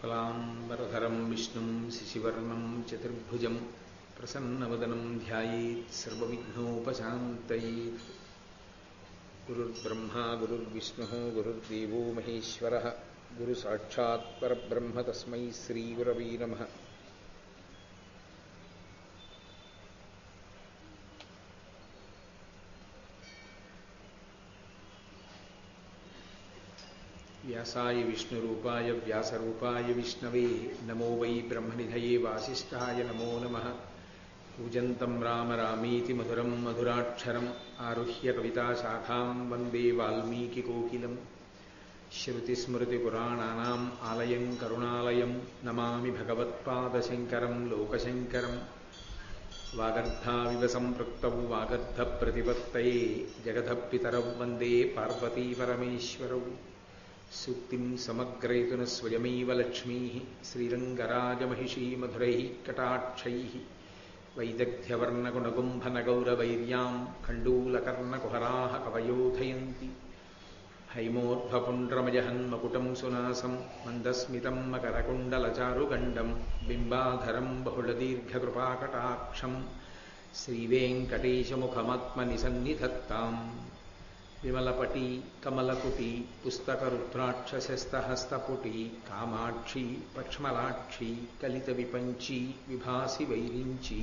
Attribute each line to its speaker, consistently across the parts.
Speaker 1: शुक्लाम्बरधरं विष्णुं शशिवर्णं चतुर्भुजं प्रसन्नवदनं ध्यायेत् सर्वविघ्नोपशान्तयेत्। गुरुर्ब्रह्मा गुरुर्विष्णुः गुरुर्देवो महेश्वरः गुरुसाक्षात् परब्रह्म तस्मै श्रीगुरवे नमः। व्यासाय विष्णुरूपाय व्यासरूपाय विष्णवे नमो वै ब्रह्मनिधये वासिष्ठाय नमो नमः। पूजन्तं राम रामीति मधुरं मधुराक्षरम् आरुह्य कविताशाखां वन्दे वाल्मीकिकोकिलं। श्रुतिस्मृतिपुराणानाम् आलयं करुणालयं नमामि भगवत्पादशङ्करं लोकशङ्करम्। वागर्धाविव सम्पृक्तौ वागर्धप्रतिपत्तये जगतः पितरौ वन्दे पार्वतीपरमेश्वरौ। सूक्तिं समग्रयितुन स्वयमेव लक्ष्मीः श्रीरङ्गराजमहिषी मधुरैः कटाक्षैः। वैदग्ध्यवर्णगुणगुम्भनगौरवैर्यां खण्डूलकर्णकुहराः कवयोधयन्ति। हैमोर्ध्वपुण्ड्रमजहन्मकुटं सुनासं मन्दस्मितं मकरकुण्डलचारुगण्डं बिम्बाधरं बहुलदीर्घकृपाकटाक्षं श्रीवेङ्कटेशमुखमात्मनिसन्निधत्ताम्। विमलपटी कमलकुटी पुस्तकरुद्राक्षशस्तहस्तपुटी कामाक्षी पक्ष्मलाक्षी कलितविपञ्ची विभासि वैरिञ्ची।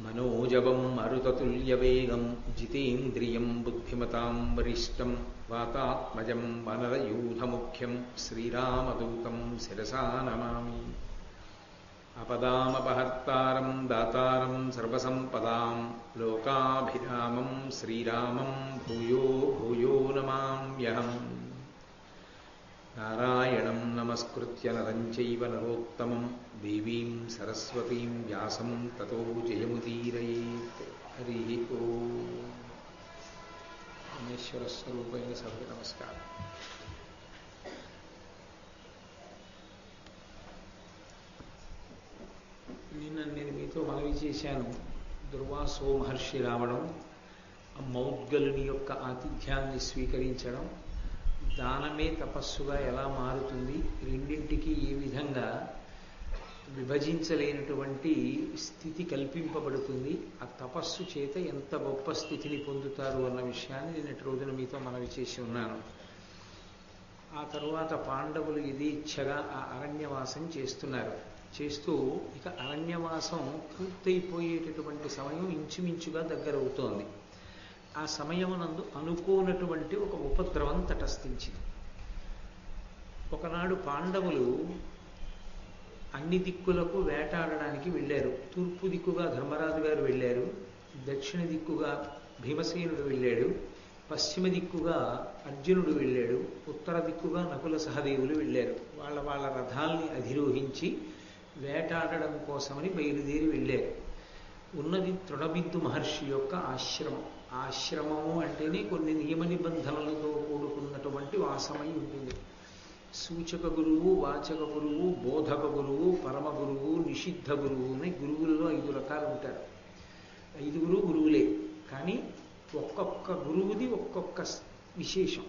Speaker 1: मनोजवं मरुततुल्यवेगं जितेन्द्रियं बुद्धिमतां वरिष्ठं वातात्मजं वनरयूथमुख्यं श्रीरामदूतं शिरसा नमामि। अपदामपहर्तारं दातारं सर्वसम्पदां लोकाभिरामं श्रीरामं भूयो भूयो नमाम्यहम्। नारायणं नमस्कृत्य नरं चैव नरोत्तमं देवीं सरस्वतीं व्यासं ततो जयमुदीरयेत्। हरिः ओम्। परमेश्वरस्वरूपैः सभे नमस्कारः। నిన్న నేను మీతో మనవి చేశాను, దుర్వాసో మహర్షి రావడం, మౌద్గలుని యొక్క ఆతిథ్యాన్ని స్వీకరించడం, దానమే తపస్సుగా ఎలా మారుతుంది, రెండింటికి ఏ విధంగా విభజించలేనటువంటి స్థితి కల్పింపబడుతుంది, ఆ తపస్సు చేత ఎంత గొప్ప స్థితిని పొందుతారు అన్న విషయాన్ని నిన్నటి రోజున మీతో మనవి చేసి ఉన్నాను. ఆ తరువాత పాండవులు యథేచ్ఛగా ఆ అరణ్యవాసం చేస్తున్నారు. చేస్తూ ఇక అరణ్యవాసం పూర్తయిపోయేటటువంటి సమయం ఇంచుమించుగా దగ్గరవుతోంది. ఆ సమయమునందు అనుకోనటువంటి ఒక ఉపద్రవం తటస్థించింది. ఒకనాడు పాండవులు అన్ని దిక్కులకు వేటాడడానికి వెళ్ళారు. తూర్పు దిక్కుగా ధర్మరాజు గారు వెళ్ళారు, దక్షిణ దిక్కుగా భీమసేనుడు వెళ్ళాడు, పశ్చిమ దిక్కుగా అర్జునుడు వెళ్ళాడు, ఉత్తర దిక్కుగా నకుల సహదేవులు వెళ్ళారు. వాళ్ళ వాళ్ళ రథాల్ని అధిరోహించి వేటాడడం కోసమని బయలుదేరి వెళ్ళారు. ఉన్నది తృణబిందు మహర్షి యొక్క ఆశ్రమం. ఆశ్రమము అంటేనే కొన్ని నియమ నిబంధనలతో కూడుకున్నటువంటి వాసమై ఉంటుంది. సూచక గురువు, వాచక గురువు, బోధక గురువు, పరమ గురువు, నిషిద్ధ గురువు అని గురువులలో 5 రకాలు ఉంటారు. 5 గురువులే, కానీ ఒక్కొక్క గురువుది ఒక్కొక్క విశేషం.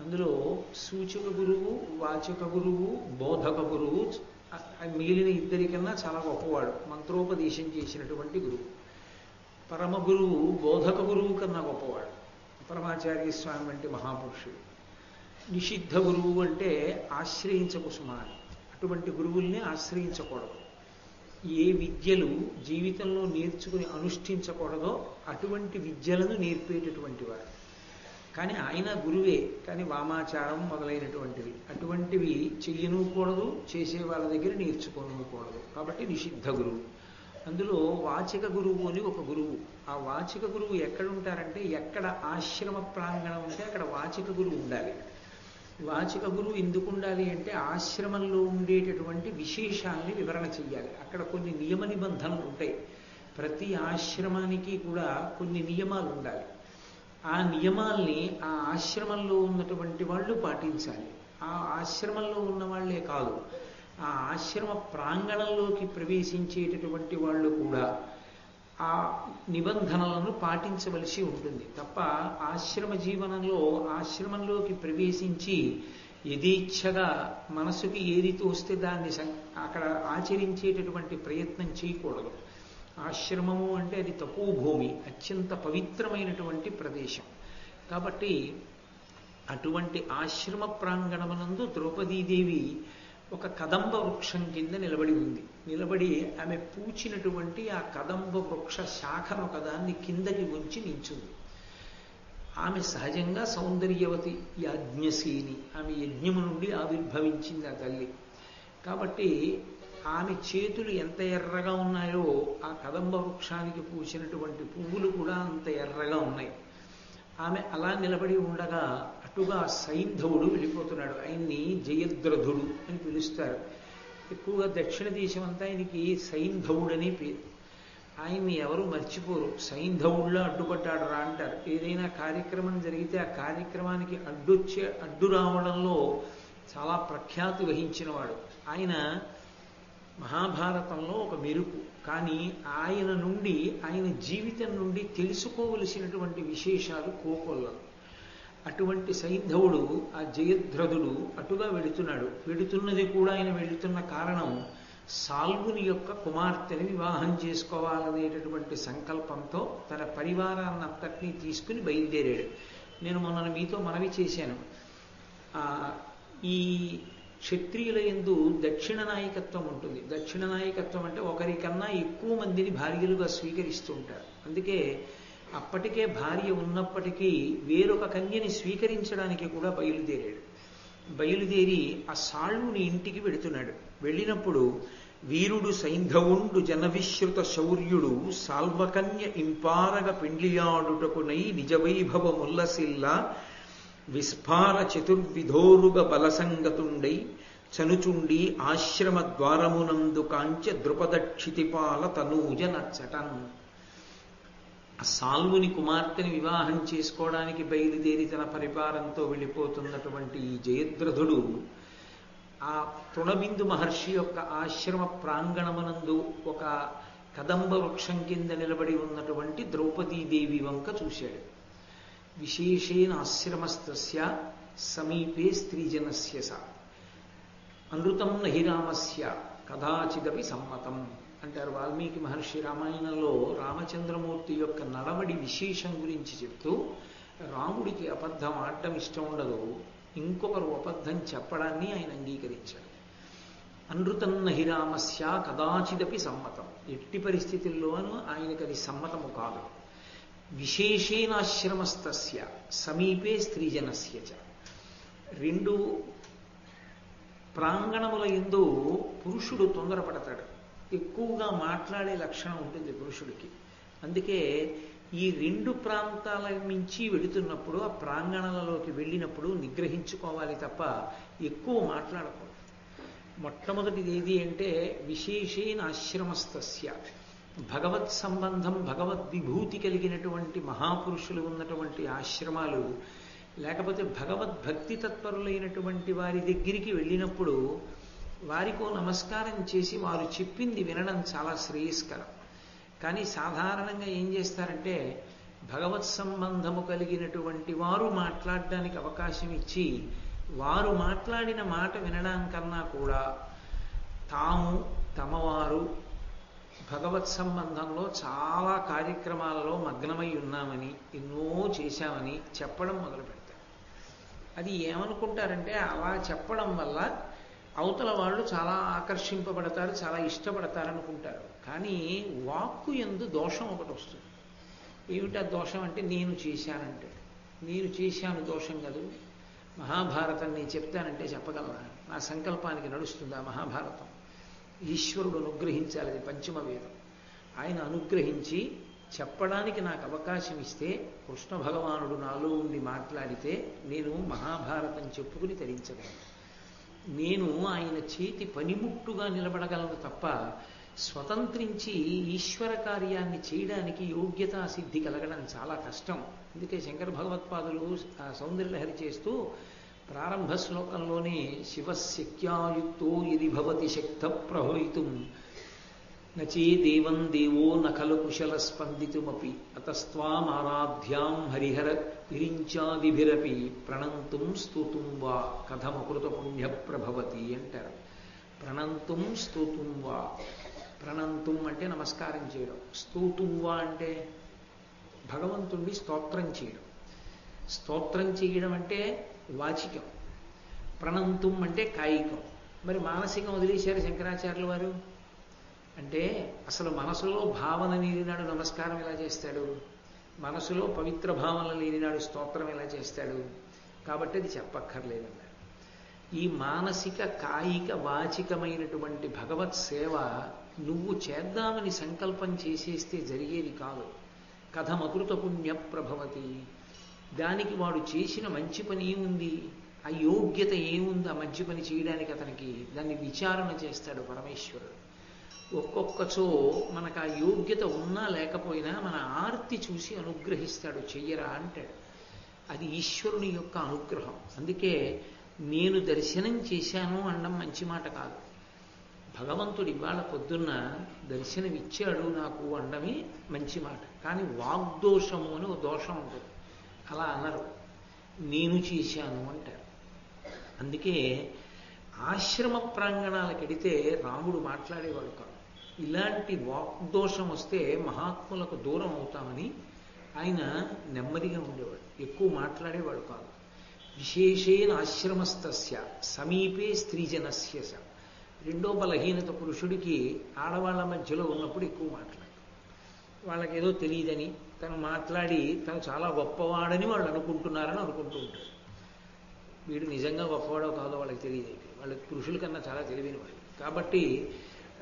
Speaker 1: అందులో సూచక గురువు, వాచక గురువు, బోధక గురువు మిగిలిన 2 కన్నా చాలా గొప్పవాడు, మంత్రోపదేశం చేసినటువంటి గురువు. పరమ గురువు బోధక గురువు కన్నా గొప్పవాడు, పరమాచార్య స్వామి వంటి మహాపురుషుడు. నిషిద్ధ గురువు అంటే ఆశ్రయించకు సుమాని, అటువంటి గురువుల్ని ఆశ్రయించకూడదు. ఏ విద్యలు జీవితంలో నేర్చుకుని అనుష్ఠించకూడదో అటువంటి విద్యలను నేర్పేటటువంటి వారు. కానీ ఆయన గురువే, కానీ వామాచారం మొదలైనటువంటివి అటువంటివి చెయ్యనుకూడదు, చేసే వాళ్ళ దగ్గర నేర్చుకోనుకూడదు. కాబట్టి నిషిద్ధ గురువు. అందులో వాచిక గురువు అని ఒక గురువు. ఆ వాచిక గురువు ఎక్కడ ఉంటారంటే, ఎక్కడ ఆశ్రమ ప్రాంగణం ఉంటే అక్కడ వాచిక గురువు ఉండాలి. వాచిక గురువు ఎందుకు ఉండాలి అంటే, ఆశ్రమంలో ఉండేటటువంటి విశేషాన్ని వివరణ చెయ్యాలి. అక్కడ కొన్ని నియమ నిబంధనలు ఉంటాయి. ప్రతి ఆశ్రమానికి కూడా కొన్ని నియమాలు ఉండాలి. ఆ నియమాల్ని ఆ ఆశ్రమంలో ఉన్నటువంటి వాళ్ళు పాటించాలి. ఆ ఆశ్రమంలో ఉన్న వాళ్లే కాదు, ఆ ఆశ్రమ ప్రాంగణంలోకి ప్రవేశించేటటువంటి వాళ్ళు కూడా ఆ నిబంధనలను పాటించవలసి ఉంటుంది. తప్ప ఆశ్రమ జీవనంలో ఆశ్రమంలోకి ప్రవేశించి యథేచ్ఛగా మనసుకి ఏది తోస్తే దాన్ని అక్కడ ఆచరించేటటువంటి ప్రయత్నం చేయకూడదు. ఆశ్రమము అంటే అది తపోభూమి, అత్యంత పవిత్రమైనటువంటి ప్రదేశం. కాబట్టి అటువంటి ఆశ్రమ ప్రాంగణమునందు ద్రౌపదీదేవి ఒక కదంబ వృక్షం కింద నిలబడి ఉంది. నిలబడి ఆమె పూచినటువంటి ఆ కదంబ వృక్ష శాఖను ఒకదాన్ని కిందకి ఉంచి నించుంది. ఆమె సహజంగా సౌందర్యవతి, యాజ్ఞశీని, ఆమె యజ్ఞము నుండి ఆవిర్భవించింది ఆ తల్లి. కాబట్టి ఆమె చేతులు ఎంత ఎర్రగా ఉన్నాయో ఆ కదంబ వృక్షానికి పూసినటువంటి పువ్వులు కూడా అంత ఎర్రగా ఉన్నాయి. ఆమె అలా నిలబడి ఉండగా అటుగా సైంధవుడు వెళ్ళిపోతున్నాడు. ఆయన్ని జయద్రథుడు అని పిలుస్తారు. ఎక్కువగా దక్షిణ దేశం అంతా ఆయనకి సైంధవుడని పేరు. ఆయన్ని ఎవరు మర్చిపోరు. సైంధవుళ్ళ అడ్డుపడ్డాడు రా అంటారు. ఏదైనా కార్యక్రమం జరిగితే ఆ కార్యక్రమానికి అడ్డు రావడంలో చాలా ప్రఖ్యాతి వహించినవాడు ఆయన. మహాభారతంలో ఒక మెరుపు. కానీ ఆయన జీవితం నుండి తెలుసుకోవలసినటువంటి విశేషాలు కోకొల్లలు. అటువంటి సైంధవుడు, ఆ జయద్రథుడు అటుగా వెళుతున్నాడు. వెళుతున్నది కూడా ఆయన వెళుతున్న కారణం సాల్వుని యొక్క కుమార్తెని వివాహం చేసుకోవాలనేటటువంటి సంకల్పంతో తన పరివారాన్నంతటినీ తీసుకుని బయలుదేరాడు. నేను మొన్న మీతో మనవి చేశాను. ఈ క్షత్రియుల యందు దక్షిణ నాయకత్వం ఉంటుంది. దక్షిణ నాయకత్వం అంటే ఒకరికన్నా ఎక్కువ మందిని భార్యలుగా స్వీకరిస్తూ ఉంటారు. అందుకే అప్పటికే భార్య ఉన్నప్పటికీ వేరొక కన్యని స్వీకరించడానికి కూడా బయలుదేరి ఆ సాళ్వుని ఇంటికి వెళుతున్నాడు. వెళ్ళినప్పుడు వీరుడు సైంధవుండు జనవిశ్రుత శౌర్యుడు సాల్వకన్య ఇంపారగ పెండ్లియాడుటకునై నిజవైభవ ముల్లసిల్ల విస్ఫార చతుర్విధోరుగ బలసంగతుండై చనుచుండి ఆశ్రమ ద్వారమునందు కాంచ ద్రుపదక్షితిపాల తనూజ నచ్చటన్. సాల్వుని కుమార్తెని వివాహం చేసుకోవడానికి బయలుదేరి తన పరివారంతో వెళ్ళిపోతున్నటువంటి ఈ జయద్రథుడు ఆ తృణబిందు మహర్షి యొక్క ఆశ్రమ ప్రాంగణమునందు ఒక కదంబ వృక్షం కింద నిలబడి ఉన్నటువంటి ద్రౌపదీదేవి వంక చూశాడు. విశేషేణ ఆశ్రమస్తస్య సమీపే స్త్రీజనస్య స అనృతం నహి రామస్య కదాచిదపి సమ్మతం అంటారు వాల్మీకి మహర్షి రామాయణంలో. రామచంద్రమూర్తి యొక్క నడవడి విశేషం గురించి చెప్తూ, రాముడికి అబద్ధం ఆడటం ఇష్టం ఉండదు, ఇంకొకరు అబద్ధం చెప్పడాన్ని ఆయన అంగీకరించాడు. అనృతం నహి రామస్య కదాచిదపి సమ్మతం, ఎట్టి పరిస్థితుల్లోనూ ఆయనకు అది సమ్మతము కాదు. విశేషేణాశ్రమస్తస్య సమీపే స్త్రీజనస్య చ. రెండు ప్రాంగణముల యందు పురుషుడు తొందరపడతాడు. ఎక్కువగా మాట్లాడే లక్షణం ఉంటుంది పురుషుడికి. అందుకే ఈ రెండు ప్రాంతాల నుంచి వెళుతున్నప్పుడు ఆ ప్రాంగణాలలోకి వెళ్ళినప్పుడు నిగ్రహించుకోవాలి తప్ప ఎక్కువ మాట్లాడకూడదు. మొట్టమొదటిది ఏది అంటే విశేషేణ ఆశ్రమస్తస్య, భగవత్ సంబంధం భగవద్విభూతి కలిగినటువంటి మహాపురుషులు ఉన్నటువంటి ఆశ్రమాలు, లేకపోతే భగవద్భక్తి తత్పరులైనటువంటి వారి దగ్గరికి వెళ్ళినప్పుడు వారికో నమస్కారం చేసి వారు చెప్పింది వినడం చాలా శ్రేయస్కరం. కానీ సాధారణంగా ఏం చేస్తారంటే భగవత్ సంబంధము కలిగినటువంటి వారు మాట్లాడడానికి అవకాశం ఇచ్చి వారు మాట్లాడిన మాట వినడానికన్నా కూడా తాము తమవారు భగవత్ సంబంధంలో చాలా కార్యక్రమాలలో మగ్నమై ఉన్నామని, ఎన్నో చేశామని చెప్పడం మొదలు పెడతారు. అది ఏమనుకుంటారంటే అలా చెప్పడం వల్ల అవతల వాళ్ళు చాలా ఆకర్షింపబడతారు, చాలా ఇష్టపడతారు అనుకుంటారు. కానీ వాక్కు యందు దోషం ఒకటి వస్తుంది. ఏమిటా దోషం అంటే నేను చేశానంటే, నేను చేశాను దోషం కాదు. మహాభారతం నేను చెప్తానంటే చెప్పగలరా? నా సంకల్పానికి నడుస్తుందా మహాభారతం? ఈశ్వరుడు అనుగ్రహించాలి, అది పంచమ వేదం. ఆయన అనుగ్రహించి చెప్పడానికి నాకు అవకాశం ఇస్తే, కృష్ణ భగవానుడు నాలో ఉండి మాట్లాడితే నేను మహాభారతం చెప్పుకుని తరించగలను. నేను ఆయన చేతి పనిముట్టుగా నిలబడగలను తప్ప స్వతంత్రించి ఈశ్వర కార్యాన్ని చేయడానికి యోగ్యతా సిద్ధి కలగడం చాలా కష్టం. అందుకే శంకర భగవత్పాదులు సౌందర్యలహరి చేస్తూ ప్రారంభ శ్లోకంలోనే శివశక్త్యాయుక్తో యది భవతి శక్త ప్రభవితుం నచేదేవం దేవో నఖలు కుశల స్పందితుమపి అతస్త్వామారాధ్యాం హరిహర విరించాదిభిరపి ప్రణంతుం స్తుతుం వా కథమకృత పుణ్య ప్రభవతి అంటారు. ప్రణంతుం స్తుతుం వా, ప్రణంతుం అంటే నమస్కారం చేయడం, స్తుతుం వా అంటే భగవంతుణ్ణి స్తోత్రం చేయడం. స్తోత్రం చేయడం అంటే వాచికం, ప్రణంతుం అంటే కాయికం. మరి మానసికం వదిలేశారు శంకరాచార్యుల వారు. అంటే అసలు మనసులో భావన లేనినాడు నమస్కారం ఎలా చేస్తాడు? మనసులో పవిత్ర భావన లేనినాడు స్తోత్రం ఎలా చేస్తాడు? కాబట్టి అది చెప్పక్కర్లేదన్నారు. ఈ మానసిక కాయిక వాచికమైనటువంటి భగవత్ సేవ నువ్వు చేద్దామని సంకల్పం చేసేస్తే జరిగేది కాదు. కథమకృత పుణ్య ప్రభవతి. దానికి వాడు చేసిన మంచి పని ఏముంది, ఆ యోగ్యత ఏముంది ఆ మంచి పని చేయడానికి అతనికి, దాన్ని విచారణ చేస్తాడు పరమేశ్వరుడు. ఒక్కొక్కచో మనకు ఆ యోగ్యత ఉన్నా లేకపోయినా మన ఆర్తి చూసి అనుగ్రహిస్తాడు, చెయ్యరా అంటాడు. అది ఈశ్వరుని యొక్క అనుగ్రహం. అందుకే నేను దర్శనం చేశాను అనడం మంచి మాట కాదు. భగవంతుడు ఇవాళ పొద్దున్న దర్శనం ఇచ్చాడు నాకు అనడమే మంచి మాట. కానీ వాగ్దోషము అని ఒక దోషం ఉంటుంది, అలా అనరు, నేను చేశాను అంటారు. అందుకే ఆశ్రమ ప్రాంగణాలకు వెడితే రాముడు మాట్లాడేవాడు కాదు. ఇలాంటి వాగ్దోషం వస్తే మహాత్ములకు దూరం అవుతామని ఆయన నెమ్మదిగా ఉండేవాడు, ఎక్కువ మాట్లాడేవాడు కాదు. విశేషేణ ఆశ్రమస్తస్య సమీపే స్త్రీజనస్య. రెండో బలహీనత పురుషుడికి ఆడవాళ్ళ మధ్యలో ఉన్నప్పుడు ఎక్కువ మాట్లాడు. వాళ్ళకి ఏదో తెలియదని తను మాట్లాడి తను చాలా గొప్పవాడని వాళ్ళు అనుకుంటున్నారని అనుకుంటూ ఉంటాడు. వీడు నిజంగా గొప్పవాడో కాదో వాళ్ళకి తెలియదు. వాళ్ళకి పురుషుల కన్నా చాలా తెలివినవాడు. కాబట్టి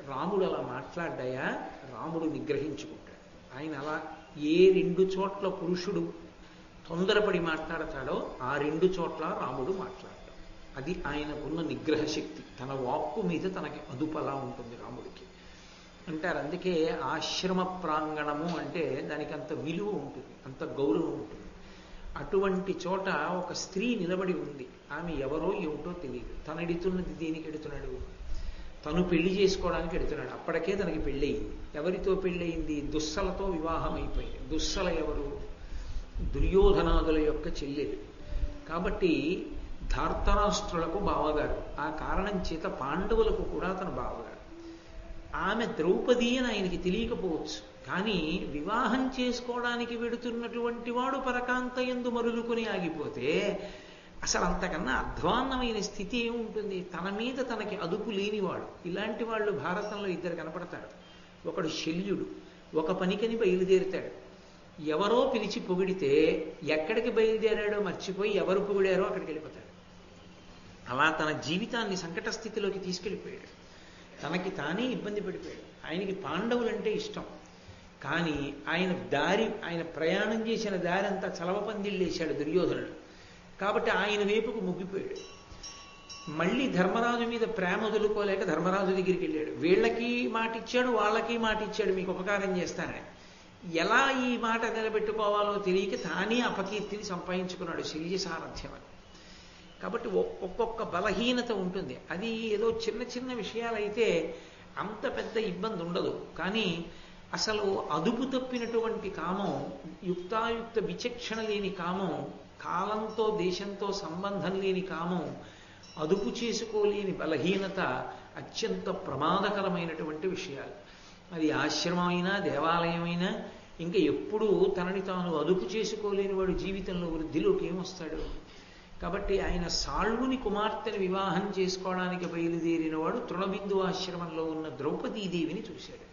Speaker 1: రాముడు అలా మాట్లాడ్డాయా, రాముడు నిగ్రహించుకుంటాడు. ఆయన అలా ఏ రెండు చోట్ల పురుషుడు తొందరపడి మాట్లాడతాడో ఆ రెండు చోట్ల రాముడు మాట్లాడతాడు. అది ఆయనకున్న నిగ్రహ శక్తి. తన వాక్కు మీద తనకి అదుపలా ఉంటుంది రాముడికి అంటారు. అందుకే ఆశ్రమ ప్రాంగణము అంటే దానికి అంత విలువ ఉంటుంది, అంత గౌరవం ఉంటుంది. అటువంటి చోట ఒక స్త్రీ నిలబడి ఉంది. ఆమె ఎవరో ఏమిటో తెలియదు. తను ఎడుతున్నది దేనికి ఎడుతున్నాడు? తను పెళ్లి చేసుకోవడానికి ఎడుతున్నాడు. అప్పటికే తనకి పెళ్ళయింది. ఎవరితో పెళ్ళయింది? దుస్సలతో వివాహం అయిపోయింది. దుస్సల ఎవరు? దుర్యోధనాదుల యొక్క చెల్లెలు. కాబట్టి ధార్తరాష్ట్రులకు బావగారు. ఆ కారణం చేత పాండవులకు కూడా తన బావగారు. ఆమె ద్రౌపది అని ఆయనకి తెలియకపోవచ్చు. కానీ వివాహం చేసుకోవడానికి వెడుతున్నటువంటి వాడు పరకాంత యందు మరులుకొని ఆగిపోతే అసలు అంతకన్నా అధ్వాన్నమైన స్థితి ఏముంటుంది? తన మీద తనకి అదుపు లేనివాడు. ఇలాంటి వాళ్ళు భారతంలో ఇద్దరు కనపడతారు. ఒకడు శల్యుడు, ఒక పనికని బయలుదేరుతాడు. ఎవరో పిలిచి పొగిడితే ఎక్కడికి బయలుదేరాడో మర్చిపోయి ఎవరు పొగిడారో అక్కడికి వెళ్ళిపోతాడు. అలా తన జీవితాన్ని సంకట స్థితిలోకి తీసుకెళ్ళిపోయాడు. తనకి తానే ఇబ్బంది పడిపోయాడు. ఆయనకి పాండవులంటే ఇష్టం, కానీ ఆయన ప్రయాణం చేసిన దారి అంతా చలవపందిళ్ళేశాడు దుర్యోధనుడు. కాబట్టి ఆయన వైపుకు ముగ్గిపోయాడు. మళ్ళీ ధర్మరాజు మీద ప్రేమ వదులుకోలేక ధర్మరాజు దగ్గరికి వెళ్ళాడు. వీళ్ళకి మాట ఇచ్చాడు, వాళ్ళకి మాట ఇచ్చాడు, మీకు ఉపకారం చేస్తానని. ఎలా ఈ మాట నిలబెట్టుకోవాలో తెలియక తానే అపకీర్తిని సంపాదించుకున్నాడు శల్య సారథ్యం అని. కాబట్టి ఒక్కొక్క బలహీనత ఉంటుంది. అది ఏదో చిన్న చిన్న విషయాలైతే అంత పెద్ద ఇబ్బంది ఉండదు. కానీ అసలు అదుపు తప్పినటువంటి కామం, యుక్తాయుక్త విచక్షణ లేని కామం, కాలంతో దేశంతో సంబంధం లేని కామం, అదుపు చేసుకోలేని బలహీనత అత్యంత ప్రమాదకరమైనటువంటి విషయాలు. అది ఆశ్రమమైనా దేవాలయమైనా ఇంకా ఎప్పుడూ తనని తాను అదుపు చేసుకోలేని వాడు జీవితంలో వృద్ధిలోకి ఏమొస్తాడు? కాబట్టి ఆయన సాళ్వుని కుమార్తెను వివాహం చేసుకోవడానికి బయలుదేరిన వాడు తృణబిందు ఆశ్రమంలో ఉన్న ద్రౌపదీదేవిని చూశాడు.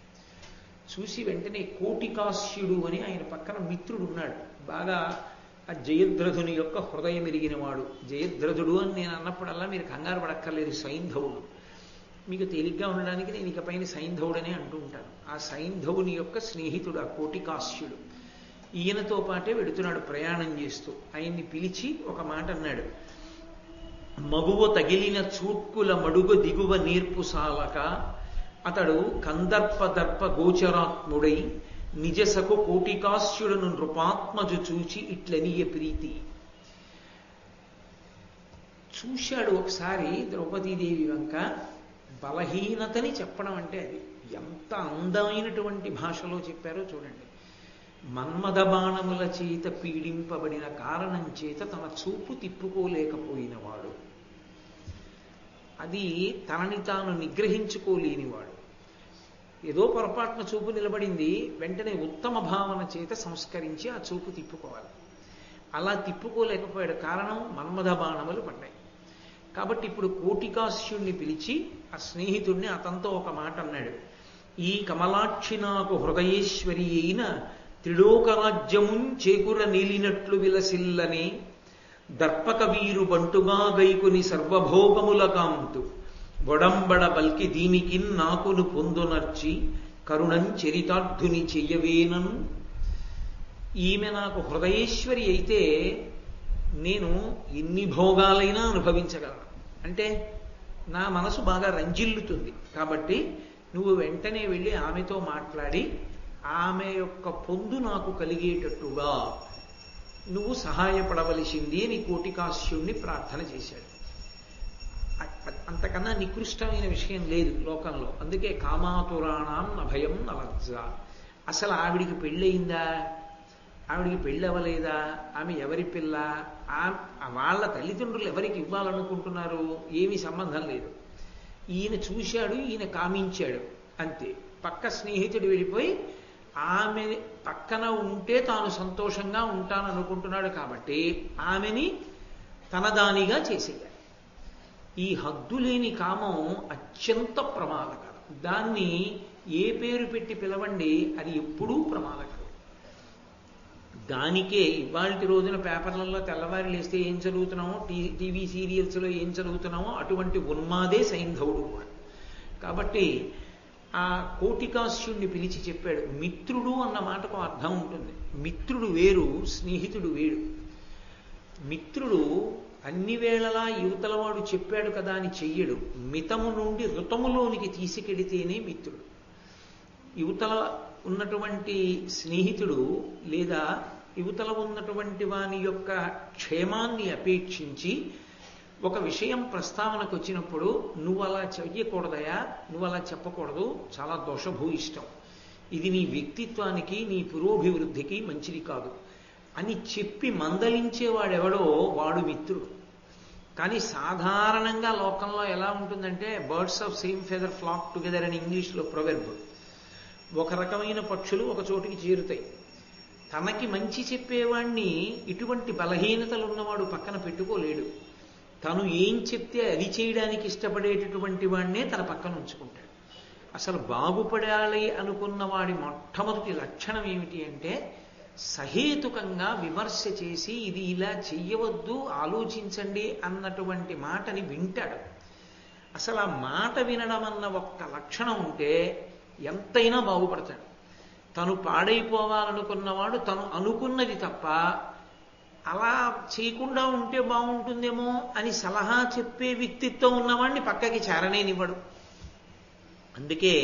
Speaker 1: చూసి వెంటనే కోటికాస్యుడు అని ఆయన పక్కన మిత్రుడు ఉన్నాడు. బాగా ఆ జయద్రథుని యొక్క హృదయం ఎరిగినవాడు. జయద్రథుడు అని నేను అన్నప్పుడల్లా మీరు కంగారు పడక్కర్లేదు, సైంధవుడు. మీకు తేలిగ్గా ఉండడానికి నేను ఇకపైన సైంధవుడనే అంటూ ఉంటాను. ఆ సైంధవుని యొక్క స్నేహితుడు ఆ కోటికాస్యుడు. ఈయనతో పాటే వెడుతున్నాడు ప్రయాణం చేస్తూ. ఆయన్ని పిలిచి ఒక మాట అన్నాడు. మగువ తగిలిన చూట్కుల మడుగ దిగువ నేర్పు సాలక అతడు కందర్ప దర్ప గోచరాత్ముడై నిజసకు కోటికాస్యుడును నృపాత్మజు చూచి ఇట్లనియ ప్రీతి. చూశాడు ఒకసారి ద్రౌపదీదేవి వంక. బలహీనతని చెప్పడం అంటే అది ఎంత అందమైనటువంటి భాషలో చెప్పారో చూడండి. మన్మథ బాణముల చేత పీడింపబడిన కారణం చేత తన చూపు తిప్పుకోలేకపోయినవాడు, అది తనని తాను నిగ్రహించుకోలేనివాడు. ఏదో పొరపాటున చూపు నిలబడింది, వెంటనే ఉత్తమ భావన చేత సంస్కరించి ఆ చూపు తిప్పుకోవాలి. అలా తిప్పుకోలేకపోయాడు, కారణం మన్మథ బాణములు పడ్డాయి. కాబట్టి ఇప్పుడు కోటికాస్యుణ్ణి పిలిచి ఆ స్నేహితుడిని అతనితో ఒక మాట అన్నాడు. ఈ కమలాక్షి నాకు హృదయేశ్వరి అయిన త్రిలోకరాజ్యమున్ చేకుర నీలినట్లు విలసిల్లని దర్పక వీరు బంటుగా గైకుని సర్వభోగముల కాంతు బొడంబడ బల్కి దీనికి నాకును పొందునర్చి కరుణం చరితార్థుని చెయ్యవేనను. ఈమె నాకు హృదయేశ్వరి అయితే నేను ఎన్ని భోగాలైనా అనుభవించగలను. అంటే నా మనసు బాగా రంజిల్లుతుంది. కాబట్టి నువ్వు వెంటనే వెళ్ళి ఆమెతో మాట్లాడి ఆమె యొక్క పొందు నాకు కలిగేటట్టుగా నువ్వు సహాయపడవలసింది అని కోటికాస్యుణ్ణి ప్రార్థన చేశాడు. అంతకన్నా నికృష్టమైన విషయం లేదు లోకంలో. అందుకే కామాతురాణం నభయం నలజ్జ. అసలు ఆవిడికి పెళ్ళయిందా, ఆవిడికి పెళ్ళవలేదా, ఆమె ఎవరి పిల్ల, వాళ్ళ తల్లిదండ్రులు ఎవరికి ఇవ్వాలనుకుంటున్నారు, ఏమీ సంబంధం లేదు. ఈయన చూశాడు, ఈయన కామించాడు, అంతే. పక్క స్నేహితుడు వెళ్ళిపోయి ఆమె పక్కన ఉంటే తాను సంతోషంగా ఉంటాననుకుంటున్నాడు కాబట్టి ఆమెని తనదానిగా చేసేయాలి. ఈ హద్దులేని కామం అత్యంత ప్రమాదకరం. దాన్ని ఏ పేరు పెట్టి పిలవండి, అది ఎప్పుడూ ప్రమాదకరం. దానికే ఇవాళ రోజున పేపర్లలో తెల్లవారి లేస్తే ఏం చదువుతున్నామో, టీవీ సీరియల్స్లో ఏం చదువుతున్నామో అటువంటి ఉన్మాదే సైంధవుడు కూడా. కాబట్టి ఆ కోటికాస్యుణ్ణి పిలిచి చెప్పాడు. మిత్రుడు అన్న మాటకు అర్థం ఉంటుంది. మిత్రుడు వేరు, స్నేహితుడు వేరు. మిత్రుడు అన్ని వేళలా యువతలవాడు చెప్పాడు కదా అని చెయ్యడు. మితము నుండి ఋతములోనికి తీసుకెడితేనే మిత్రుడు. యువతల ఉన్నటువంటి స్నేహితుడు లేదా యువతల ఉన్నటువంటి వాని యొక్క క్షేమాన్ని అపేక్షించి ఒక విషయం ప్రస్తావనకు వచ్చినప్పుడు నువ్వు అలా చెయ్యకూడదయా, నువ్వు అలా చెప్పకూడదు, చాలా దోషభూయిష్టం, ఇది నీ వ్యక్తిత్వానికి నీ పురోభివృద్ధికి మంచిది కాదు అని చెప్పి మందలించేవాడెవడో వాడు మిత్రుడు. కానీ సాధారణంగా లోకంలో ఎలా ఉంటుందంటే birds of same feather flock together అని ఇంగ్లీష్లో ప్రొవెర్బ్. ఒక రకమైన పక్షులు ఒక చోటికి చేరుతాయి. తనకి మంచి చెప్పేవాణ్ణి ఇటువంటి బలహీనతలు ఉన్నవాడు పక్కన పెట్టుకోలేడు. తను ఏం చెప్తే అది చేయడానికి ఇష్టపడేటటువంటి వాడినే తన పక్కన ఉంచుకుంటాడు. అసలు బాగుపడాలి అనుకున్న వాడి మొట్టమొదటి లక్షణం ఏమిటి అంటే సహేతుకంగా విమర్శ చేసి ఇది ఇలా చెయ్యవద్దు, ఆలోచించండి అన్నటువంటి మాటని వింటాడు. అసలు ఆ మాట వినడం అన్న ఒక్క లక్షణం ఉంటే ఎంతైనా బాగుపడతాడు. తను పాడైపోవాలనుకున్నవాడు తను అనుకున్నది తప్ప అలా చేయకుండా ఉంటే బాగుంటుందేమో అని సలహా చెప్పే వ్యక్తిత్వం ఉన్నవాడిని పక్కకి చేరనేనివ్వడు. అందుకే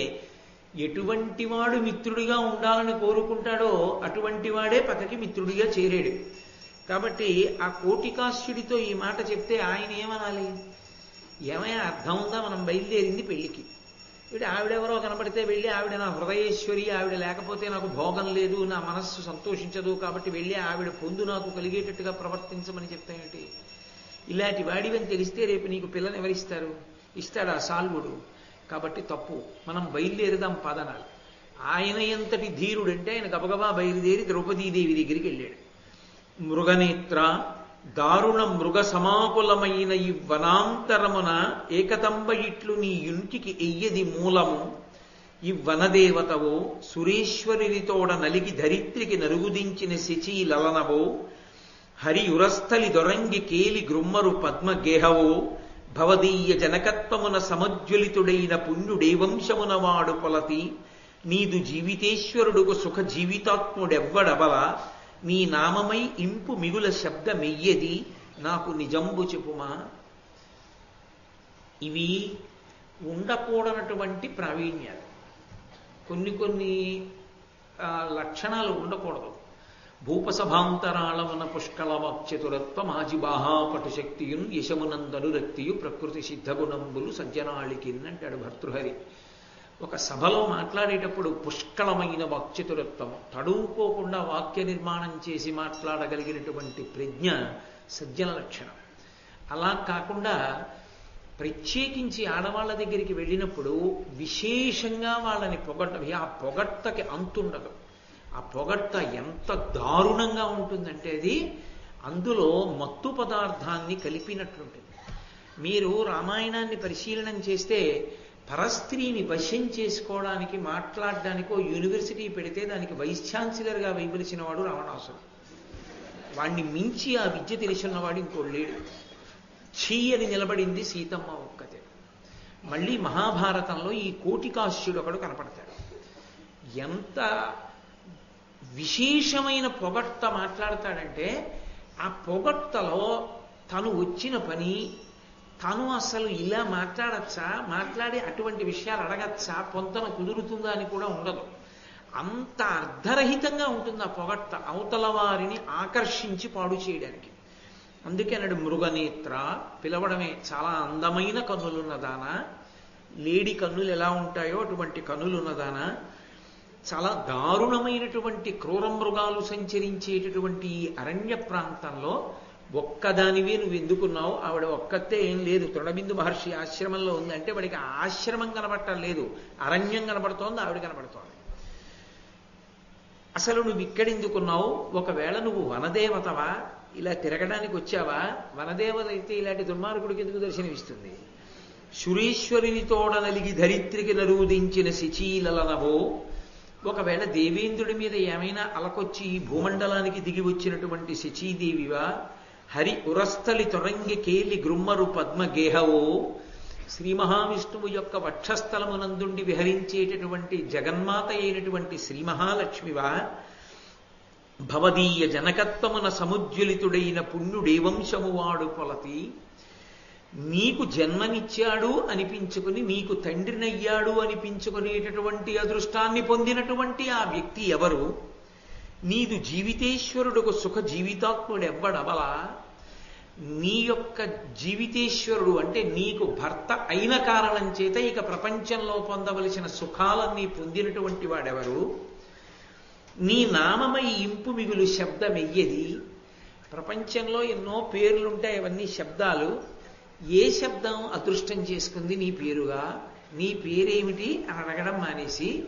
Speaker 1: ఎటువంటి వాడు మిత్రుడిగా ఉండాలని కోరుకుంటాడో అటువంటి వాడే పక్కకి మిత్రుడిగా చేరాడు. కాబట్టి ఆ కోటికాస్యుడితో ఈ మాట చెప్తే ఆయన ఏమనాలి? ఏమైనా అర్థం ఉందా? మనం బయలుదేరింది పెళ్లికి. ఇప్పుడు ఆవిడెవరో కనపడితే వెళ్ళి ఆవిడ నా హృదయేశ్వరి, ఆవిడ లేకపోతే నాకు భోగం లేదు, నా మనస్సు సంతోషించదు, కాబట్టి వెళ్ళి ఆవిడ పొందు నాకు కలిగేటట్టుగా ప్రవర్తించమని చెప్తాయేంటి? ఇలాంటి వాడివని తెలిస్తే రేపు నీకు పిల్లని ఎవరిస్తారు? ఇస్తాడా సాల్వుడు? కాబట్టి తప్పు. మనం బయలుదేరదాం పదనాలు. ఆయన ఎంతటి ధీరుడంటే ఆయన గబగబా బయలుదేరి ద్రౌపదీదేవి దగ్గరికి వెళ్ళాడు. మృగనేత్ర దారుణ మృగ సమాకులమైన ఈ వనాంతరమున ఏకతంబ ఇట్లు నీ ఇంటికి ఎయ్యది మూలము ఈ వనదేవతవో సురేశ్వరితోడ నలిగి ధరిత్రికి నరుగుదించిన శచీ లలనవో హరియురస్థలి దొరంగి కేలి గ్రుమ్మరు పద్మగేహవో భవదీయ జనకత్వమున సమజ్వలితుడైన పుణ్యుడేవంశమున వాడు పొలతి నీదు జీవితేశ్వరుడుకు సుఖ జీవితాత్ముడెవ్వడబల నీ నామమై ఇంపు మిగుల శబ్దమెయ్యది నాకు నిజంబు చెప్పుమా. ఇవి ఉండకూడనటువంటి ప్రావీణ్యాలు. కొన్ని లక్షణాలు ఉండకూడదు. భూపసభాంతరాళమున పుష్కళ వాక్చతురత్వ మాజిబాహాపటు శక్తియున్ యశమునందను రక్తియు ప్రకృతి సిద్ధగుణంబులు సజ్జనాళికిన్ అంటాడు భర్తృహరి. ఒక సభలో మాట్లాడేటప్పుడు పుష్కళమైన వాక్చతురత్వము, తడువుకోకుండా వాక్య నిర్మాణం చేసి మాట్లాడగలిగినటువంటి ప్రజ్ఞ సజ్జన లక్షణం. అలా కాకుండా ప్రత్యేకించి ఆడవాళ్ళ దగ్గరికి వెళ్ళినప్పుడు విశేషంగా వాళ్ళని ఆ పొగట్టకి అంతుండదు. ఆ పొగట్ట ఎంత దారుణంగా ఉంటుందంటే అది అందులో మత్తు పదార్థాన్ని కలిపినట్లుంటుంది. మీరు రామాయణాన్ని పరిశీలనం చేస్తే పరస్త్రీని వశం చేసుకోవడానికి మాట్లాడడానికో యూనివర్సిటీ పెడితే దానికి వైస్ ఛాన్సలర్గా వేయవలసిన వాడు రావణాసురుడు. వాణ్ణి మించి ఆ విద్య తెలిసిన్నవాడు ఇంకోడు లేడు. చీయని నిలబడింది సీతమ్మ ఒక్కతే. మళ్ళీ మహాభారతంలో ఈ కోటికాశ్యుడు ఒకడు కనపడతాడు. ఎంత విశేషమైన పొగట్ట మాట్లాడతాడంటే ఆ పొగట్టలో తను వచ్చిన పని, తను అసలు ఇలా మాట్లాడచ్చా, మాట్లాడి అటువంటి విషయాలు అడగచ్చా, పొంతన కుదురుతుందా అని కూడా ఉండదు. అంత అర్ధరహితంగా ఉంటుంది ఆ పొగట్ట, అవతల వారిని ఆకర్షించి పాడు చేయడానికి. అందుకే అన్నాడు మృగనేత్ర, పిలవడమే. చాలా అందమైన కన్నులున్నదానా, లేడి కన్నులు ఎలా ఉంటాయో అటువంటి కన్నులున్నదానా, చాలా దారుణమైనటువంటి క్రూర మృగాలు సంచరించేటటువంటి ఈ అరణ్య ప్రాంతంలో ఒక్కదానివే నువ్వు ఎందుకున్నావు? ఆవిడ ఒక్కతే ఏం లేదు, తృణబిందు మహర్షి ఆశ్రమంలో ఉంది అంటే వాడికి ఆశ్రమం కనబడటం లేదు, అరణ్యం కనబడుతోంది, ఆవిడ కనబడుతోంది. అసలు నువ్వు ఇక్కడెందుకున్నావు? ఒకవేళ నువ్వు వనదేవతవా, ఇలా తిరగడానికి వచ్చావా? వనదేవత అయితే ఇలాంటి దుర్మార్గుడికి ఎందుకు దర్శనమిస్తుంది? సురేశ్వరిని తోడ నలిగి ధరిత్రికి నరుదించిన శిచీలనవో, ఒకవేళ దేవేంద్రుడి మీద ఏమైనా అలకొచ్చి ఈ భూమండలానికి దిగి వచ్చినటువంటి శచీదేవివా, హరి ఉరస్థలి తొరంగి కేలి గ్రుమ్మరు పద్మగేహవో, శ్రీ మహావిష్ణువు యొక్క వక్షస్థలమునందుండి విహరించేటటువంటి జగన్మాత అయినటువంటి శ్రీ మహాలక్ష్మివా, భవదీయ జనకత్వమున సముజ్వలితుడైన పుణ్యుడేవంశము వాడు పొలతి, నీకు జన్మనిచ్చాడు అనిపించుకుని, నీకు తండ్రినయ్యాడు అనిపించుకునేటటువంటి అదృష్టాన్ని పొందినటువంటి ఆ వ్యక్తి ఎవరు? నీదు జీవితేశ్వరుడుకు సుఖ జీవితాత్ముడెవ్వడబలా? నీ యొక్క జీవితేశ్వరుడు అంటే నీకు భర్త అయిన కారణం చేత ఇక ప్రపంచంలో పొందవలసిన సుఖాలన్నీ పొందినటువంటి వాడెవరు? నీ నామమై ఇంపు మిగులు శబ్దమెయ్యది. ప్రపంచంలో ఎన్నో పేర్లుంటాయి, అవన్నీ శబ్దాలు. ఏ శబ్దం అదృష్టం చేసుకుంది నీ పేరుగా? నీ పేరేమిటి అని అడగడం మానేసి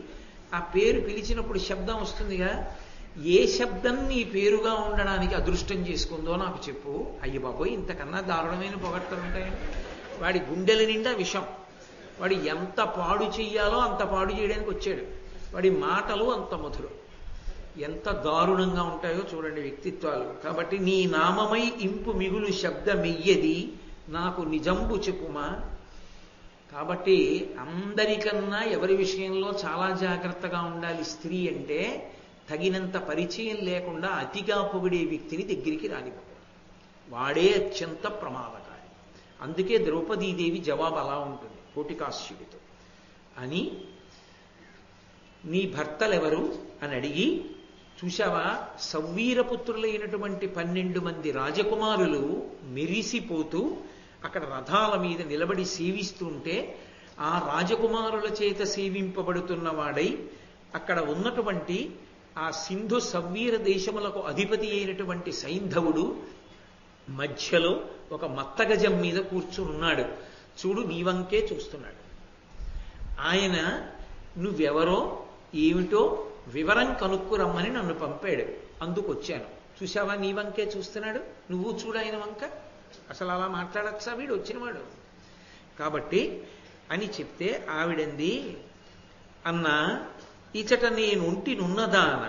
Speaker 1: ఆ పేరు పిలిచినప్పుడు శబ్దం వస్తుందిగా, ఏ శబ్దం నీ పేరుగా ఉండడానికి అదృష్టం చేసుకుందో నాకు చెప్పు. అయ్య బాబోయ్, ఇంతకన్నా దారుణమైన పొగడ్తలు ఉంటాయండి. వాడి గుండెల నిండా విషం. వాడు ఎంత పాడు చెయ్యాలో అంత పాడు చేయడానికి వచ్చాడు. వాడి మాటలు అంత మధురం. ఎంత దారుణంగా ఉంటాయో చూడండి వ్యక్తిత్వాలు. కాబట్టి నీ నామమై ఇంపు మిగులు శబ్దమెయ్యది, నాకు నిజంబు చెప్పుమా. కాబట్టి అందరికన్నా ఎవరి విషయంలో చాలా జాగ్రత్తగా ఉండాలి స్త్రీ అంటే, తగినంత పరిచయం లేకుండా అతిగా పొగిడే వ్యక్తిని దగ్గరికి రానివ్వకూడదు. వాడే అత్యంత ప్రమాదకారి. అందుకే ద్రౌపదీదేవి జవాబు అలా ఉంటుంది కోటికాశ్యుడితో. అని నీ భర్తలెవరు అని అడిగి, చూశావా సవ్వీరపుత్రులైనటువంటి 12 మంది రాజకుమారులు మెరిసిపోతూ అక్కడ రథాల మీద నిలబడి సేవిస్తుంటే, ఆ రాజకుమారుల చేత సేవింపబడుతున్న వాడై అక్కడ ఉన్నటువంటి ఆ సింధు సవ్వీర దేశములకు అధిపతి అయినటువంటి సైంధవుడు మధ్యలో ఒక మత్తగజం మీద కూర్చున్నాడు. చూడు, నీ వంకే చూస్తున్నాడు. ఆయన నువ్వెవరో ఏమిటో వివరం కనుక్కురమ్మని నన్ను పంపాడు, అందుకొచ్చాను. చూశావా, నీ వంకే చూస్తున్నాడు, నువ్వు చూడు ఆయన వంక. అసలు అలా మాట్లాడచ్చా వీడు వచ్చినవాడు? కాబట్టి అని చెప్తే ఆవిడంది, అన్నా ఇచట నేనుంటి నున్నదాన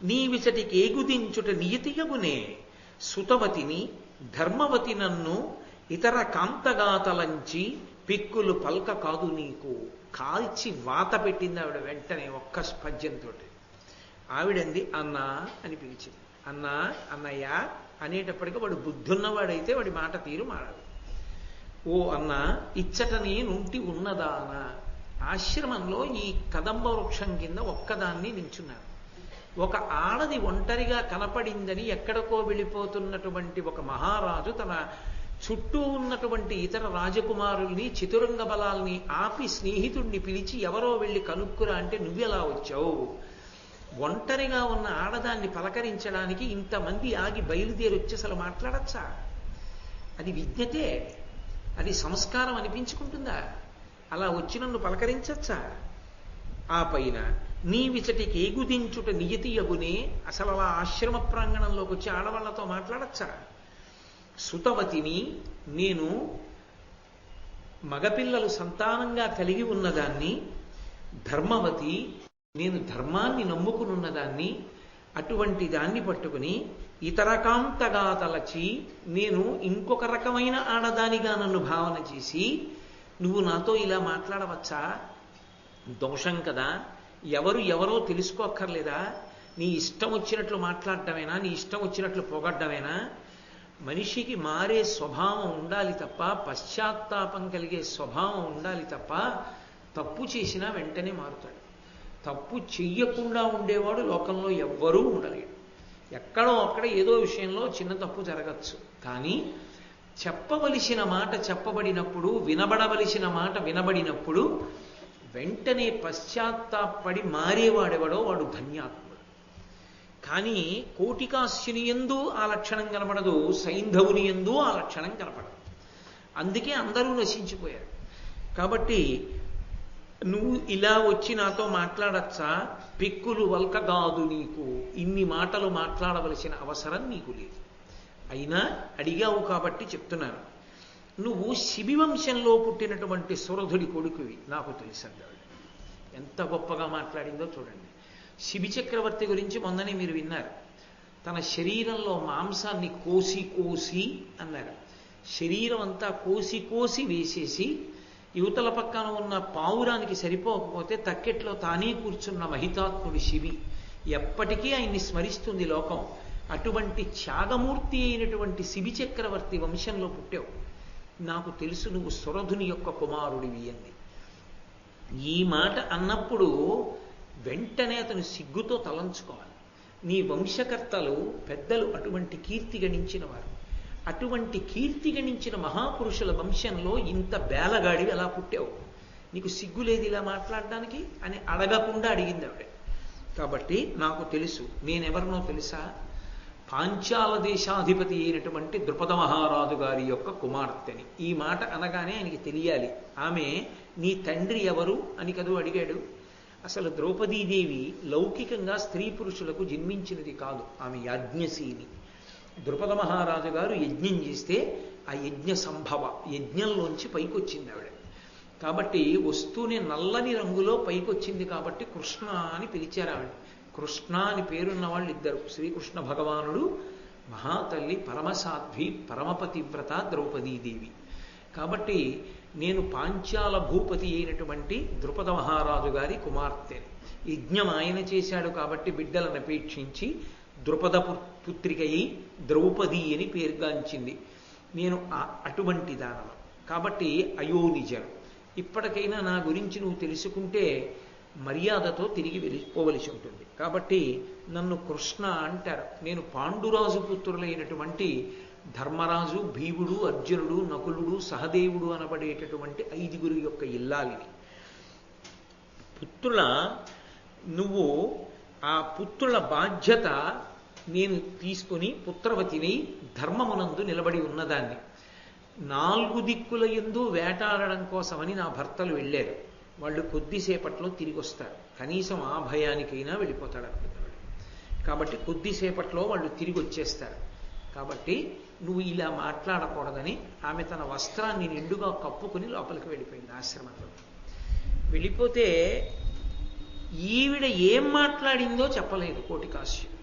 Speaker 1: నీవిచటికి ఏగుదించుట నియతియగునే, సుతవతిని ధర్మవతి నన్ను ఇతర కాంతగాతలంచి పిక్కులు పల్క కాదు నీకు. కాల్చి వాత పెట్టింది ఆవిడ వెంటనే ఒక్క స్పద్యంతో. ఆవిడంది అన్నా అని పిలిచింది. అన్నా, అన్నయ్య అనేటప్పటికీ వాడు బుద్ధున్నవాడైతే వాడి మాట తీరు మారాలి. ఓ అన్నా ఇచ్చట నేనుంటి ఉన్నదానా, ఆశ్రమంలో ఈ కదంబ వృక్షం కింద ఒక్కదాన్ని నించున్నాను. ఒక ఆడది ఒంటరిగా కనపడిందని ఎక్కడికో వెళ్ళిపోతున్నటువంటి ఒక మహారాజు తన చుట్టూ ఉన్నటువంటి ఇతర రాజకుమారుల్ని చతురంగ బలాల్ని ఆపి స్నేహితుడిని పిలిచి ఎవరో వెళ్ళి కనుక్కురా అంటే నువ్వెలా వచ్చావు? ఒంటరిగా ఉన్న ఆడదాన్ని పలకరించడానికి ఇంతమంది ఆగి బయలుదేరి వచ్చి అసలు మాట్లాడచ్చా? అది విజ్ఞతే, అది సంస్కారం అనిపించుకుంటుందా? అలా వచ్చి నన్ను పలకరించచ్చా? ఆ పైన నీ విచటికి ఏగుదించుట నియతి యగునే, అసలు అలా ఆశ్రమ ప్రాంగణంలోకి వచ్చి ఆడవాళ్లతో మాట్లాడచ్చా? సుతవతిని, నేను మగపిల్లలు సంతానంగా కలిగి ఉన్నదాన్ని, ధర్మవతి, నేను ధర్మాన్ని నమ్ముకునున్నదాన్ని, అటువంటి దాన్ని పట్టుకుని ఇతరకాంతగా తలచి నేను ఇంకొక రకమైన ఆడదానిగా నన్ను భావన చేసి నువ్వు నాతో ఇలా మాట్లాడవచ్చా? దోషం కదా. ఎవరో తెలుసుకోక్కర్లేదా? నీ ఇష్టం వచ్చినట్లు మాట్లాడటమేనా? నీ ఇష్టం వచ్చినట్లు పొగడ్డమేనా? మనిషికి మారే స్వభావం ఉండాలి తప్ప, పశ్చాత్తాపం కలిగే స్వభావం ఉండాలి తప్ప, తప్పు చేసినా వెంటనే మారుతాడు. తప్పు చెయ్యకుండా ఉండేవాడు లోకంలో ఎవ్వరూ ఉండలేడు. ఎక్కడో అక్కడ ఏదో విషయంలో చిన్న తప్పు జరగచ్చు. కానీ చెప్పవలసిన మాట చెప్పబడినప్పుడు, వినబడవలసిన మాట వినబడినప్పుడు వెంటనే పశ్చాత్తాపడి మారేవాడెవడో వాడు ధన్యాత్ముడు. కానీ కోటికాస్యుని యందు ఆ లక్షణం కనపడదు, సైంధవుని యందు ఆ లక్షణం కనపడదు. అందుకే అందరూ నశించిపోయారు. కాబట్టి నువ్వు ఇలా వచ్చి నాతో మాట్లాడచ్చా? పెక్కులు వల్కగాదు నీకు, ఇన్ని మాటలు మాట్లాడవలసిన అవసరం నీకు లేదు. అయినా అడిగావు కాబట్టి చెప్తున్నాను. నువ్వు శిబివంశంలో పుట్టినటువంటి సురధుడి కొడుకువి, నాకు తెలుసన్నాడు. ఎంత గొప్పగా మాట్లాడిందో చూడండి. శిబి చక్రవర్తి గురించి మొన్ననే మీరు విన్నారు. తన శరీరంలో మాంసాన్ని కోసి కోసి అన్నారు. శరీరం అంతా కోసి కోసి వేసేసి యువతల పక్కన ఉన్న పావురానికి సరిపోకపోతే తక్కెట్లో తానే కూర్చున్న మహితాత్ముడి శిబి. ఎప్పటికీ ఆయన్ని స్మరిస్తుంది లోకం. అటువంటి త్యాగమూర్తి అయినటువంటి శిబి చక్రవర్తి వంశంలో పుట్టావు. నాకు తెలుసు నువ్వు సురధుని యొక్క కుమారుడివి అంది. ఈ మాట అన్నప్పుడు వెంటనే అతను సిగ్గుతో తలంచుకోవాలి. నీ వంశకర్తలు పెద్దలు అటువంటి కీర్తి గణించిన వారు. అటువంటి కీర్తి గణించిన మహాపురుషుల వంశంలో ఇంత బేలగాడివి ఎలా పుట్టావు? నీకు సిగ్గు లేదు ఇలా మాట్లాడడానికి అని అడగకుండా అడిగింది ఆవిడ. కాబట్టి నాకు తెలుసు, నేనెవరినో తెలుసా? పాంచాల దేశాధిపతి అయినటువంటి ద్రుపద మహారాజు గారి యొక్క కుమార్తెని. ఈ మాట అనగానే ఆయనకి తెలియాలి ఆమె నీ తండ్రి ఎవరు అని కదూ అడిగాడు. అసలు ద్రౌపదీదేవి లౌకికంగా స్త్రీ పురుషులకు జన్మించినది కాదు, ఆమె యాజ్ఞశీని. ద్రుపద మహారాజు గారు యజ్ఞం చేస్తే ఆ యజ్ఞ సంభవ, యజ్ఞంలోంచి పైకొచ్చింది ఆవిడ. కాబట్టి వస్తూనే నల్లని రంగులో పైకొచ్చింది కాబట్టి కృష్ణ అని పిలిచారు ఆవిడ. కృష్ణ అని పేరున్న వాళ్ళు ఇద్దరు, శ్రీకృష్ణ భగవానుడు, మహాతల్లి పరమసాధ్వి పరమపతివ్రత ద్రౌపదీదేవి. కాబట్టి నేను పాంచాల భూపతి అయినటువంటి ద్రుపద మహారాజు గారి కుమార్తె. యజ్ఞం ఆయన చేశాడు కాబట్టి బిడ్డలను అపేక్షించి ద్రుపద పుత్రికయి ద్రౌపది అని పేరుగాంచింది. నేను అటువంటి దానను కాబట్టి అయోనిజను. ఇప్పటికైనా నా గురించి నువ్వు తెలుసుకుంటే మర్యాదతో తిరిగి వెళ్ళిపోవలసి ఉంటుంది. కాబట్టి నన్ను కృష్ణ అంటారు. నేను పాండురాజు పుత్రులైనటువంటి ధర్మరాజు, భీముడు, అర్జునుడు, నకులుడు, సహదేవుడు అనబడేటటువంటి 5 యొక్క ఇల్లాలిని. పుత్రుల నువ్వు ఆ పుత్రుల బాధ్యత నేను తీసుకుని పుత్రవతిని ధర్మమునందు నిలబడి ఉన్నదాన్ని. 4 దిక్కుల యందు వేటాడడం కోసమని నా భర్తలు వెళ్ళారు. వాళ్ళు కొద్దిసేపట్లో తిరిగి వస్తారు. కనీసం ఆ భయానికైనా వెళ్ళిపోతాడు అనుకున్నాడు. కాబట్టి కొద్దిసేపట్లో వాళ్ళు తిరిగి వచ్చేస్తారు. కాబట్టి నువ్వు ఇలా మాట్లాడకూడదని ఆమె తన వస్త్రాన్ని నిండుగా కప్పుకుని లోపలికి వెళ్ళిపోయింది ఆశ్రమంలో. వెళ్ళిపోతే ఈవిడ ఏం మాట్లాడిందో చెప్పలేదు కోటికాస్యుడు.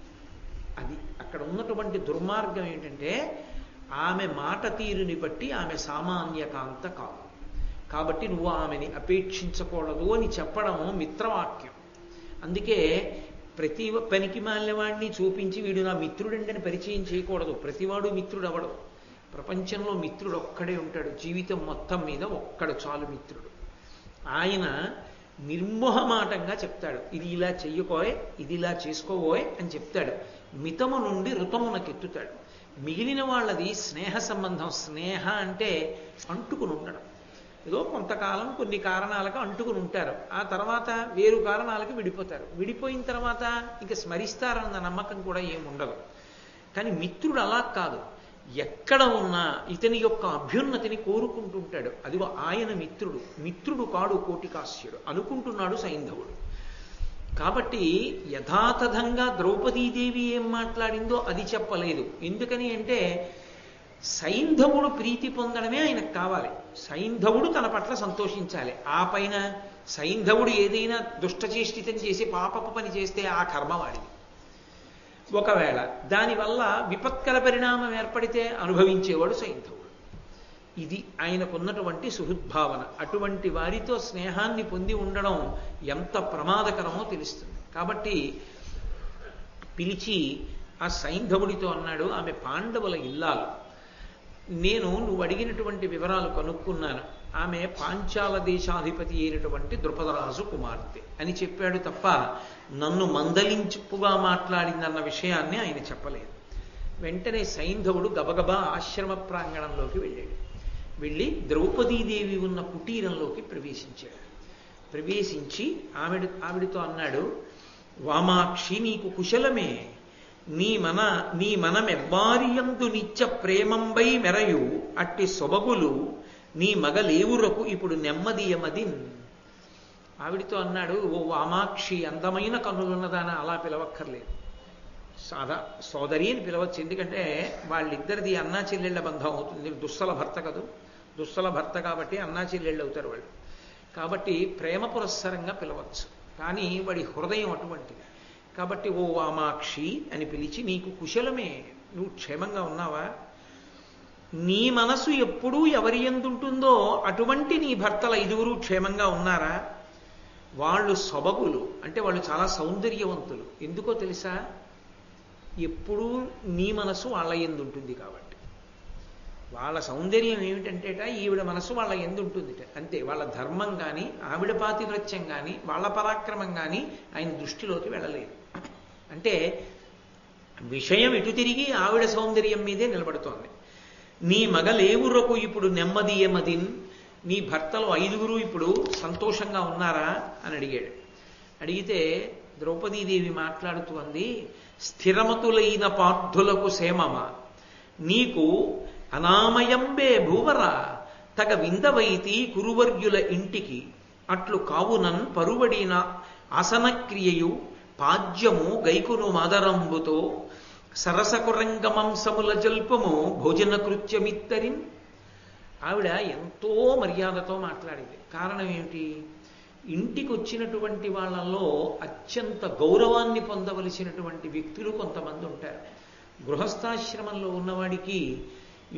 Speaker 1: అది అక్కడ ఉన్నటువంటి దుర్మార్గం ఏంటంటే ఆమె మాట తీరుని బట్టి ఆమె సామాన్యకాంత కాదు. కాబట్టి నువ్వు ఆమెని అపేక్షించకూడదు అని చెప్పడం మిత్రవాక్యం. అందుకే ప్రతి పనికి మాలినవాడిని చూపించి వీడు నా మిత్రుడండి అని పరిచయం చేయకూడదు. ప్రతివాడు మిత్రుడు అవడు. ప్రపంచంలో మిత్రుడు ఒక్కడే ఉంటాడు. జీవితం మొత్తం మీద ఒక్కడు చాలు మిత్రుడు. ఆయన నిర్మోహమాటంగా చెప్తాడు. ఇది ఇలా చెయ్యకోయ్, ఇది ఇలా చేసుకోబోయ్ అని చెప్తాడు. మితము నుండి ఋతమునకెత్తుతాడు. మిగిలిన వాళ్ళది స్నేహ సంబంధం. స్నేహ అంటే అంటుకుని ఉండడం. ఏదో కొంతకాలం కొన్ని కారణాలకు అంటుకుని ఉంటారు. ఆ తర్వాత వేరు కారణాలకు విడిపోతారు. విడిపోయిన తర్వాత ఇంక స్మరిస్తారన్న నమ్మకం కూడా ఏముండదు. కానీ మిత్రుడు అలా కాదు. ఎక్కడ ఉన్నా ఇతని యొక్క అభ్యున్నతిని కోరుకుంటుంటాడు. అదిగో ఆయన మిత్రుడు. మిత్రుడు కాడు కోటికాస్యుడు అనుకుంటున్నాడు సైంధవుడు. కాబట్టి యథాతథంగా ద్రౌపదీదేవి ఏం మాట్లాడిందో అది చెప్పలేదు. ఎందుకని అంటే సైంధవుడు ప్రీతి పొందడమే ఆయనకు కావాలి. సైంధవుడు తన పట్ల సంతోషించాలి. ఆ పైన సైంధవుడు ఏదైనా దుష్టచేష్టితం చేసి పాపపు పని చేస్తే ఆ కర్మ వాడిది. ఒకవేళ దానివల్ల విపత్కర పరిణామం ఏర్పడితే అనుభవించేవాడు సైంధవుడు. ఇది ఆయనకున్నటువంటి సుహృద్భావన. అటువంటి వారితో స్నేహాన్ని పొంది ఉండడం ఎంత ప్రమాదకరమో తెలుస్తుంది. కాబట్టి పిలిచి ఆ సైంధవుడితో అన్నాడు, ఆమె పాండవుల ఇల్లాలు. నేను నువ్వు అడిగినటువంటి వివరాలు కనుక్కున్నాను. ఆమె పాంచాల దేశాధిపతి అయినటువంటి ద్రుపదరాజు కుమార్తె అని చెప్పాడు తప్ప నన్ను మందలించుగా మాట్లాడిందన్న విషయాన్ని ఆయన చెప్పలేదు. వెంటనే సైంధవుడు గబగబా ఆశ్రమ ప్రాంగణంలోకి వెళ్ళాడు. ద్రౌపదీదేవి ఉన్న కుటీరంలోకి ప్రవేశించాడు. ప్రవేశించి ఆవిడతో అన్నాడు, వామాక్షి నీకు కుశలమే, నీ మనమెవ్వారియందు నిత్య ప్రేమంబై మెరయు అట్టి సొబగులు నీ మగలేవురకు ఇప్పుడు నెమ్మదియమదిన్. ఆవిడితో అన్నాడు, ఓ వామాక్షి, అందమైన కన్నులున్నదాన అలా పిలవక్కర్లేదు, సోదరి అని పిలవచ్చు. ఎందుకంటే వాళ్ళిద్దరిది అన్నా చెల్లెళ్ల బంధం అవుతుంది. దుస్సల భర్త కదూ, దుస్సల భర్త కాబట్టి అన్నా చెల్లెళ్ళు అవుతారు వాళ్ళు. కాబట్టి ప్రేమ పురస్సరంగా పిలవచ్చు. కానీ వాడి హృదయం అటువంటిది. కాబట్టి ఓ వామాక్షి అని పిలిచి, నీకు కుశలమే, నువ్వు క్షేమంగా ఉన్నావా? నీ మనసు ఎప్పుడూ ఎవరి ఎందుంటుందో అటువంటి నీ భర్తల 5 క్షేమంగా ఉన్నారా? వాళ్ళు సొబగులు అంటే వాళ్ళు చాలా సౌందర్యవంతులు. ఎందుకో తెలుసా? ఎప్పుడూ నీ మనసు వాళ్ళ ఎందుంటుంది కాబట్టి. వాళ్ళ సౌందర్యం ఏమిటంటేట, ఈవిడ మనసు వాళ్ళ ఎందుంటుందిట అంతే. వాళ్ళ ధర్మం కానీ, ఆవిడ పాతివ్రత్యం కానీ, వాళ్ళ పరాక్రమం కానీ ఆయన దృష్టిలోకి వెళ్ళలేదు. అంటే విషయం ఇటు తిరిగి ఆవిడ సౌందర్యం మీదే నిలబడుతోంది. నీ మగలేవురకు ఇప్పుడు నెమ్మదియమదిన్, నీ భర్తలు 5 ఇప్పుడు సంతోషంగా ఉన్నారా అని అడిగాడు. అడిగితే ద్రౌపదీదేవి మాట్లాడుతూ అంది, స్థిరమతులైన పార్థులకు సేమమ, నీకు అనామయంబే భూవర, తగ విందవైతి కురువర్యుల ఇంటికి, అట్లు కావునన్ పరువడిన ఆసనక్రియయు పాజ్యము గైకును మాదరంబుతో, సరసకురంగమంసముల జల్పము భోజన కృత్యమిత్తరిన్. ఆవిడ ఎంతో మర్యాదతో మాట్లాడింది. కారణం ఏమిటి? ఇంటికి వచ్చినటువంటి వాళ్ళల్లో అత్యంత గౌరవాన్ని పొందవలసినటువంటి వ్యక్తులు కొంతమంది ఉంటారు. గృహస్థాశ్రమంలో ఉన్నవాడికి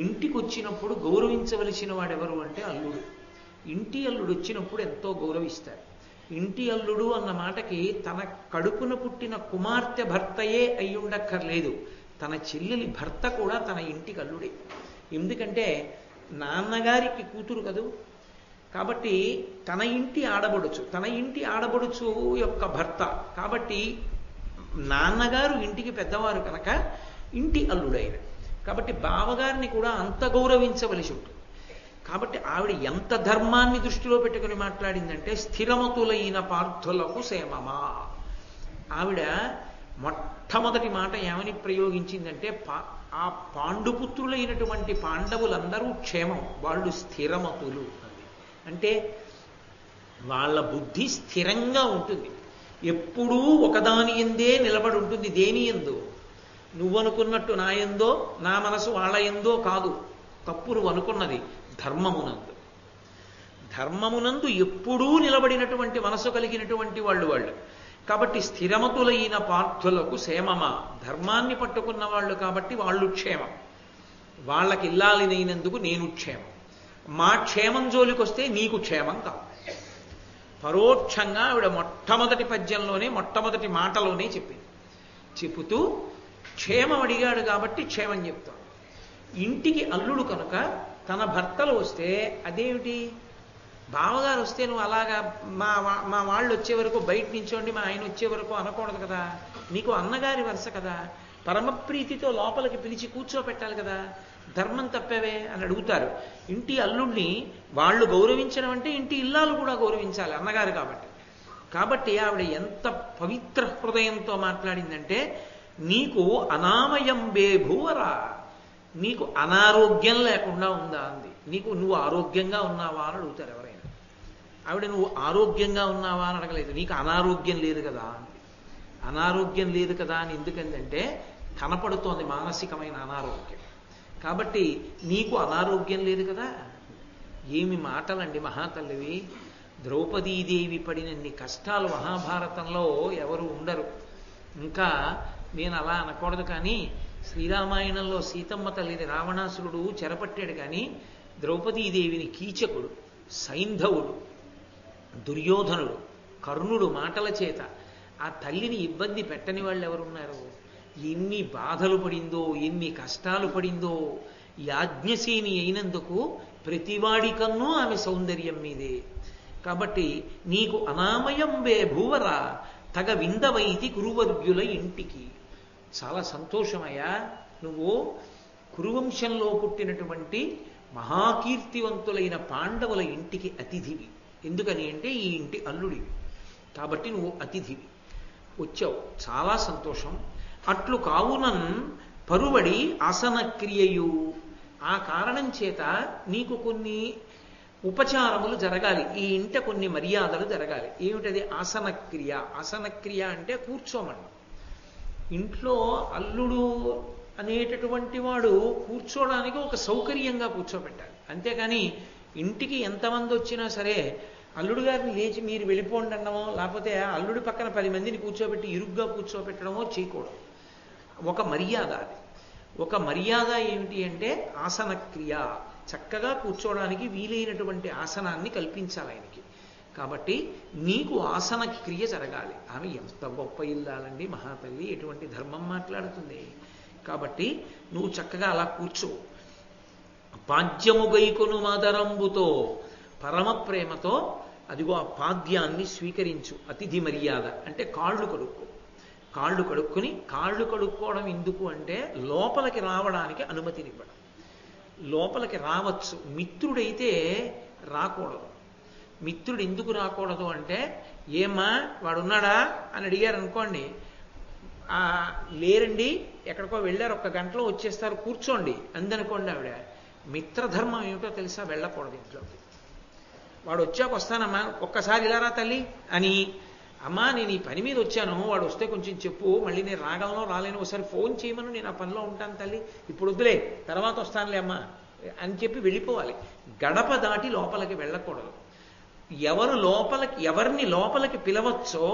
Speaker 1: ఇంటికి వచ్చినప్పుడు గౌరవించవలసిన వాడెవరు అంటే అల్లుడు. ఇంటి అల్లుడు వచ్చినప్పుడు ఎంతో గౌరవిస్తారు. ఇంటి అల్లుడు అన్న మాటకి తన కడుపున పుట్టిన కుమార్తె భర్తయే అయ్యుండక్కర్లేదు, తన చెల్లెలి భర్త కూడా తన ఇంటికి అల్లుడే. ఎందుకంటే నాన్నగారికి కూతురు కదూ. కాబట్టి తన ఇంటి ఆడబడుచు యొక్క భర్త కాబట్టి నాన్నగారు ఇంటికి పెద్దవారు కనుక ఇంటి అల్లుడైన. కాబట్టి బావగారిని కూడా అంత గౌరవించవలసి ఉంటుంది. కాబట్టి ఆవిడ ఎంత ధర్మాన్ని దృష్టిలో పెట్టుకుని మాట్లాడిందంటే, స్థిరమతులైన పార్థులకు సేమమా. ఆవిడ మొట్టమొదటి మాట ఏమని ప్రయోగించిందంటే, ఆ పాండుపుత్రులైనటువంటి పాండవులందరూ క్షేమం, వాళ్ళు స్థిరమతులు. అంటే వాళ్ళ బుద్ధి స్థిరంగా ఉంటుంది, ఎప్పుడూ ఒకదాని ఎందే నిలబడి ఉంటుంది. దేని ఎందు? నువ్వనుకున్నట్టు నా ఎందో, నా మనసు వాళ్ళ ఎందో కాదు. తప్పు నువ్వు అనుకున్నది. ధర్మమునందు ఎప్పుడూ నిలబడినటువంటి మనసు కలిగినటువంటి వాళ్ళు. కాబట్టి స్థిరమతులైన పార్థులకు సేమమ, ధర్మాన్ని పట్టుకున్న వాళ్ళు కాబట్టి వాళ్ళు క్షేమం. వాళ్ళకి ఇల్లాలినైనందుకు నేను క్షేమం. మా క్షేమం జోలికొస్తే నీకు క్షేమం కాదు. పరోక్షంగా ఆవిడ మొట్టమొదటి పద్యంలోనే, మొట్టమొదటి మాటలోనే చెప్పుతూ క్షేమం అడిగాడు కాబట్టి క్షేమం చెప్తాం. ఇంటికి అల్లుడు కనుక తన భర్తలు వస్తే అదేమిటి? బావగారు వస్తే నువ్వు అలాగా మా మా వాళ్ళు వచ్చే వరకు బయట నించోండి, మా ఆయన వచ్చే వరకు అనకూడదు కదా, నీకు అన్నగారి వరుస కదా, పరమప్రీతితో లోపలికి పిలిచి కూర్చోపెట్టాలి కదా, ధర్మం తప్పవే అని అడుగుతారు. ఇంటి అల్లుడిని వాళ్ళు గౌరవించడం అంటే ఇంటి ఇల్లాలు కూడా గౌరవించాలి అన్నగారు కాబట్టి. కాబట్టి ఆవిడ ఎంత పవిత్ర హృదయంతో మాట్లాడిందంటే, నీకు అనామయం బేభూవరా, నీకు అనారోగ్యం లేకుండా ఉందా అంది. నువ్వు ఆరోగ్యంగా ఉన్నావా అని అడుగుతారు ఎవరైనా. ఆవిడ నువ్వు ఆరోగ్యంగా ఉన్నావా అని అడగలేదు, నీకు అనారోగ్యం లేదు కదా అంది. అనారోగ్యం లేదు కదా అని ఎందుకంటే కనపడుతోంది మానసికమైన అనారోగ్యం. కాబట్టి నీకు అనారోగ్యం లేదు కదా. ఏమి మాటలండి మహాతల్లివి. ద్రౌపదీదేవి పడినన్ని కష్టాలు మహాభారతంలో ఎవరు ఉండరు. ఇంకా నేను అలా అనకూడదు కానీ శ్రీరామాయణంలో సీతమ్మ తల్లిని రావణాసురుడు చెరపట్టాడు కానీ ద్రౌపదీదేవిని కీచకుడు, సైంధవుడు, దుర్యోధనుడు, కర్ణుడు మాటల చేత ఆ తల్లిని ఇబ్బంది పెట్టని వాళ్ళు ఎవరున్నారు? ఎన్ని బాధలు పడిందో, ఎన్ని కష్టాలు పడిందో. యాజ్ఞసేని అయినందుకు ప్రతివాడికన్నూ ఆమె సౌందర్యం మీదే. కాబట్టి నీకు అనామయం వే భూవరా తగ విందవైతి కురువర్గ్యుల ఇంటికి. చాలా సంతోషమయ్యా, నువ్వు కురువంశంలో పుట్టినటువంటి మహాకీర్తివంతులైన పాండవుల ఇంటికి అతిథివి. ఎందుకని అంటే ఈ ఇంటి అల్లుడివి కాబట్టి నువ్వు అతిథివి వచ్చావు, చాలా సంతోషం. అట్లు కావునన్ పరువడి ఆసనక్రియయు, ఆ కారణం చేత నీకు కొన్ని ఉపచారములు జరగాలి, ఈ ఇంట కొన్ని మర్యాదలు జరగాలి. ఏమిటది? ఆసనక్రియ. ఆసనక్రియ అంటే కూర్చోమన్నాం. ఇంట్లో అల్లుడు అనేటటువంటి వాడు కూర్చోడానికి ఒక సౌకర్యంగా కూర్చోబెట్టాలి. అంతేకాని ఇంటికి ఎంతమంది వచ్చినా సరే అల్లుడు గారిని లేచి మీరు వెళ్ళిపోండి అనడమో, లేకపోతే అల్లుడి పక్కన 10 మందిని కూర్చోబెట్టి ఇరుగ్గా కూర్చోబెట్టడమో చేయకూడదు. ఒక మర్యాద అది. ఒక మర్యాద ఏమిటి అంటే ఆసనక్రియ, చక్కగా కూర్చోవడానికి వీలైనటువంటి ఆసనాన్ని కల్పించాలి ఆయనకి. కాబట్టి నీకు ఆసన క్రియ జరగాలి. ఆమె ఎంత గొప్ప ఇల్లాలండి మహాతల్లి, ఎటువంటి ధర్మం మాట్లాడుతుంది. కాబట్టి నువ్వు చక్కగా అలా కూర్చో. పాద్యము గైకొను మాదరంబుతో, పరమ ప్రేమతో అదిగో ఆ పాద్యాన్ని స్వీకరించు. అతిథి మర్యాద అంటే కాళ్ళు కడుక్కో. కాళ్ళు కడుక్కుని, కాళ్ళు కడుక్కోవడం ఎందుకు అంటే లోపలికి రావడానికి అనుమతినివ్వడం. లోపలికి రావచ్చు, మిత్రుడైతే రాకూడదు. మిత్రుడు ఎందుకు రాకూడదు అంటే, ఏమ్మా వాడున్నాడా అని అడిగారు అనుకోండి, లేరండి ఎక్కడికో వెళ్ళారు, 1 గంటలో వచ్చేస్తారు కూర్చోండి అందనుకోండి. ఆవిడ మిత్రధర్మం ఏమిటో తెలుసా? వెళ్ళకూడదు ఇంట్లోకి. వాడు వచ్చాక వస్తానమ్మా, ఒక్కసారి ఇలా రా తల్లి అని, అమ్మా నేను ఈ పని మీద వచ్చాను, వాడు వస్తే కొంచెం చెప్పు, మళ్ళీ నేను రాగలను రాలేను, ఒకసారి ఫోన్ చేయమను, నేను ఆ పనిలో ఉంటాను తల్లి, ఇప్పుడు వద్దులే తర్వాత వస్తానులే అమ్మా అని చెప్పి వెళ్ళిపోవాలి. గడప దాటి లోపలికి వెళ్ళకూడదు. ఎవరిని లోపలికి పిలవచ్చో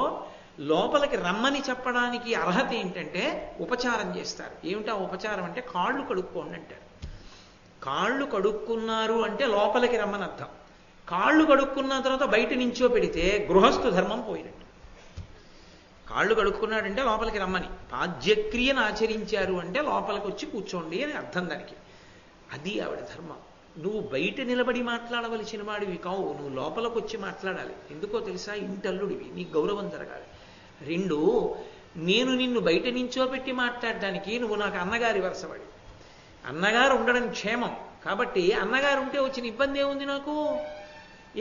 Speaker 1: లోపలికి రమ్మని చెప్పడానికి అర్హత ఏంటంటే ఉపచారం చేస్తారు. ఏమిటా ఉపచారం అంటే కాళ్ళు కడుక్కోండి అంటారు. కాళ్ళు కడుక్కున్నారు అంటే లోపలికి రమ్మని అర్థం. కాళ్ళు కడుక్కున్న తర్వాత బయట నించో పెడితే గృహస్థు ధర్మం పోయినట్టు. కాళ్ళు కడుక్కున్నాడంటే లోపలికి రమ్మని, పాద్యక్రియను ఆచరించారు అంటే లోపలికి వచ్చి కూర్చోండి అని అర్థం దానికి. అది ఆవిడ ధర్మం. నువ్వు బయట నిలబడి మాట్లాడవలసిన వాడివి కావు, నువ్వు లోపలికి వచ్చి మాట్లాడాలి. ఎందుకో తెలుసా? ఇంటల్లుడివి, నీకు గౌరవం జరగాలి. 2, నేను నిన్ను బయట నించోబెట్టి మాట్లాడడానికి నువ్వు నాకు అన్నగారి వరసవాడి. అన్నగారు ఉండడం క్షేమం కాబట్టి అన్నగారు ఉంటే వచ్చిన ఇబ్బంది ఏముంది? నాకు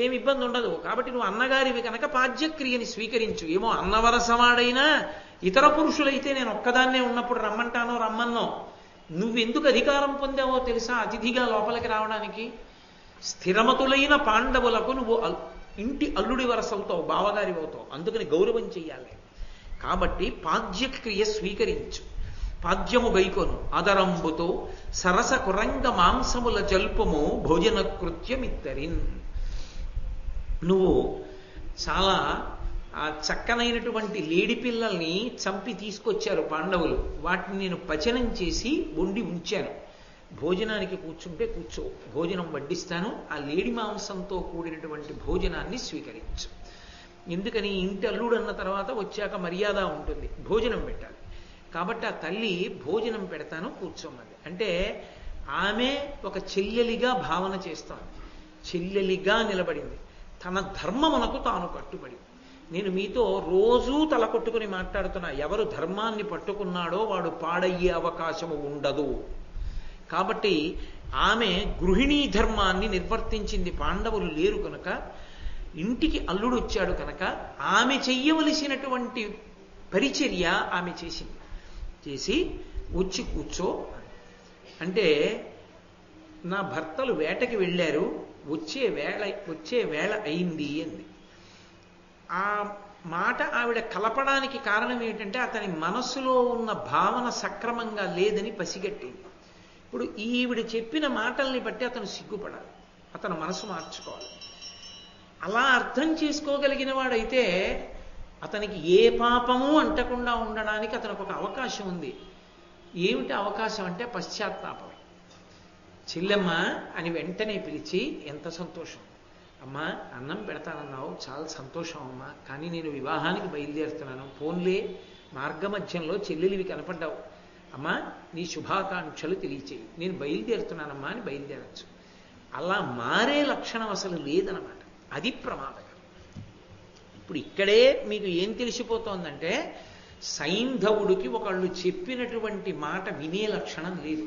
Speaker 1: ఏమి ఇబ్బంది ఉండదు. కాబట్టి నువ్వు అన్నగారివి కనుక పాద్యక్రియని స్వీకరించు. ఏమో అన్నవరసవాడైనా ఇతర పురుషులైతే నేను ఒక్కదాన్నే ఉన్నప్పుడు రమ్మంటానో రమ్మన్నో. నువ్వెందుకు అధికారం పొందావో తెలుసా అతిథిగా లోపలికి రావడానికి? స్థిరమతులైన పాండవులకు నువ్వు ఇంటి అల్లుడి వరసవుతావు, బావగారి అవుతావు, అందుకని గౌరవం చెయ్యాలి. కాబట్టి పాద్యక్రియ స్వీకరించు. పాద్యము గైకొను ఆదరంబుతో సరస కురంగ మాంసముల జల్పము భోజన కృత్యమిత్తరిన్. నువ్వు చాలా చక్కనైనటువంటి లేడి పిల్లల్ని చంపి తీసుకొచ్చారు పాండవులు. వాటిని నేను పచనం చేసి వండి ఉంచాను. భోజనానికి కూర్చుంటే కూర్చో, భోజనం వడ్డిస్తాను. ఆ లేడి మాంసంతో కూడినటువంటి భోజనాన్ని స్వీకరించు. ఎందుకని? ఇంటి అల్లుడు అన్న తర్వాత వచ్చాక మర్యాద ఉంటుంది, భోజనం పెట్టాలి. కాబట్టి ఆ తల్లి భోజనం పెడతాను కూర్చోమంది. అంటే ఆమె ఒక చెల్లెలిగా భావన చేస్తోంది, చెల్లెలిగా నిలబడింది. తన ధర్మమునకు తాను కట్టుబడి. నేను మీతో రోజూ తల కొట్టుకుని మాట్లాడుతున్నా, ఎవరు ధర్మాన్ని పట్టుకున్నాడో వాడు పాడయ్యే అవకాశము ఉండదు. కాబట్టి ఆమె గృహిణీ ధర్మాన్ని నిర్వర్తించింది. పాండవులు లేరు కనుక, ఇంటికి అల్లుడు వచ్చాడు కనుక ఆమె చెయ్యవలసినటువంటి పరిచర్య ఆమె చేసింది. చేసి వచ్చి కూర్చో అంటే, నా భర్తలు వేటకి వెళ్ళారు, వచ్చే వేళ అయింది అంది. ఆ మాట ఆవిడ కలపడానికి కారణం ఏంటంటే అతని మనస్సులో ఉన్న భావన సక్రమంగా లేదని పసిగట్టింది. ఇప్పుడు ఈవిడ చెప్పిన మాటల్ని బట్టి అతను సిగ్గుపడాలి, అతను మనసు మార్చుకోవాలి. అలా అర్థం చేసుకోగలిగిన వాడైతే అతనికి ఏ పాపము అంటకుండా ఉండడానికి అతనికి ఒక అవకాశం ఉంది. ఏమిటి అవకాశం అంటే పశ్చాత్తాపమే. చెల్లెమ్మ అని వెంటనే పిలిచి, ఎంత సంతోషం అమ్మా, అన్నం పెడతానన్నావు, చాలా సంతోషం అమ్మా, కానీ నేను వివాహానికి బయలుదేరుతున్నాను, ఫోన్లే మార్గమధ్యంలో చెల్లెలివి కనపడ్డావు అమ్మా, నీ శుభాకాంక్షలు తెలియచేయి, నేను బయలుదేరుతున్నానమ్మా అని బయలుదేరచ్చు. అలా మారే లక్షణం అసలు లేదనమాట. అది ప్రమాదకరం. ఇప్పుడు ఇక్కడే మీకు ఏం తెలిసిపోతోందంటే, సైంధవుడికి ఒకళ్ళు చెప్పినటువంటి మాట వినే లక్షణం లేదు.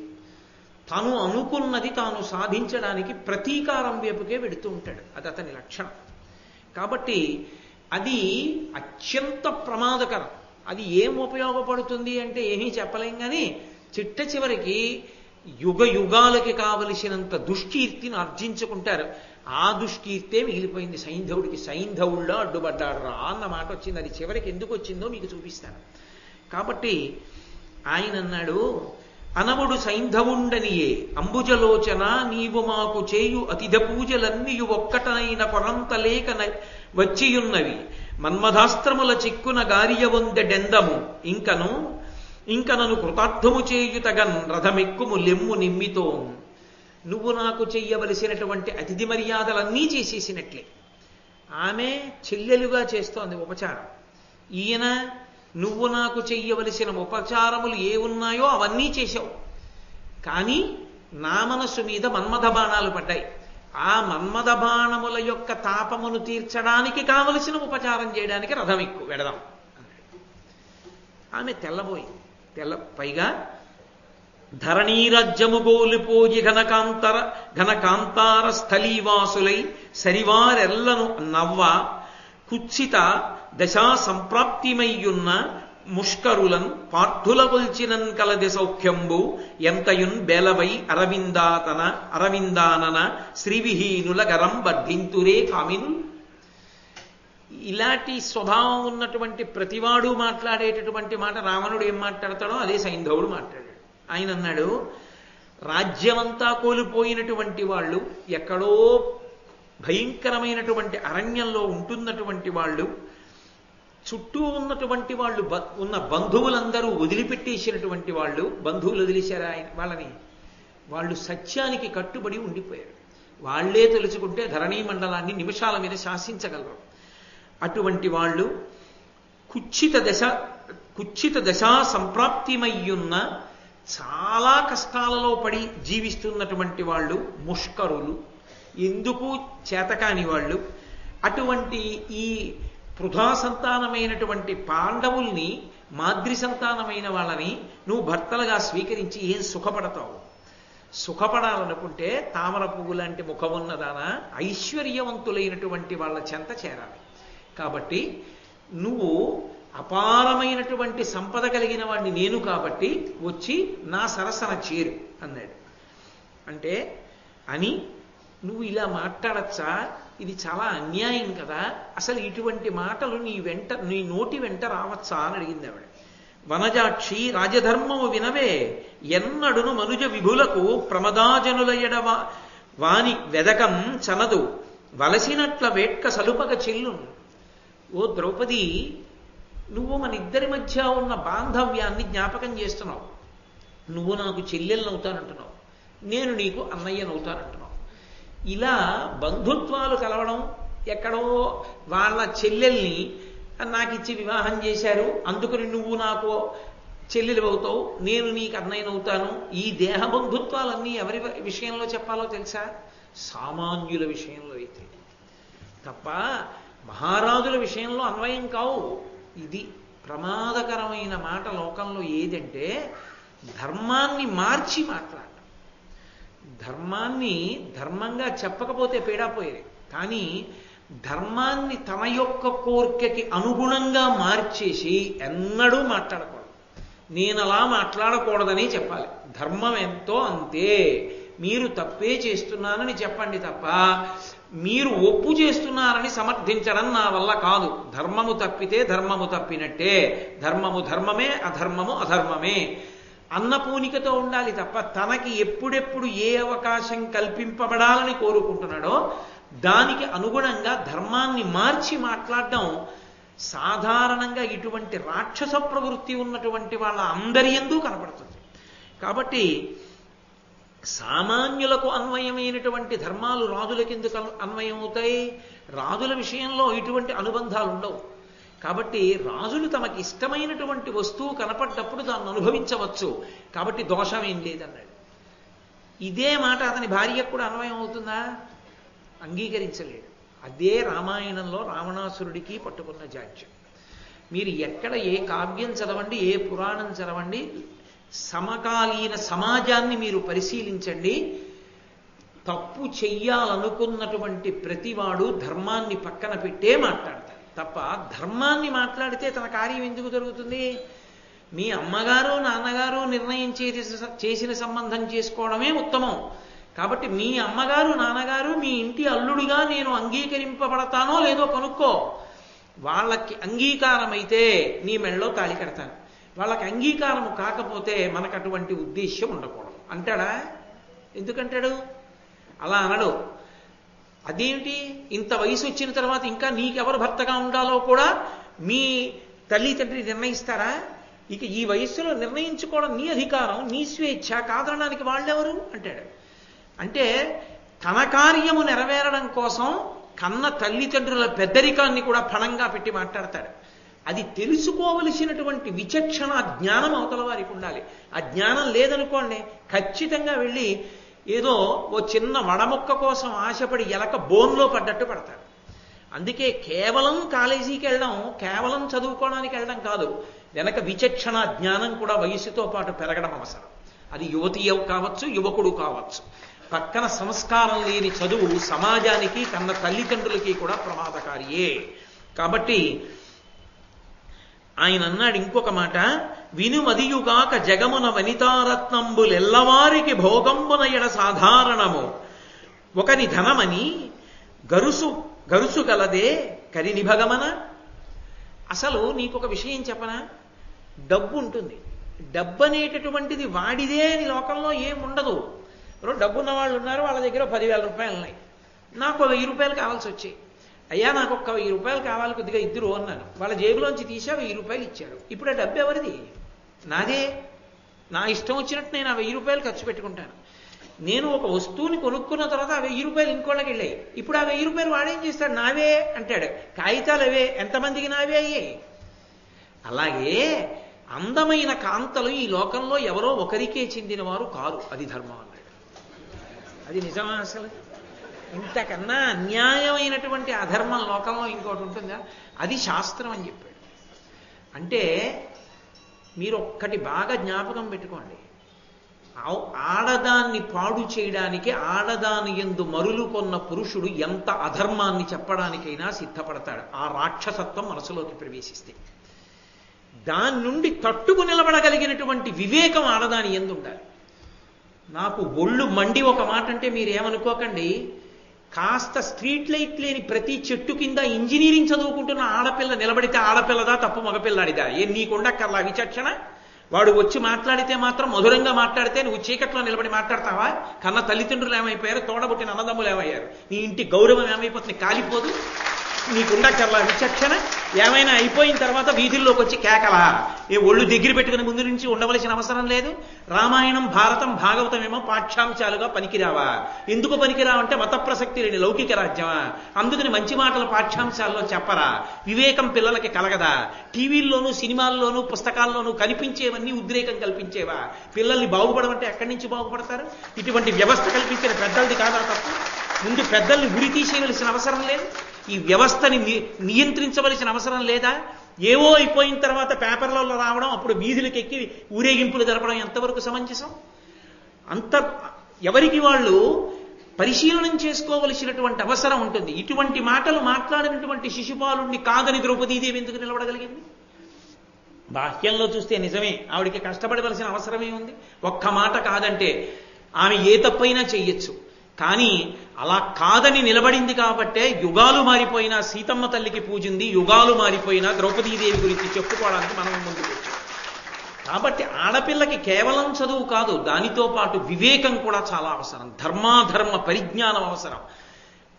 Speaker 1: తను అనుకున్నది తాను సాధించడానికి ప్రతీకారం వైపుకే వెడుతూ ఉంటాడు. అది అతని లక్షణం. కాబట్టి అది అత్యంత ప్రమాదకరం. అది ఏం ఉపయోగపడుతుంది అంటే ఏమీ చెప్పలేం, కానీ చిట్ట చివరికి యుగ యుగాలకి కావలసినంత దుష్కీర్తిని ఆర్జించుకుంటారు. ఆ దుష్కీర్తే మిగిలిపోయింది సైంధవుడికి. సైంధవుల్లో అడ్డుపడ్డాడు రా అన్న మాట వచ్చింది. అది చివరికి ఎందుకు వచ్చిందో మీకు చూపిస్తాను. కాబట్టి ఆయన అన్నాడు, అనవుడు సైంధవుండనియే అంబుజలోచన, నీవు మాకు చేయు అతిథ పూజలన్నీయు ఒక్కటనైన కొరంతలేక వచ్చియున్నవి, మన్మధాస్త్రముల చిక్కున గారియ వందెడెందము, ఇంకనను కృతార్థము చేయుతగన్ రథమెక్కుము లెమ్ము నిమ్మితో. నువ్వు నాకు చెయ్యవలసినటువంటి అతిథి మర్యాదలన్నీ చేసేసినట్లే. ఆమె చెల్లెలుగా చేస్తోంది ఉపచారం. ఈయన నువ్వు నాకు చెయ్యవలసిన ఉపచారములు ఏ ఉన్నాయో అవన్నీ చేశావు, కానీ నా మనసు మీద మన్మథ బాణాలు పడ్డాయి. ఆ మన్మథ బాణముల యొక్క తాపమును తీర్చడానికి కావలసిన ఉపచారం చేయడానికి రథం ఎక్కువ వెడదాం అన్నాడు. ఆమె తెల్లబోయింది. పైగా ధరణీరాజ్యము గోలిపోయి ఘనకాంతార స్థలీవాసులై సరివారెల్లను నవ్వ కుత్సిత దశా సంప్రాప్తిమయ్యున్న ముష్కరులన్ పార్థుల కొల్చినన్ కలది సౌఖ్యంబు ఎంతయున్ బేలవై అరవిందానన శ్రీవిహీనుల గరం బడ్డింతురే కామిను. ఇలాంటి స్వభావం ఉన్నటువంటి ప్రతివాడు మాట్లాడేటటువంటి మాట రావణుడు ఏం మాట్లాడతాడో అదే సైంధవుడు మాట్లాడాడు. ఆయన అన్నాడు, రాజ్యమంతా కోల్పోయినటువంటి వాళ్ళు, ఎక్కడో భయంకరమైనటువంటి అరణ్యంలో ఉంటున్నటువంటి వాళ్ళు, చుట్టూ ఉన్నటువంటి వాళ్ళు ఉన్న బంధువులందరూ వదిలిపెట్టేసినటువంటి వాళ్ళు, బంధువులు వదిలేశారా వాళ్ళని, వాళ్ళు సత్యానికి కట్టుబడి ఉండిపోయారు. వాళ్లే తెలుసుకుంటే ధరణీ మండలాన్ని నిమిషాల మీద శాసించగలరు. అటువంటి వాళ్ళు కుచ్చిత దశా సంప్రాప్తిమయ్యున్న చాలా కష్టాలలో పడి జీవిస్తున్నటువంటి వాళ్ళు ముష్కరులు, ఎందుకు చేతకాని వాళ్ళు. అటువంటి ఈ పృథా సంతానమైనటువంటి పాండవుల్ని, మాద్రి సంతానమైన వాళ్ళని నువ్వు భర్తలుగా స్వీకరించి ఏం సుఖపడతావు? సుఖపడాలనుకుంటే తామర పువ్వు లాంటి ముఖమున్నదానా ఐశ్వర్యవంతులైనటువంటి వాళ్ళ చెంత చేరాలి. కాబట్టి నువ్వు అపారమైనటువంటి సంపద కలిగిన వాడిని నేను కాబట్టి వచ్చి నా సరసన చేరు అన్నాడు. అంటే అని నువ్వు ఇలా మాట్లాడచ్చా? ఇది చాలా అన్యాయం కదా, అసలు ఇటువంటి మాటలు నీ నోటి వెంట రావచ్చా అని అడిగింది ఆవిడ. వనజాక్షి, రాజధర్మము వినవే, ఎన్నడును మనుజ విభులకు ప్రమదాజనుల ఎడవ వాని వెదకం చనదు, వలసినట్ల వేట్క సలుపక చెల్లును. ఓ ద్రౌపది, నువ్వు మన ఇద్దరి మధ్య ఉన్న బాంధవ్యాన్ని జ్ఞాపకం చేస్తున్నావు. నువ్వు నాకు చెల్లెలనవుతానంటున్నావు, నేను నీకు అన్నయ్యనవుతానంటున్నావు. ఇలా బంధుత్వాలు కలవడం, ఎక్కడో వాళ్ళ చెల్లెల్ని నాకు ఇచ్చి వివాహం చేశారు, అందుకని నువ్వు నాకు చెల్లెలు అవుతావు, నేను నీకు అన్నయ్యనవుతాను. ఈ దేహ బంధుత్వాలన్నీ ఎవరి విషయంలో చెప్పాలో తెలుసా? సామాన్యుల విషయంలో అయితే. తప్ప మహారాజుల విషయంలో అన్వయం కావు. ఇది ప్రమాదకరమైన మాట లోకంలో ఏదంటే ధర్మాన్ని మార్చి మాట్లాడటం. ధర్మాన్ని ధర్మంగా చెప్పకపోతే పీడాపోయేది, కానీ ధర్మాన్ని తన యొక్క కోరికకి అనుగుణంగా మార్చేసి ఎన్నడూ మాట్లాడకూడదు. నేను అలా మాట్లాడకూడదని చెప్పాలి. ధర్మం ఎంతో అంతే, మీరు తప్పే చేస్తున్నానని చెప్పండి తప్ప మీరు ఒప్పు చేస్తున్నారని సమర్థించడం నా వల్ల కాదు. ధర్మము తప్పితే ధర్మము తప్పినట్టే, ధర్మము ధర్మమే, అధర్మము అధర్మమే అన్న పూనికతో ఉండాలి తప్ప తనకి ఎప్పుడెప్పుడు ఏ అవకాశం కల్పింపబడాలని కోరుకుంటున్నాడో దానికి అనుగుణంగా ధర్మాన్ని మార్చి మాట్లాడడం సాధారణంగా ఇటువంటి రాక్షస ప్రవృత్తి ఉన్నటువంటి వాళ్ళ అందరి యందు కనపడుతుంది. కాబట్టి సామాన్యులకు అన్వయమైనటువంటి ధర్మాలు రాజులకి ఎందుకు అన్వయం అవుతాయి? రాజుల విషయంలో ఇటువంటి అనుబంధాలు ఉండవు. కాబట్టి రాజులు తమకి ఇష్టమైనటువంటి వస్తువు కనపడ్డప్పుడు దాన్ని అనుభవించవచ్చు. కాబట్టి దోషం ఏం లేదన్నాడు. ఇదే మాట అతని భార్యకు కూడా అన్వయం అవుతుందా? అంగీకరించలేడు. అదే రామాయణంలో రావణాసురుడికి పట్టుకున్న జాడ్యం. మీరు ఎక్కడ ఏ కావ్యం చదవండి, ఏ పురాణం చదవండి, సమకాలీన సమాజాన్ని మీరు పరిశీలించండి. తప్పు చెయ్యాలనుకున్నటువంటి ప్రతివాడు ధర్మాన్ని పక్కన పెట్టే మాట్లాడతాడు తప్ప ధర్మాన్ని మాట్లాడితే తన కార్యం ఎందుకు జరుగుతుంది? మీ అమ్మగారు నాన్నగారు నిర్ణయం చేసిన సంబంధం చేసుకోవడమే ఉత్తమం. కాబట్టి మీ అమ్మగారు నాన్నగారు మీ ఇంటి అల్లుడిగా నేను అంగీకరింపబడతానో లేదో కనుక్కో. వాళ్ళకి అంగీకారమైతే నీ మెళ్ళలో తాళి కడతాను, వాళ్ళకి అంగీకారం కాకపోతే మనకు అటువంటి ఉద్దేశ్యం ఉండకూడదు అంటాడా? ఎందుకంటాడు? అలా అనడు. అదేమిటి, ఇంత వయసు వచ్చిన తర్వాత ఇంకా నీకెవరు భర్తగా ఉండాలో కూడా మీ తల్లిదండ్రి నిర్ణయిస్తారా? ఇక ఈ వయస్సులో నిర్ణయించుకోవడం నీ అధికారం, నీ స్వేచ్ఛ, కాదనడానికి వాళ్ళెవరు అంటాడు. అంటే తన కార్యము నెరవేరడం కోసం కన్న తల్లిదండ్రుల పెద్దరికాన్ని కూడా ఫణంగా పెట్టి మాట్లాడతాడు. అది తెలుసుకోవలసినటువంటి విచక్షణ జ్ఞానం అవతల వారికి ఉండాలి. ఆ జ్ఞానం లేదనుకోండి ఖచ్చితంగా వెళ్ళి ఏదో ఓ చిన్న వడముక్క కోసం ఆశపడి ఎలక బోన్లో పడ్డట్టు పడతాడు. అందుకే కేవలం కాలేజీకి వెళ్ళడం, కేవలం చదువుకోవడానికి వెళ్ళడం కాదు, వెనక విచక్షణ జ్ఞానం కూడా వయసుతో పాటు పెరగడం అవసరం. అది యువతి కావచ్చు, యువకుడు కావచ్చు. పక్కన సంస్కారం లేని చదువు సమాజానికి, కన్న తల్లిదండ్రులకి కూడా ప్రమాదకారియే. కాబట్టి ఆయన అన్నాడు ఇంకొక మాట, వినుమదియుగాక జగమున వనితారత్నంబులెల్లవారికి భోగంబున ఎడ సాధారణము ఒకని ధనమని గరుసు గలదే కరినిభగమన. అసలు నీకొక విషయం చెప్పనా? డబ్బు ఉంటుంది. డబ్బు అనేటటువంటిది వాడిదే అని లోకంలో ఏముండదు. డబ్బున్న వాళ్ళు ఉన్నారు, వాళ్ళ దగ్గర 10,000 రూపాయలు ఉన్నాయి. నాకు 1,000 రూపాయలు కావాల్సి వచ్చాయి. అయ్యా నాకు ఒక్క 1,000 రూపాయలు కావాలి, కొద్దిగా ఇద్దరు అన్నాను. వాళ్ళ జేబులోంచి తీసా 1,000 రూపాయలు ఇచ్చారు. ఇప్పుడు ఆ డబ్బు ఎవరిది? నాదే. నా ఇష్టం వచ్చినట్టు నేను ఆ 1,000 రూపాయలు ఖర్చు పెట్టుకుంటాను. నేను ఒక వస్తువుని కొనుక్కున్న తర్వాత ఆ 1,000 రూపాయలు ఇంకోళ్ళకి వెళ్ళాయి. ఇప్పుడు ఆ 1,000 రూపాయలు వాడేం చేస్తాడు? నావే అంటాడు. కాగితాలు అవే, ఎంతమందికి నావే అయ్యాయి. అలాగే అందమైన కాంతలు ఈ లోకంలో ఎవరో ఒకరికే చెందిన వారు కారు. అది ధర్మం అన్నాడు. అది నిజమా? అసలు ఇంతకన్నా అన్యాయమైనటువంటి అధర్మం లోకంలో ఇంకోటి ఉంటుందా? అది శాస్త్రం అని చెప్పాడు. అంటే మీరు ఒక్కటి బాగా జ్ఞాపకం పెట్టుకోండి, ఆడదాన్ని పాడు చేయడానికి ఆడదాని యందు మరులు కొన్న పురుషుడు ఎంత అధర్మాన్ని చెప్పడానికైనా సిద్ధపడతాడు. ఆ రాక్షసత్వం మనసులోకి ప్రవేశిస్తే దాని నుండి తట్టుకు నిలబడగలిగినటువంటి వివేకం ఆడదాని యందు ఉండాలి. నాకు ఒళ్ళు మండి ఒక మాట అంటే మీరేమనుకోకండి, కాస్త స్ట్రీట్ లైట్ లేని ప్రతి చెట్టు కింద ఇంజనీరింగ్ చదువుకుంటున్న ఆడపిల్ల నిలబడితే ఆడపిల్లదా తప్పు మగపిల్లాడిదా? నీకుండక్కర్లా విచక్షణ? వాడు వచ్చి మాట్లాడితే మాత్రం మధురంగా మాట్లాడితే నువ్వు చీకట్లో నిలబడి మాట్లాడతావా? కన్న తల్లిదండ్రులు ఏమైపోయారు, తోడబుట్టిన అన్నదమ్ములు ఏమయ్యారు, నీ ఇంటి గౌరవం ఏమైపోతుంది, కాలిపోదు? నీకుండక్కర్లా విచక్షణ? ఏమైనా అయిపోయిన తర్వాత వీధుల్లోకి వచ్చి కేకలా? ఏ ఒళ్ళు దగ్గర పెట్టుకుని ముందు నుంచి ఉండవలసిన అవసరం లేదు? రామాయణం భారతం భాగవతం ఏమో పాఠ్యాంశాలుగా పనికిరావా? ఎందుకు పనికిరావంటే మత ప్రసక్తి లేని లౌకిక రాజ్యమా? అందుకని మంచి మాటలు పాఠ్యాంశాల్లో చెప్పరా? వివేకం పిల్లలకి కలగదా? టీవీల్లోనూ సినిమాల్లోనూ పుస్తకాల్లోనూ కనిపించేవన్నీ ఉద్రేకం కల్పించేవా? పిల్లల్ని బాగుపడమంటే ఎక్కడి నుంచి బాగుపడతారు? ఇటువంటి వ్యవస్థ కల్పించిన పెద్దలది కాదా తప్పు? ముందు పెద్దల్ని ఉరి తీసేయవలసిన అవసరం లేదు. ఈ వ్యవస్థని నియంత్రించవలసిన అవసరం లేదా? ఏవో అయిపోయిన తర్వాత పేపర్లలో రావడం, అప్పుడు వీధులకు ఎక్కి ఊరేగింపులు జరపడం ఎంతవరకు సమంజసం? ఎవరికి వాళ్ళు పరిశీలనం చేసుకోవలసినటువంటి అవసరం ఉంటుంది. ఇటువంటి మాటలు మాట్లాడినటువంటి శిశుపాలుణ్ణి కాదని ద్రౌపదీదేవి ఎందుకు నిలబడగలిగింది? బాహ్యంలో చూస్తే నిజమే, ఆవిడికి కష్టపడవలసిన అవసరమే ఉంది. ఒక్క మాట కాదంటే ఆమె ఏ తప్పైనా చెయ్యొచ్చు. కానీ అలా కాదని నిలబడింది కాబట్టే యుగాలు మారిపోయినా సీతమ్మ తల్లికి పూజింది, యుగాలు మారిపోయినా ద్రౌపదీదేవి గురించి చెప్పుకోవడానికి మనం ముందుకు వచ్చాం. కాబట్టి ఆడపిల్లకి కేవలం చదువు కాదు, దానితో పాటు వివేకం కూడా చాలా అవసరం. ధర్మాధర్మ పరిజ్ఞానం అవసరం.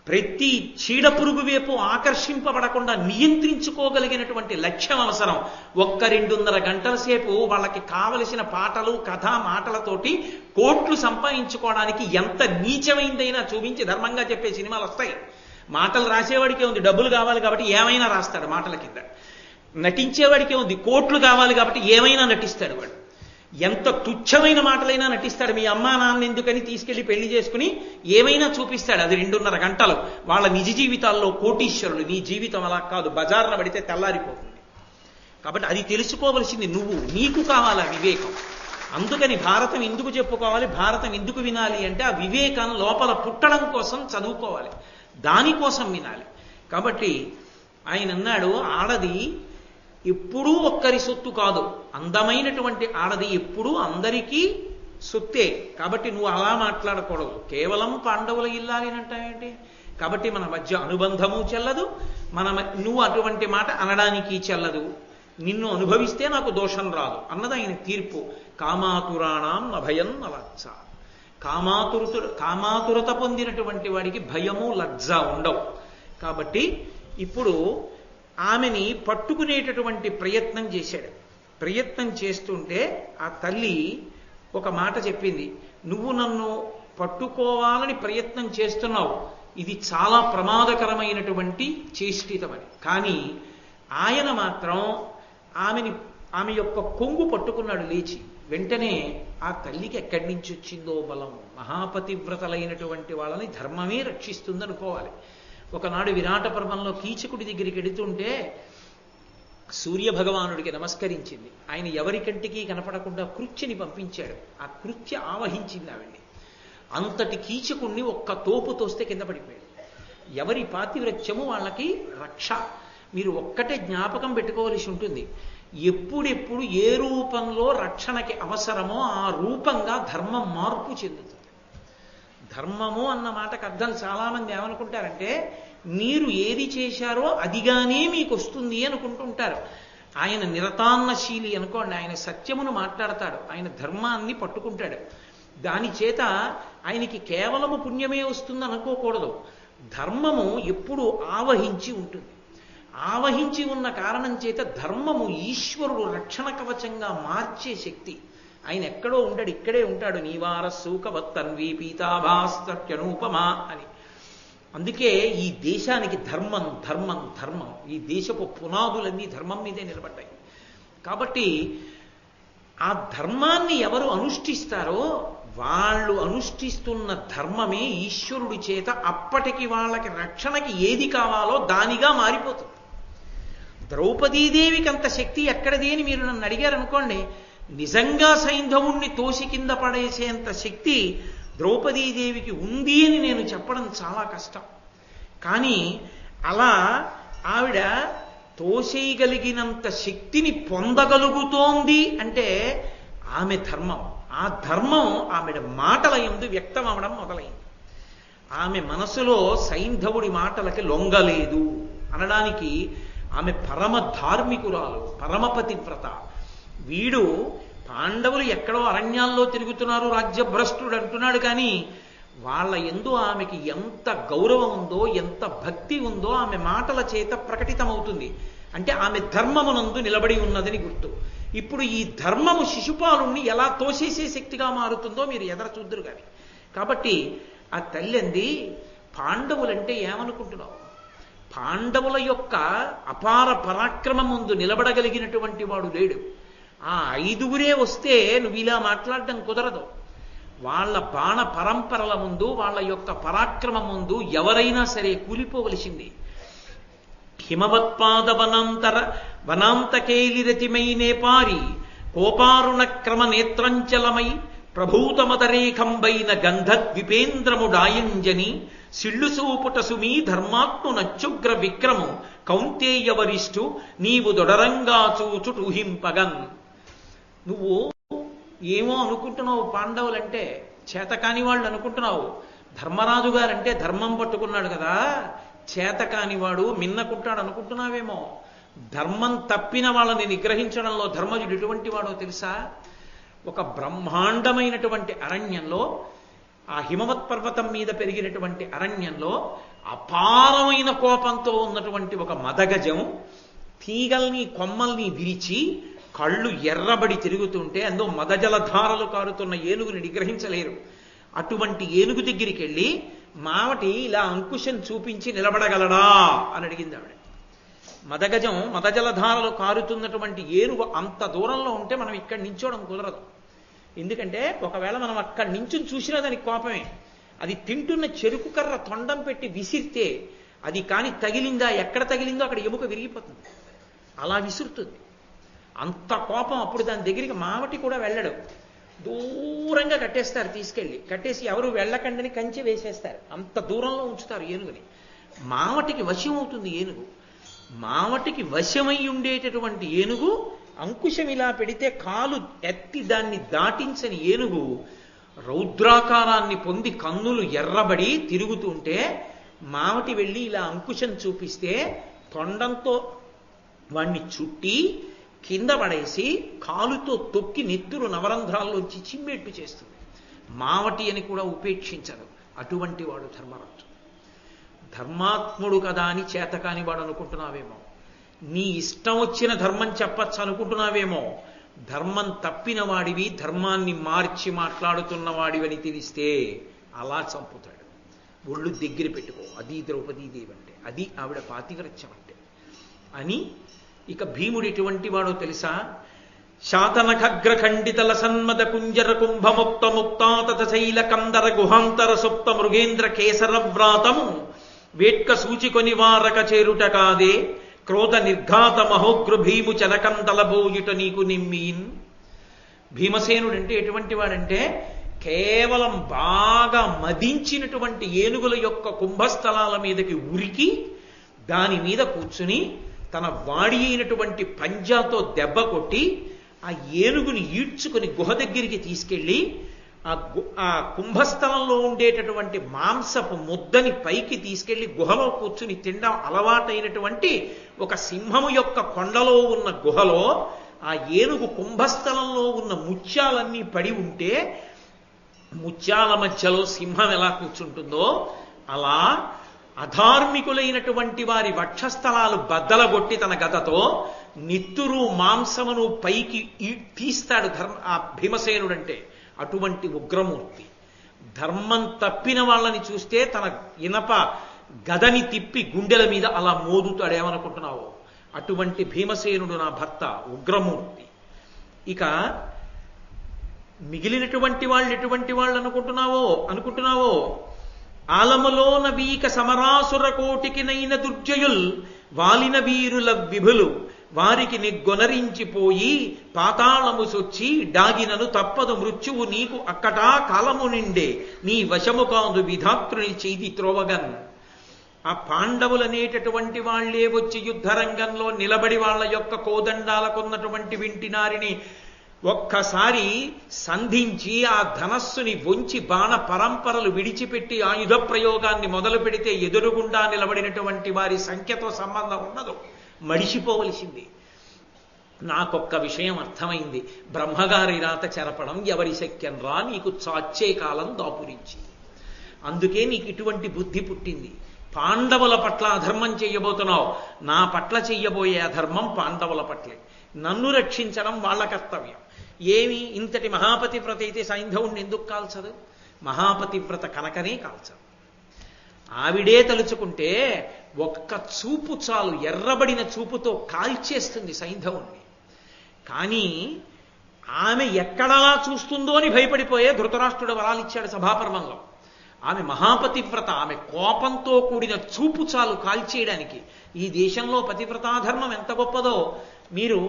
Speaker 1: ప్రతి చీడ పురుగు వైపు ఆకర్షింపబడకుండా నియంత్రించుకోగలిగినటువంటి లక్ష్యం అవసరం. 1-2.5 గంటల సేపు వాళ్ళకి కావలసిన పాటలు కథ మాటలతోటి కోట్లు సంపాదించుకోవడానికి ఎంత నీచమైందైనా చూపించి ధర్మంగా చెప్పే సినిమాలు వస్తాయి. మాటలు రాసేవాడికే ఉంది, డబ్బులు కావాలి కాబట్టి ఏమైనా రాస్తాడు మాటల కింద. నటించేవాడికే ఉంది, కోట్లు కావాలి కాబట్టి ఏమైనా నటిస్తాడు వాడు. ఎంత తుచ్చమైన మాటలైనా నటిస్తాడు. మీ అమ్మా నాన్న ఎందుకని తీసుకెళ్లి పెళ్లి చేసుకుని ఏమైనా చూపిస్తాడు. అది 2.5 గంటలు. వాళ్ళ నిజ జీవితాల్లో కోటీశ్వరులు. నీ జీవితం అలా కాదు, బజార్న పడితే తెల్లారిపోతుంది. కాబట్టి అది తెలుసుకోవలసింది నువ్వు. నీకు కావాలా వివేకం. అందుకని భారతం ఎందుకు చెప్పుకోవాలి, భారతం ఎందుకు వినాలి అంటే ఆ వివేకం లోపల పుట్టడం కోసం చదువుకోవాలి, దానికోసం వినాలి. కాబట్టి ఆయన అన్నాడు, ఆడది ఎప్పుడూ ఒక్కరి సొత్తు కాదు, అందమైనటువంటి ఆడది ఎప్పుడూ అందరికీ సొత్తే. కాబట్టి నువ్వు అలా మాట్లాడకూడదు. కేవలం పాండవుల ఇల్లాలి అంటావేంటి? కాబట్టి మన మధ్య అనుబంధము చెల్లదు, నువ్వు అటువంటి మాట అనడానికి చెల్లదు. నిన్ను అనుభవిస్తే నాకు దోషం రాదు అన్నది ఆయన తీర్పు. కామాతురాణం నభయం నలజ్జ. కామాతురత పొందినటువంటి వాడికి భయము లజ్జ ఉండవు. కాబట్టి ఇప్పుడు ఆమెని పట్టుకునేటటువంటి ప్రయత్నం చేశాడు. ప్రయత్నం చేస్తుంటే ఆ తల్లి ఒక మాట చెప్పింది, నువ్వు నన్ను పట్టుకోవాలని ప్రయత్నం చేస్తున్నావు, ఇది చాలా ప్రమాదకరమైనటువంటి చేష్టితమని. కానీ ఆయన మాత్రం ఆమె యొక్క కొంగు పట్టుకున్నాడు లేచి. వెంటనే ఆ తల్లికి ఎక్కడి నుంచి వచ్చిందో బలం. మహాపతివ్రతలైనటువంటి వాళ్ళని ధర్మమే రక్షిస్తుందనుకోవాలి. ఒకనాడు విరాట పర్వంలో కీచకుడి దగ్గరికి వెడుతుంటే సూర్య భగవానుడికి నమస్కరించింది. ఆయన ఎవరి కంటికి కనపడకుండా కృత్యని పంపించాడు. ఆ కృత్య ఆవహించింది ఆవిడ్ని. అంతటి కీచకుణ్ణి ఒక్క తోపు తోస్తే కింద పడిపోయాడు. ఎవరి పాతివ్రత్యము వాళ్ళకి రక్ష. మీరు ఒక్కటే జ్ఞాపకం పెట్టుకోవలసి ఉంటుంది, ఎప్పుడెప్పుడు ఏ రూపంలో రక్షణకి అవసరమో ఆ రూపంగా ధర్మం మార్పు చెందుతుంది. ధర్మము అన్న మాటకు అర్థం చాలామంది ఏమనుకుంటారంటే మీరు ఏది చేశారో అదిగానే మీకు వస్తుంది అనుకుంటుంటారు. ఆయన నిరతాన్నశీలి అనుకోండి, ఆయన సత్యమును మాట్లాడతాడు, ఆయన ధర్మాన్ని పట్టుకుంటాడు. దాని చేత ఆయనకి కేవలము పుణ్యమే వస్తుంది అనుకోకూడదు. ధర్మము ఎప్పుడు ఆవహించి ఉంటుంది. ఆవహించి ఉన్న కారణం చేత ధర్మము ఈశ్వరుడు రక్షణ కవచంగా మార్చే శక్తి. ఆయన ఎక్కడో ఉండడు, ఇక్కడే ఉంటాడు. నీవారస్సూకవత్తన్వీ పీతాభాస్తనూపమా అని. అందుకే ఈ దేశానికి ధర్మం ధర్మం ధర్మం. ఈ దేశపు పునాదులన్నీ ధర్మం మీదే నిలబడ్డాయి. కాబట్టి ఆ ధర్మాన్ని ఎవరు అనుష్ఠిస్తారో వాళ్ళు అనుష్ఠిస్తున్న ధర్మమే ఈశ్వరుడి చేత అప్పటికి వాళ్ళకి రక్షణకి ఏది కావాలో దానిగా మారిపోతుంది. ద్రౌపదీదేవికి అంత శక్తి ఎక్కడిది అని మీరు నన్ను అడిగారనుకోండి, నిజంగా సైంధవుణ్ణి తోసి కింద పడేసేంత శక్తి ద్రౌపదీదేవికి ఉంది అని నేను చెప్పడం చాలా కష్టం. కానీ అలా ఆవిడ తోసేయగలిగినంత శక్తిని పొందగలుగుతోంది అంటే ఆమె ధర్మం. ఆ ధర్మం ఆమెడ మాటల యందు వ్యక్తం అవడం మొదలైంది. ఆమె మనసులో సైంధవుడి మాటలకి లొంగలేదు అనడానికి ఆమె పరమ ధార్మికురాలు, పరమపతివ్రత. వీడు పాండవులు ఎక్కడో అరణ్యాల్లో తిరుగుతున్నారు, రాజ్యభ్రష్టుడు అంటున్నాడు. కానీ వాళ్ళ యందు ఆమెకి ఎంత గౌరవం ఉందో, ఎంత భక్తి ఉందో ఆమె మాటల చేత ప్రకటితమవుతుంది. అంటే ఆమె ధర్మమునందు నిలబడి ఉన్నదని గుర్తు. ఇప్పుడు ఈ ధర్మము శిశుపాలుణ్ణి ఎలా తోసేసే శక్తిగా మారుతుందో మీరు ఎదర చూద్దరు కానీ. కాబట్టి ఆ తల్లి అంది, పాండవులంటే ఏమనుకుంటున్నావు? పాండవుల యొక్క అపార పరాక్రమం ముందు నిలబడగలిగినటువంటి వాడు లేడు. ఆ 5గురే వస్తే నువ్వు ఇలా మాట్లాడడం కుదరదు. వాళ్ళ బాణ పరంపరల ముందు, వాళ్ళ యొక్క పరాక్రమం ముందు ఎవరైనా సరే కూలిపోవలసింది.
Speaker 2: హిమవత్పాద వనాంతకేలిరతిమైనే పారి కోపారుణ క్రమ నేత్రంచలమై ప్రభూతమతరేఖంబైన గంధద్విపేంద్రముడాయంజని సిళ్ళు సూపుట సుమీ ధర్మాత్ము నచ్చుగ్ర విక్రము కౌంతేయవరిష్టు నీవు దొడరంగా చూచుటూహింపగన్. నువ్వు ఏమో అనుకుంటున్నావు, పాండవులంటే చేతకాని వాళ్ళు అనుకుంటున్నావు. ధర్మరాజు గారంటే ధర్మం పట్టుకున్నాడు కదా, చేతకానివాడు మిన్నకుంటాడు అనుకుంటున్నావేమో. ధర్మం తప్పిన వాళ్ళని నిగ్రహించడంలో ధర్మజుడు ఎటువంటి వాడో తెలుసా? ఒక బ్రహ్మాండమైనటువంటి అరణ్యంలో, ఆ హిమవత్ పర్వతం మీద పెరిగినటువంటి అరణ్యంలో అపారమైన కోపంతో ఉన్నటువంటి ఒక మదగజం తీగల్ని కొమ్మల్ని విరిచి కళ్ళు ఎర్రబడి తిరుగుతుంటే అందులో మదజలధారలు కారుతున్న ఏనుగుని నిగ్రహించలేరు. అటువంటి ఏనుగు దగ్గరికి వెళ్ళి మావటి ఇలా అంకుశం చూపించి నిలబడగలడా అని అడిగింది ఆవిడ. మదగజం మదజలధారలు కారుతున్నటువంటి ఏనుగు అంత దూరంలో ఉంటే మనం ఇక్కడ నించోవడం కుదరదు. ఎందుకంటే ఒకవేళ మనం అక్కడి నుంచి చూసినా దానికి కోపమే. అది తింటున్న చెరుకు కర్ర తొండం పెట్టి విసిరితే అది కాని తగిలిందా, ఎక్కడ తగిలిందో అక్కడ ఎముక విరిగిపోతుంది. అలా విసురుతుంది. అంత కోపం. అప్పుడు దాని దగ్గరికి మావటి కూడా వెళ్ళడు. దూరంగా కట్టేస్తారు, తీసుకెళ్ళి కట్టేసి ఎవరు వెళ్ళకండని కంచె వేసేస్తారు. అంత దూరంలో ఉంచుతారు ఏనుగుని. మావటికి వశం అవుతుంది ఏనుగు. మావటికి వశమై ఉండేటటువంటి ఏనుగు అంకుశం ఇలా పెడితే కాలు ఎత్తి దాన్ని దాటించని ఏనుగు రౌద్రాకారాన్ని పొంది కన్నులు ఎర్రబడి తిరుగుతుంటే మావటి వెళ్ళి ఇలా అంకుశం చూపిస్తే తొండంతో వాణ్ణి చుట్టి కింద పడేసి కాలుతో తొక్కి నెత్తురు నవరంధ్రాల్లోంచి చిమ్మెట్టు చేస్తుంది. మావటి అని కూడా ఉపేక్షించడు. అటువంటి వాడు ధర్మరాజు. ధర్మాత్ముడు కదా అని చేతకాని వాడు అనుకుంటున్నావేమో. నీ ఇష్టం వచ్చిన ధర్మం చెప్పచ్చు అనుకుంటున్నావేమో. ధర్మం తప్పిన వాడివి, ధర్మాన్ని మార్చి మాట్లాడుతున్న వాడివని తెలిస్తే అలా చంపుతాడు. ఒళ్ళు దగ్గర పెట్టుకో. అది ద్రౌపదీదేవి అంటే, అది ఆవిడ పాతివ్రత్యం అంటే అని. ఇక భీముడు ఎటువంటి వాడో తెలుసా? శాతనఖగ్ర ఖండితల సన్మద కుంజర కుంభముక్త ముక్తాతత శైల కందర గుహాంతర సుప్త మృగేంద్ర కేసర వ్రాతము వేట్క సూచికొని వారక చేరుట కాదే క్రోధ నిర్ఘాత మహోగ్రు భీము చనకందలబోయుట నీకు నిమ్మీన్. భీమసేనుడంటే ఎటువంటి వాడంటే కేవలం బాగా మదించినటువంటి ఏనుగుల యొక్క కుంభస్థలాల మీదకి ఉరికి దాని మీద కూర్చుని తన వాడి అయినటువంటి పంజాతో దెబ్బ కొట్టి ఆ ఏనుగుని ఈడ్చుకుని గుహ దగ్గరికి తీసుకెళ్ళి ఆ కుంభస్థలంలో ఉండేటటువంటి మాంసపు ముద్దని పైకి తీసుకెళ్లి గుహలో కూర్చుని తినడం అలవాటైనటువంటి ఒక సింహము యొక్క కొండలో ఉన్న గుహలో ఆ ఏనుగు కుంభస్థలంలో ఉన్న ముత్యాలన్నీ పడి ఉంటే ముత్యాల మధ్యలో సింహం ఎలా కూర్చుంటుందో అలా అధార్మికులైనటువంటి వారి వక్షస్థలాలు బద్దలగొట్టి తన గదతో నిత్తురు మాంసమును పైకి తీస్తాడు ఆ భీమసేనుడంటే. అటువంటి ఉగ్రమూర్తి. ధర్మం తప్పిన వాళ్ళని చూస్తే తన ఇనప గదని తిప్పి గుండెల మీద అలా మోదుతాడేమనుకుంటున్నావో. అటువంటి భీమసేనుడు నా భర్త, ఉగ్రమూర్తి. ఇక మిగిలినటువంటి వాళ్ళు ఎటువంటి వాళ్ళు అనుకుంటున్నావో ఆలములోన వీక సమరాసుర కోటికినైన దుర్జయుల్ వాలిన వీరుల విభులు వారికి నిగ్గొనరించిపోయి పాతాళము సొచ్చి డాగినను తప్పదు మృత్యువు నీకు అక్కటా కాలము నిండే నీ వశము కాదు విధాత్రుని చేతి త్రోవగన్. ఆ పాండవులనేటటువంటి వాళ్లే వచ్చి యుద్ధరంగంలో నిలబడి వాళ్ళ యొక్క కోదండాలకున్నటువంటి వింటినారిని ఒక్కసారి సంధించి ఆ ధనస్సుని వంచి బాణ పరంపరలు విడిచిపెట్టి ఆయుధ ప్రయోగాన్ని మొదలు పెడితే ఎదురుగుండా నిలబడినటువంటి వారి సంఖ్యతో సంబంధం ఉన్నదు. మడిసిపోవలసింది. నాకొక్క విషయం అర్థమైంది. బ్రహ్మగారి రాత చెరపడం ఎవరి శక్యం రా, నీకు చాచే కాలం దాపురించి. అందుకే నీకు ఇటువంటి బుద్ధి పుట్టింది. పాండవుల పట్ల అధర్మం చెయ్యబోతున్నావు. నా పట్ల చెయ్యబోయే అధర్మం పాండవుల పట్లే. నన్ను రక్షించడం వాళ్ళ కర్తవ్యం. ఏమి ఇంతటి మహాపతివ్రత అయితే సైంధవుణ్ణి ఎందుకు కాల్చదు? మహాపతివ్రత కనుకనే కాల్చదు. ఆవిడే తలుచుకుంటే ఒక్క చూపు చాలు, ఎర్రబడిన చూపుతో కాల్చేస్తుంది సైంధవుణ్ణి. కానీ ఆమె ఎక్కడలా చూస్తుందో అని భయపడిపోయే ధృతరాష్ట్రుడు వరాలిచ్చాడు సభాపర్వంలో. ఆమె మహాపతివ్రత. ఆమె కోపంతో కూడిన చూపు చాలు కాల్చేయడానికి. ఈ దేశంలో పతివ్రతాధర్మం ఎంత గొప్పదో మీరు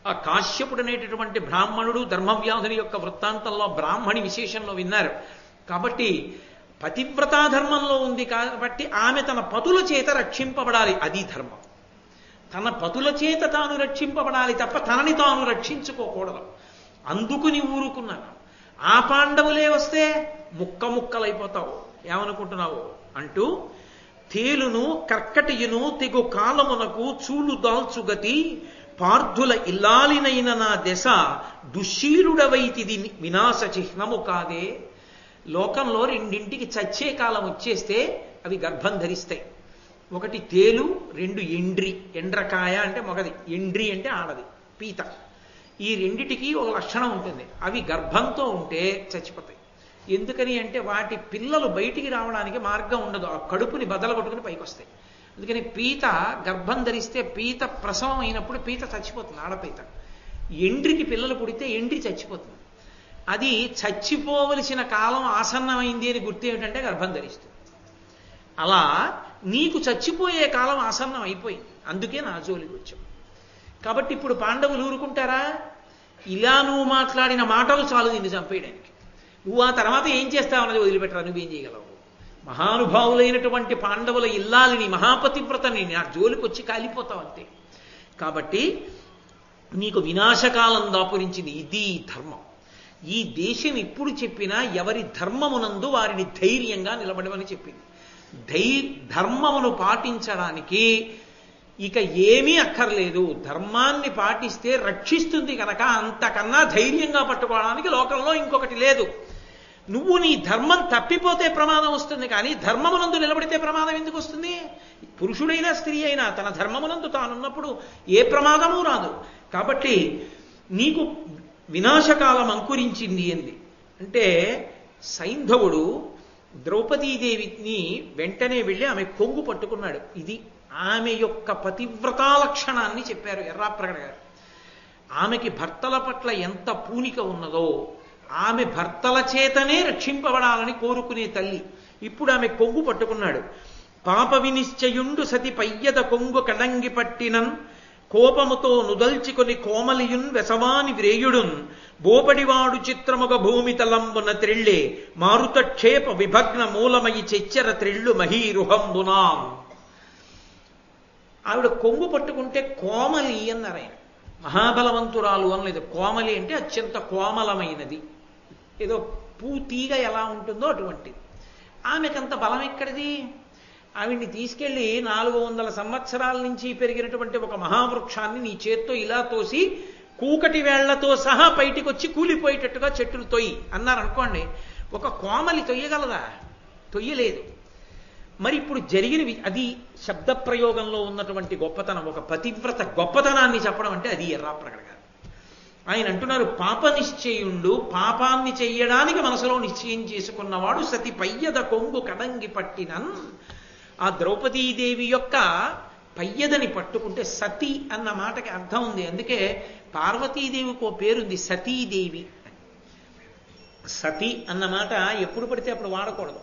Speaker 2: ఆ కాశ్యపుడు అనేటటువంటి బ్రాహ్మణుడు ధర్మవ్యాధుని యొక్క వృత్తాంతంలో బ్రాహ్మణి విశేషంలో విన్నారు. కాబట్టి పతివ్రతాధర్మంలో ఉంది కాబట్టి ఆమె తన పతుల చేత రక్షింపబడాలి. అది ధర్మం. తన పతుల చేత తాను రక్షింపబడాలి తప్ప తనని తాను రక్షించుకోకూడదు. అందుకుని ఊరుకున్నాను. ఆ పాండవులే వస్తే ముక్క ముక్కలైపోతావు, ఏమనుకుంటున్నావు అంటూ తేలును కర్కటియును తెగు కాలమునకు చూలు దాల్చుగతి పార్థుల ఇల్లాలినైన నా దశ దుశ్శీలుడవైతిది వినాశ చిహ్నము కాదే. లోకంలో రెండింటికి చచ్చే కాలం వచ్చేస్తే అవి గర్భం ధరిస్తాయి. ఒకటి తేలు, రెండు ఎండ్రి. ఎండ్రకాయ అంటే మొగది, ఎండ్రి అంటే ఆడది, పీత. ఈ రెండిటికి ఒక లక్షణం ఉంటుంది. అవి గర్భంతో ఉంటే చచ్చిపోతాయి. ఎందుకని అంటే వాటి పిల్లలు బయటికి రావడానికి మార్గం ఉండదు. ఆ కడుపుని బదల కొట్టుకుని పైకి వస్తాయి. అందుకని పీత గర్భం ధరిస్తే పీత ప్రసవం అయినప్పుడు పీత చచ్చిపోతుంది, ఆడపీత. ఎండ్రికి పిల్లలు పుడితే ఎండ్రి చచ్చిపోతుంది. అది చచ్చిపోవలసిన కాలం ఆసన్నమైంది అని గుర్తు ఏమిటంటే గర్భం ధరిస్తుంది. అలా నీకు చచ్చిపోయే కాలం ఆసన్నం అయిపోయింది, అందుకే నా జోలికి వచ్చావు. కాబట్టి ఇప్పుడు పాండవులు ఊరుకుంటారా? ఇలా నువ్వు మాట్లాడిన మాటలు చాలు నిన్ను చంపేయడానికి. నువ్వు ఆ తర్వాత ఏం చేస్తావన్నది వదిలిపెట్టరా, నువ్వేం చేయగలవు? మహానుభావులైనటువంటి పాండవుల ఇల్లాలిని మహాపతివ్రతని నా జోలికి వచ్చి కాలిపోతావు అంతే. కాబట్టి నీకు వినాశకాలం దాపురించింది. ఇది ధర్మం. ఈ దేశం ఇప్పుడు చెప్పినా ఎవరి ధర్మమునందు వారిని ధైర్యంగా నిలబడమని చెప్పింది. ధర్మమును పాటించడానికి ఇక ఏమీ అక్కర్లేదు. ధర్మాన్ని పాటిస్తే రక్షిస్తుంది కనుక అంతకన్నా ధైర్యంగా పట్టుకోవడానికి లోకంలో ఇంకొకటి లేదు. నువ్వు నీ ధర్మం తప్పిపోతే ప్రమాదం వస్తుంది, కానీ ధర్మమునందు నిలబడితే ప్రమాదం ఎందుకు వస్తుంది? పురుషుడైనా స్త్రీ అయినా తన ధర్మమునందు తానున్నప్పుడు ఏ ప్రమాదమూ రాదు. కాబట్టి నీకు వినాశకాలం అంకురించింది ఏంది అంటే, సైంధవుడు ద్రౌపదీదేవిని వెంటనే వెళ్ళి ఆమె కొంగు పట్టుకున్నాడు. ఇది ఆమె యొక్క పతివ్రతా లక్షణాన్ని చెప్పారు ఎర్రాప్రగడ గారు. ఆమెకి భర్తల పట్ల ఎంత పూనిక ఉన్నదో, ఆమె భర్తల చేతనే రక్షింపబడాలని కోరుకునే తల్లి. ఇప్పుడు ఆమె కొంగు పట్టుకున్నాడు. పాప వినిశ్చయుండు సతి పయ్యద కొంగు కడంగి పట్టినన్ కోపముతో నుదల్చికొని కోమలియున్ వెసవాని వ్రేయుడున్ బోపడివాడు చిత్రముగ భూమి తలంబున త్రిళ్ళే మారుతక్షేప విభగ్న మూలమయి చెచ్చర త్రిళ్ళు మహీరుహంబునా. ఆవిడ కొంగు పట్టుకుంటే కోమలి అన్నారు ఆయన. మహాబలవంతురాలు అనలేదు. కోమలి అంటే అత్యంత కోమలమైనది, ఏదో పూతీగ ఎలా ఉంటుందో అటువంటిది. ఆమెకంత బలం ఎక్కడిది? ఆవిడ్ని తీసుకెళ్లి 400 సంవత్సరాల నుంచి పెరిగినటువంటి ఒక మహావృక్షాన్ని నీ చేత్తో ఇలా తోసి కూకటి వేళ్లతో సహా బయటికి వచ్చి కూలిపోయేటట్టుగా చెట్టును తొయ్యి అన్నారనుకోండి. ఒక కోమలి తొయ్యగలదా? తొయ్యలేదు. మరి ఇప్పుడు జరిగినవి అది శబ్ద ప్రయోగంలో ఉన్నటువంటి గొప్పతనం. ఒక పతివ్రత గొప్పతనాన్ని చెప్పడం అంటే అది ఎర్రాప్రగడ గారు. ఆయన అంటున్నారు, పాప నిశ్చయుండు పాపాన్ని చెయ్యడానికి మనసులో నిశ్చయం చేసుకున్నవాడు సతి పయ్యద కొంగు కడంగి పట్టినన్. ఆ ద్రౌపదీదేవి యొక్క పయ్యదని పట్టుకుంటే సతి అన్న మాటకి అర్థం ఉంది. అందుకే పార్వతీదేవికి ఓ పేరుంది, సతీదేవి. సతి అన్న మాట ఎప్పుడు పడితే అప్పుడు వాడకూడదు.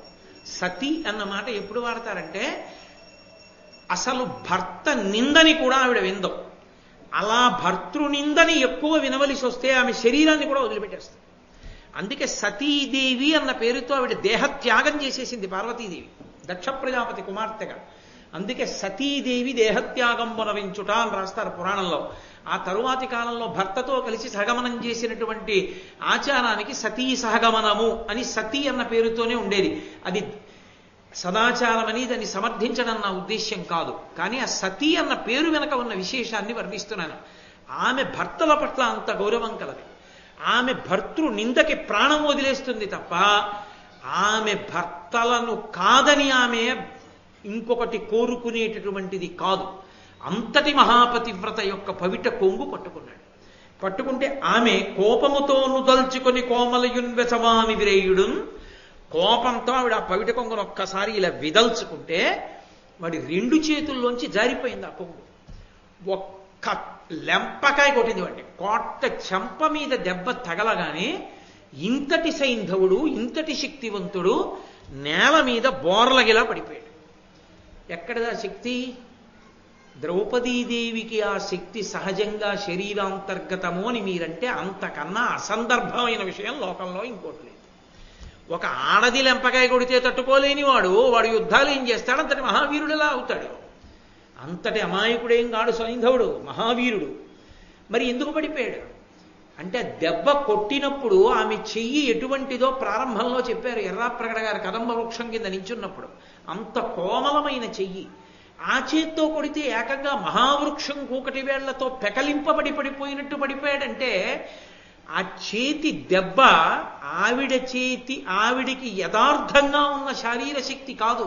Speaker 2: సతి అన్న మాట ఎప్పుడు వాడతారంటే అసలు భర్త నిందని కూడా ఆవిడ విందం. అలా భర్తృనిందని ఎక్కువ వినవలసి వస్తే ఆమె శరీరాన్ని కూడా వదిలిపెట్టేస్తుంది. అందుకే సతీదేవి అన్న పేరుతో ఆవిడ దేహత్యాగం చేసేసింది పార్వతీదేవి, దక్ష ప్రజాపతి కుమార్తెగా. అందుకే సతీదేవి దేహత్యాగంబున వించుట అని రాస్తారు పురాణంలో. ఆ తరువాతి కాలంలో భర్తతో కలిసి సహగమనం చేసినటువంటి ఆచారానికి సతీ సహగమనము అని సతీ అన్న పేరుతోనే ఉండేది. అది సదాచారం అని దాన్ని సమర్థించడం నా ఉద్దేశ్యం కాదు, కానీ ఆ సతీ అన్న పేరు వెనక ఉన్న విశేషాన్ని వర్ణిస్తున్నాను. ఆమె భర్తల పట్ల అంత గౌరవం కలది. ఆమె భర్తృ నిందకి ప్రాణం వదిలేస్తుంది తప్ప ఆమె భర్తలను కాదని ఆమె ఇంకొకటి కోరుకునేటటువంటిది కాదు. అంతటి మహాపతివ్రత యొక్క పవిట కొంగు పట్టుకున్నాడు. పట్టుకుంటే ఆమె కోపముతో నుదల్చుకొని కోమలయున్ వెసవామి విరేయుడున్. కోపంతో ఆవిడ ఆ పవిట కొంగును ఒక్కసారి ఇలా విదల్చుకుంటే వాడి 2 చేతుల్లోంచి జారిపోయింది ఆ కొంగు. ఒక్క లెంపకాయ కొట్టింది వాడిని. కోట్ట చెంప మీద దెబ్బ తగలగానే ఇంతటి సైంధవుడు, ఇంతటి శక్తివంతుడు నేల మీద బోర్లగిలా పడిపోయాడు. ఎక్కడిదా శక్తి? ద్రౌపదీదేవికి ఆ శక్తి సహజంగా శరీరాంతర్గతము అని మీరంటే అంతకన్నా అసందర్భమైన విషయం లోకంలో ఇంకోటి లేదు. ఒక ఆడది లెంపకాయ కొడితే తట్టుకోలేని వాడు యుద్ధాలు ఏం చేస్తాడు? అంతటి మహావీరుడిలా అవుతాడు. అంతటి అమాయకుడేం కాడు సైంధవుడు, మహావీరుడు. మరి ఎందుకు పడిపోయాడు అంటే దెబ్బ కొట్టినప్పుడు ఆమె చెయ్యి ఎటువంటిదో ప్రారంభంలో చెప్పారు ఎర్రాప్రగడ గారు కదంబ వృక్షం కింద నించున్నప్పుడు. అంత కోమలమైన చెయ్యి. ఆ చేత్తో కొడితే ఏకంగా మహావృక్షం కూకటి వేళ్లతో పెకలింపబడి పడిపోయినట్టు పడిపోయాడంటే ఆ చేతి దెబ్బ ఆవిడికి యథార్థంగా ఉన్న శారీర శక్తి కాదు,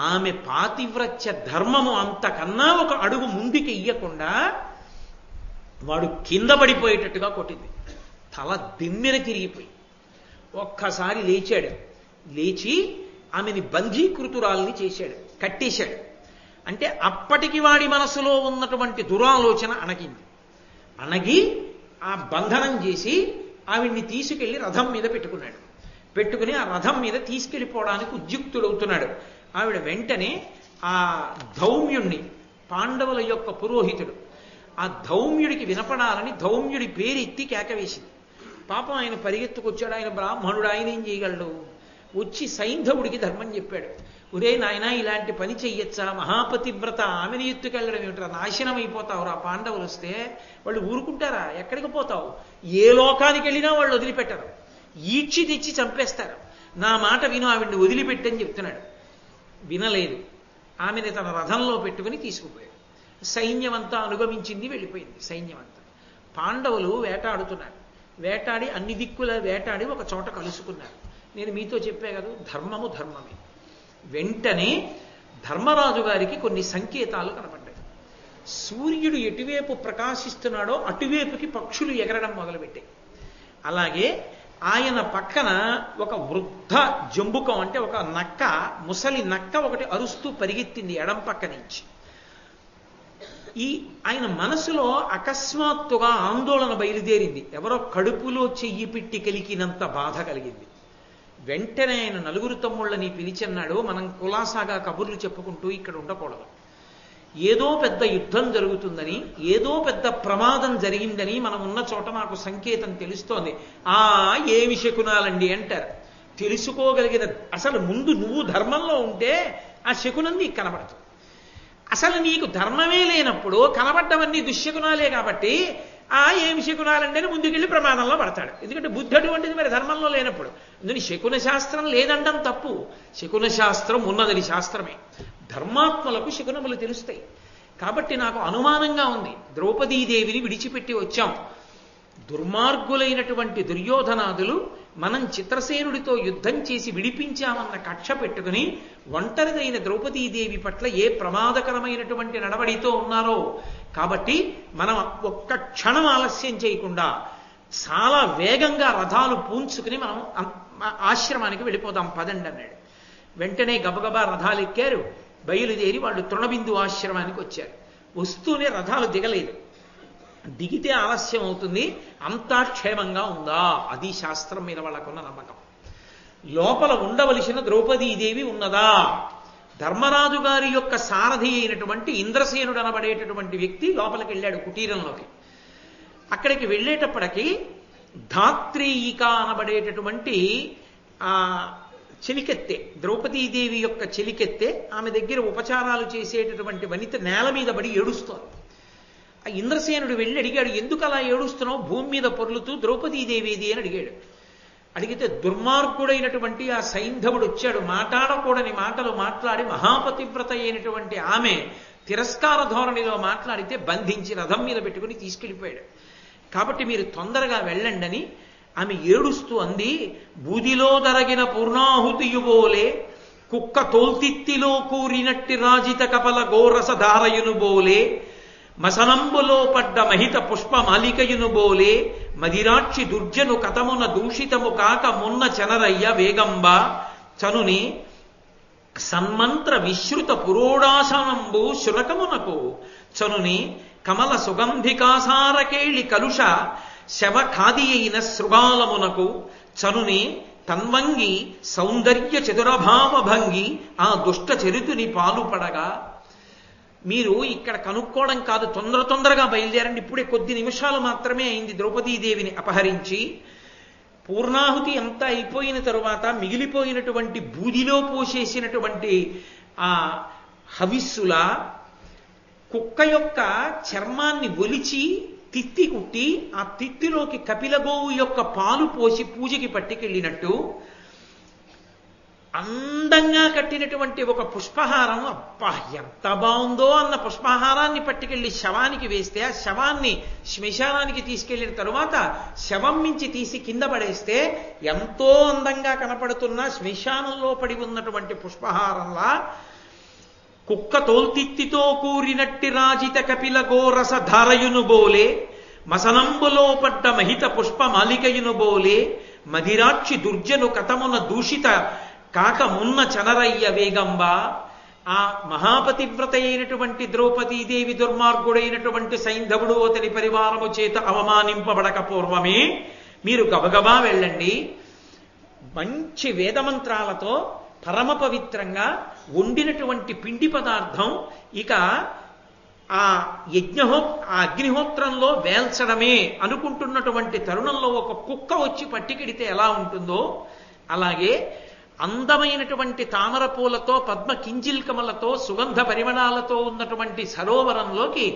Speaker 2: ఆమె పాతివ్రత్య ధర్మము అంతకన్నా ఒక అడుగు ముందుకి ఇయ్యకుండా వాడు కింద పడిపోయేటట్టుగా కొట్టింది. తల దిమ్మెన తిరిగిపోయి ఒక్కసారి లేచాడు. లేచి ఆమెని బంధీకృతురాల్ని చేశాడు, కట్టేశాడు. అంటే అప్పటికి వాడి మనసులో ఉన్నటువంటి దురాలోచన అణగి ఆ బంధనం చేసి ఆవిడ్ని తీసుకెళ్లి రథం మీద పెట్టుకున్నాడు. పెట్టుకుని ఆ రథం మీద తీసుకెళ్ళిపోవడానికి ఉద్యుక్తుడవుతున్నాడు. ఆవిడ వెంటనే ఆ ధౌమ్యుణ్ణి, పాండవుల యొక్క పురోహితుడు, ఆ ధౌమ్యుడికి వినపడాలని ధౌమ్యుడి పేరెత్తి కేకవేసింది. పాపం ఆయన పరిగెత్తుకొచ్చాడు. ఆయన బ్రాహ్మణుడు, ఆయన ఏం చేయగలడు? వచ్చి సైంధవుడికి ధర్మం చెప్పాడు. ఒరే నాయన, ఇలాంటి పని చెయ్యొచ్చా? మహాపతివ్రత ఆమెను ఎత్తుకెళ్ళడం ఏమిట్రా? నాశనం అయిపోతావురా. పాండవులు వస్తే వాళ్ళు ఊరుకుంటారా? ఎక్కడికి పోతావు? ఏ లోకానికి వెళ్ళినా వాళ్ళు వదిలిపెట్టరు, ఈడ్చి తెచ్చి చంపేస్తారు. నా మాట విను, ఆవిడ్ని వదిలిపెట్టని చెప్తున్నాడు. వినలేదు. ఆమెని తన రథంలో పెట్టుకుని తీసుకుపోయాడు. సైన్యమంతా అనుగమించింది, వెళ్ళిపోయింది సైన్యమంతా. పాండవులు వేటాడుతున్నారు. వేటాడి అన్ని దిక్కుల వేటాడి ఒక చోట కలుసుకున్నారు. నేను మీతో చెప్పే కదా, ధర్మము ధర్మమే. వెంటనే ధర్మరాజు గారికి కొన్ని సంకేతాలు కనపడ్డాయి. సూర్యుడు ఎటువైపు ప్రకాశిస్తున్నాడో అటువైపుకి పక్షులు ఎగరడం మొదలుపెట్టాయి. అలాగే ఆయన పక్కన ఒక వృద్ధ జంబుకం అంటే ఒక నక్క, ముసలి నక్క ఒకటి అరుస్తూ పరిగెత్తింది ఎడం పక్క నుంచి. ఆయన మనసులో అకస్మాత్తుగా ఆందోళన బయలుదేరింది. ఎవరో కడుపులో చెయ్యి పెట్టి కలిగినంత బాధ కలిగింది. వెంటనే ఆయన నలుగురు తమ్ముళ్ళని పిలిచన్నాడు, మనం కులాసాగా కబుర్లు చెప్పుకుంటూ ఇక్కడ ఉండకూడదు. ఏదో పెద్ద యుద్ధం జరుగుతుందని, ఏదో పెద్ద ప్రమాదం జరిగిందని మనం ఉన్న చోట నాకు సంకేతం తెలుస్తోంది. ఏమి శకునాలండి అంటారు. తెలుసుకోగలిగిన అసలు ముందు నువ్వు ధర్మంలో ఉంటే ఆ శకునం నీకు కనబడుతుంది. అసలు నీకు ధర్మమే లేనప్పుడు కనబడ్డవన్నీ దుశ్శకునాలే కాబట్టి ఏమి శకునాలండి అని ముందుకెళ్ళి ప్రమాదంలో పడతాడు. ఎందుకంటే బుద్ధి అటువంటిది మరి ధర్మంలో లేనప్పుడు. అందుకని శకున శాస్త్రం లేదండం తప్పు. శకున శాస్త్రం ఉన్నదని శాస్త్రమే. ధర్మాత్మలకు శకునములు తెలుస్తాయి. కాబట్టి నాకు అనుమానంగా ఉంది, ద్రౌపదీదేవిని విడిచిపెట్టి వచ్చాం. దుర్మార్గులైనటువంటి దుర్యోధనాదులు మనం చిత్రసేనుడితో యుద్ధం చేసి విడిపించామన్న కక్ష పెట్టుకుని ఒంటరిదైన ద్రౌపదీదేవి పట్ల ఏ ప్రమాదకరమైనటువంటి నడవడితో ఉన్నారో, కాబట్టి మనం ఒక్క క్షణం ఆలస్యం చేయకుండా చాలా వేగంగా రథాలు పూంచుకుని మనం ఆశ్రమానికి వెళ్ళిపోదాం పదండి అన్నాడు. వెంటనే గబగబా రథాలు ఎక్కారు. బయలుదేరి వాళ్ళు తృణబిందు ఆశ్రమానికి వచ్చారు. వస్తూనే రథాలు దిగలేదు. దిగితే ఆలస్యం అవుతుంది, అంతా క్షేమంగా ఉందా? అది శాస్త్రం మీద వాళ్ళకున్న నమ్మకం. లోపల ఉండవలసిన ద్రౌపదీదేవి ఉన్నదా? ధర్మరాజు గారి యొక్క సారథి అయినటువంటి ఇంద్రసేనుడు అనబడేటటువంటి వ్యక్తి లోపలికి వెళ్ళాడు కుటీరంలోకి. అక్కడికి వెళ్ళేటప్పటికి ధాత్రేయిక అనబడేటటువంటి ఆ చెలికెత్తే, ద్రౌపదీదేవి యొక్క చెలికెత్తే, ఆమె దగ్గర ఉపచారాలు చేసేటటువంటి వనిత నేల మీద పడి ఏడుస్తోంది. ఆ ఇంద్రసేనుడు వెళ్ళి అడిగాడు, ఎందుకు అలా ఏడుస్తున్నావు? భూమి మీద పొర్లుతూ ద్రౌపదీదేవిది అని అడిగాడు. అడిగితే దుర్మార్గుడైనటువంటి ఆ సైంధవుడు వచ్చాడు. మాట్లాడకూడని మాటలు మాట్లాడి మహాపతివ్రత అయినటువంటి ఆమె తిరస్కార ధోరణిలో మాట్లాడితే బంధించి రథం మీద పెట్టుకుని తీసుకెళ్ళిపోయాడు. కాబట్టి మీరు తొందరగా వెళ్ళండి అని ఆమె ఏడుస్తూ అంది. బూదిలో దరగిన పూర్ణాహుతియుబోలే, కుక్క తోల్తిత్తిలో కూరినట్టి రాజిత కపల గోరస ధారయును బోలే, మసనంబులో పడ్డ మహిత పుష్ప మాలికయును బోలే, మదిరాక్షి దుర్జను కథమున దూషితము కాక మున్న చనరయ్య వేగంబ చనుని సన్మంత్ర విశ్రుత పురోడాసనంబు శునకమునకు చనుని కమల సుగంధికాసారకేళి కలుష శవ ఖాది అయిన శృగాలమునకు చనుని తన్వంగి సౌందర్య చతురభావ భంగి ఆ దుష్ట చరితుని పాలుపడగా. మీరు ఇక్కడ కనుక్కోవడం కాదు, తొందరగా బయలుదేరండి. ఇప్పుడే కొద్ది నిమిషాలు మాత్రమే అయింది దేవిని అపహరించి. పూర్ణాహుతి అంతా అయిపోయిన తరువాత మిగిలిపోయినటువంటి బూదిలో పోసేసినటువంటి ఆ హవిస్సులా కుక్క యొక్క చర్మాన్ని ఒలిచి తిత్తి కుట్టి ఆ తిత్తిలోకి కపిలగోవు యొక్క పాలు పోసి పూజకి పట్టుకెళ్ళినట్టు అందంగా కట్టినటువంటి ఒక పుష్పహారం, అబ్బా ఎంత బాగుందో అన్న పుష్పహారాన్ని పట్టుకెళ్ళి శవానికి వేస్తే, ఆ శవాన్ని శ్మశానానికి తీసుకెళ్లిన తరువాత శవం మించి తీసి కింద పడేస్తే ఎంతో అందంగా కనపడుతున్న శ్మశానంలో పడి ఉన్నటువంటి పుష్పహారంలా కుక్క తోల్తిత్తితో కూరినట్టి రాజిత కపిల గోరస ధారయును బోలే మసనంబులో పడ్డ మహిత పుష్ప మాలికయును బోలే మదిరాక్షి దుర్జను కథమున దూషిత కాకమున్న చనరయ్య వేగంబ. ఆ మహాపతివ్రత అయినటువంటి ద్రౌపదీదేవి దుర్మార్గుడైనటువంటి సైంధవుడు అతని పరివారము చేత అవమానింపబడక పూర్వమే మీరు గబగబా వెళ్ళండి. మంచి వేదమంత్రాలతో పరమ పవిత్రంగా వండినటువంటి పిండి పదార్థం ఇక ఆ అగ్నిహోత్రంలో వేల్చడమే అనుకుంటున్నటువంటి తరుణంలో ఒక కుక్క వచ్చి పట్టికెడితే ఎలా ఉంటుందో అలాగే అందమైనటువంటి తామర పూలతో పద్మ కింజిల్కమలతో సుగంధ పరిమళాలతో ఉన్నటువంటి సరోవరంలోకి